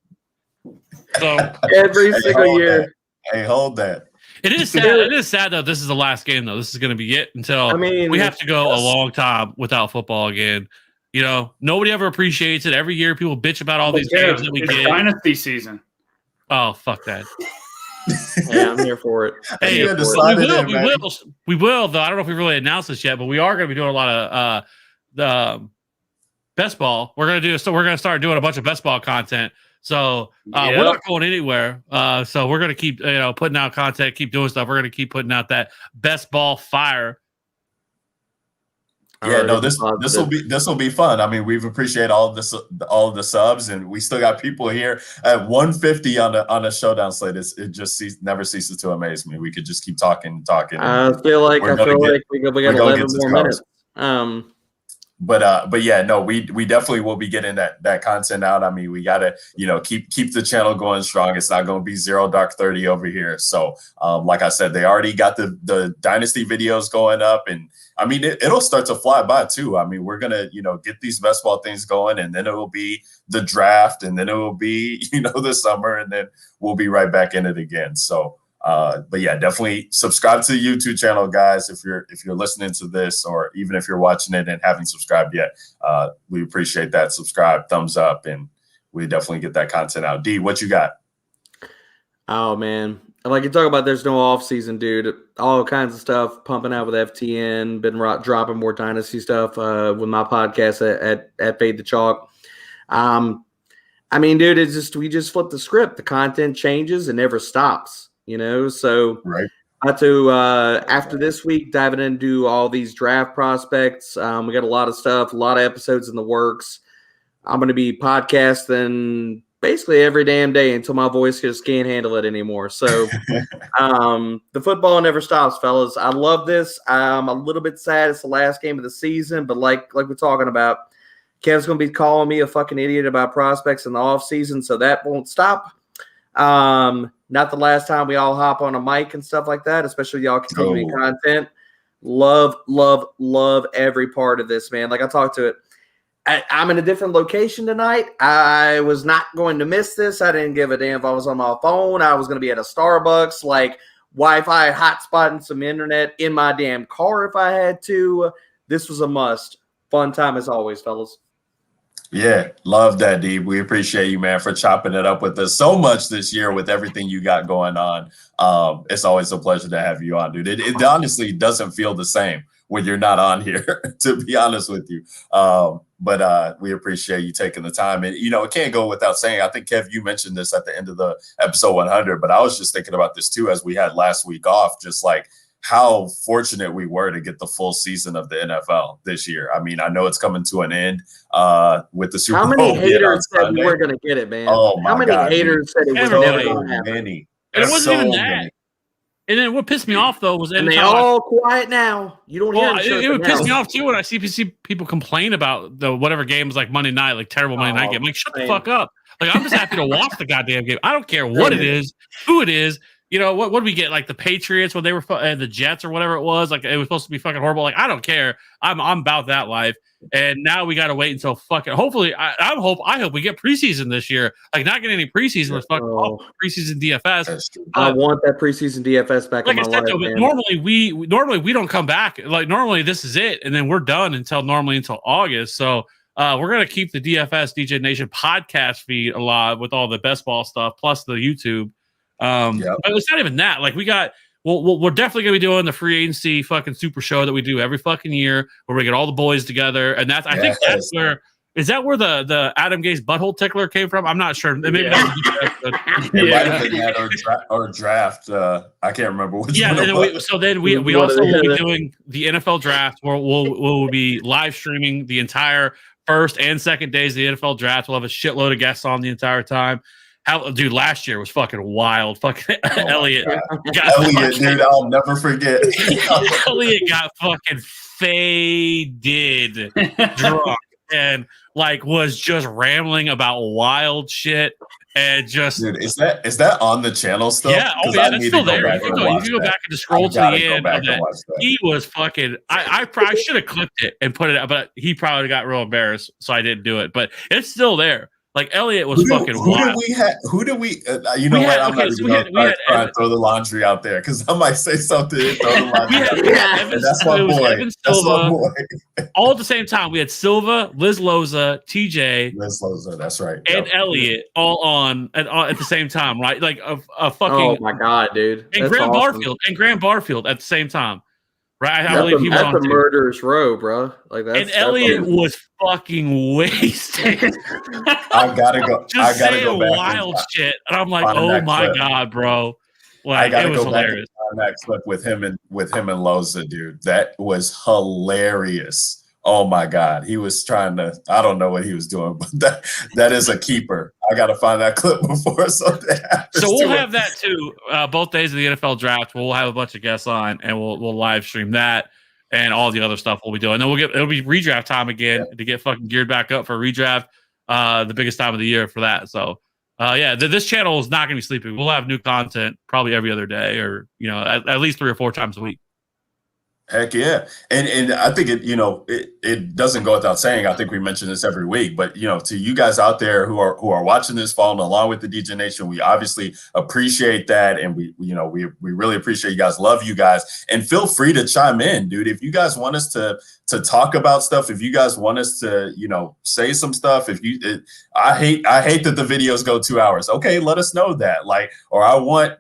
So every single year. Hey, hold that. It is sad. It is sad though. This is the last game though. This is going to be it until we have to go a long time without football again. You know, nobody ever appreciates it. Every year, people bitch about all these games that we it's get. Dynasty season. Oh, fuck that. Yeah, I'm here for it. Hey, we will, though. I don't know if we really announced this yet, but we are going to be doing a lot of the best ball. We're going to start doing a bunch of best ball content. So we're not going anywhere. So we're going to keep putting out content, keep doing stuff. We're going to keep putting out that best ball fire. Yeah, no, this will be fun. I mean, we've appreciated all of the subs, and we still got people here at 150 on the Showdown slate. It just never ceases to amaze me. We could just keep talking. I feel like we got 11 more minutes. But yeah, no, we definitely will be getting that content out. I mean, we gotta keep the channel going strong. It's not going to be 0 Dark 30 over here. So like I said, they already got the Dynasty videos going up, and I mean it'll start to fly by too. I mean, we're gonna get these best ball things going, and then it will be the draft, and then it will be the summer, and then we'll be right back in it again. So. But yeah, definitely subscribe to the YouTube channel, guys. If you're listening to this, or even if you're watching it and haven't subscribed yet, we appreciate that. Subscribe, thumbs up, and we definitely get that content out. D, what you got? Oh man, like you talk about, there's no off season, dude. All kinds of stuff pumping out with FTN. Been dropping more Dynasty stuff with my podcast at Fade the Chalk. I mean, dude, we just flip the script. The content changes and never stops. So right. After this week, diving into all these draft prospects. We got a lot of stuff, a lot of episodes in the works. I'm going to be podcasting basically every damn day until my voice just can't handle it anymore. So the football never stops, fellas. I love this. I'm a little bit sad it's the last game of the season, but like we're talking about, Kev's going to be calling me a fucking idiot about prospects in the offseason, so that won't stop. Not the last time we all hop on a mic and stuff like that, especially y'all continuing content. Love every part of this, man. Like I talked to it. I'm in a different location tonight. I was not going to miss this. I didn't give a damn if I was on my phone. I was going to be at a Starbucks, like Wi-Fi hotspot and some internet in my damn car if I had to. This was a must. Fun time as always, fellas. Yeah, love that, D. We appreciate you, man, for chopping it up with us so much this year with everything you got going on. It's always a pleasure to have you on, dude. It honestly doesn't feel the same when you're not on here, to be honest with you. But we appreciate you taking the time. And, it can't go without saying, I think, Kev, you mentioned this at the end of the episode 100, but I was just thinking about this too, as we had last week off, just like how fortunate we were to get the full season of the NFL this year. I mean, I know it's coming to an end with the Super Bowl. How many haters said we were going to get it, man? Oh my God, how many haters said it was never going to happen? And it wasn't even that. And then what pissed me off though was they all quiet now. You don't hear it would piss me off too when I see people complain about the whatever games like Monday night, like terrible Monday night game. Like, shut the fuck up. Like, I'm just happy to watch the goddamn game. I don't care what it is, who it is. What did we get? Like the Patriots when they were the Jets or whatever it was. Like it was supposed to be fucking horrible. Like I don't care. I'm about that life. And now we got to wait until fucking. Hopefully, I hope we get preseason this year. Like not getting any preseason was fucking preseason DFS. I want that preseason DFS back. Like in I my said, life, though, man. normally we don't come back. Like normally this is it, and then we're done until August. So we're gonna keep the DFS DJ Nation podcast feed alive with all the best ball stuff plus the YouTube. But it's not even that. Like we're definitely gonna be doing the free agency fucking super show that we do every fucking year where we get all the boys together, and I think that's where the Adam Gase butthole tickler came from. I'm not sure. Maybe it might have been that or draft. I can't remember which one. Then we also will be doing the NFL draft where we'll be live streaming the entire first and second days of the NFL draft. We'll have a shitload of guests on the entire time. Dude, last year was fucking wild. Fucking Elliot. Dude, I'll never forget. Elliot got fucking faded drunk and was just rambling about wild shit and just. Dude, is that on the channel still? Yeah, that's still there. You can go back and just scroll to the end of that. He was fucking. I should have clipped it and put it out, but he probably got real embarrassed, so I didn't do it. But it's still there. Like Elliott was fucking wild. Who did we? You know what? I'm not even going to try and throw the laundry out there because I might say something and throw the laundry. That's my boy. That's my boy. All at the same time, we had Silva, Liz Loza, TJ, Liz Loza. That's right. And Elliott all on at the same time, right? Like a fucking. Oh my god, dude! And Graham Barfield at the same time. Right, I believe he was on the murderer's row, bro. Like that. And Elliott was fucking wasted. I gotta go. Just I gotta go back wild shit, and I'm like, oh my god, bro! Like, I gotta it was go hilarious. back and find that clip with him and Loza, dude. That was hilarious. Oh my god, he was trying to. I don't know what he was doing, but that is a keeper. I got to find that clip before something happens. So we'll have that too. Both days of the NFL draft, we'll have a bunch of guests on, and we'll live stream that and all the other stuff we'll be doing. Then it'll be redraft time again to get fucking geared back up for redraft. The biggest time of the year for that. So this channel is not going to be sleeping. We'll have new content probably every other day, or at least 3 or 4 times a week. Heck yeah. And I think it doesn't go without saying. I think we mention this every week, but to you guys out there who are watching this, following along with the DJ Nation, we obviously appreciate that. And we really appreciate you guys, love you guys, and feel free to chime in, dude. If you guys want us to talk about stuff, if you guys want us to, say some stuff, I hate that the videos go 2 hours. Okay. Let us know that, or I want,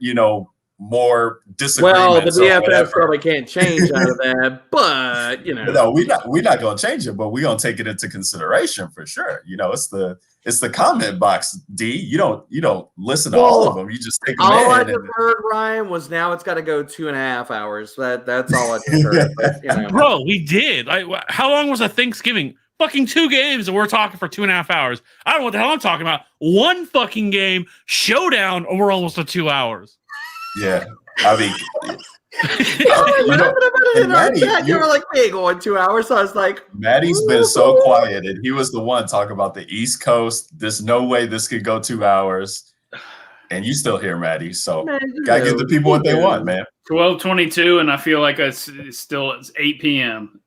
more disagreements. Well, the DFS probably can't change out of that, but no, we're not gonna change it, but we're gonna take it into consideration for sure. It's the comment box, D. You don't listen to all of them. You just take them all I just heard, Ryan, was now it's got to go 2.5 hours. That's all I just heard. But, Bro, we did. How long was a Thanksgiving? Fucking 2 games, and we're talking for 2.5 hours. I don't know what the hell I'm talking about. 1 fucking game, Showdown, and we're almost at 2 hours. Yeah, I mean, you were like, "Hey, going 2 hours." So I was like, Maddie's been so quiet, and he was the one talking about the East Coast. There's no way this could go 2 hours, and you still hear Maddie. So gotta give the people what they want, man. 12:22, and I feel like it's 8 p.m.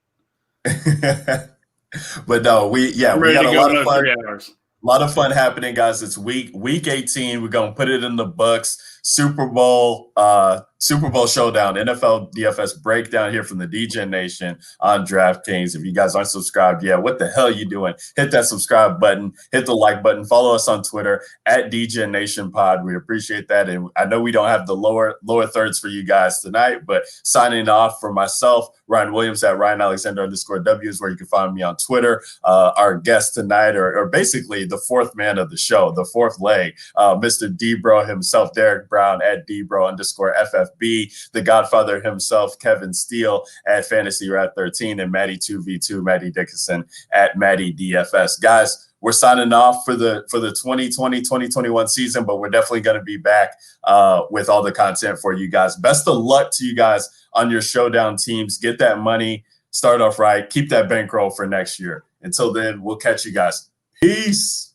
But no, we got a lot of fun. 3 hours. A lot of fun happening, guys. It's week 18. We're gonna put it in the books. Super Bowl Showdown, NFL DFS breakdown here from the DJ Nation on DraftKings. If you guys aren't subscribed yet, what the hell are you doing? Hit that subscribe button, hit the like button, follow us on Twitter at DJ Nation Pod. We appreciate that. And I know we don't have the lower thirds for you guys tonight, but signing off for myself, Ryan Williams at @RyanAlexander_W is where you can find me on Twitter. Our guest tonight, or basically the fourth man of the show, the fourth leg, Mr. D-Bro himself, Derek Brown at D-Bro_FFB, the Godfather himself, Kevin Steele at FantasyRat13, and Maddie 2v2, Maddie Dickinson at Maddie DFS. Guys, we're signing off for the 2020-2021 season, but we're definitely going to be back with all the content for you guys. Best of luck to you guys on your Showdown teams. Get that money, start off right, keep that bankroll for next year. Until then, we'll catch you guys. Peace.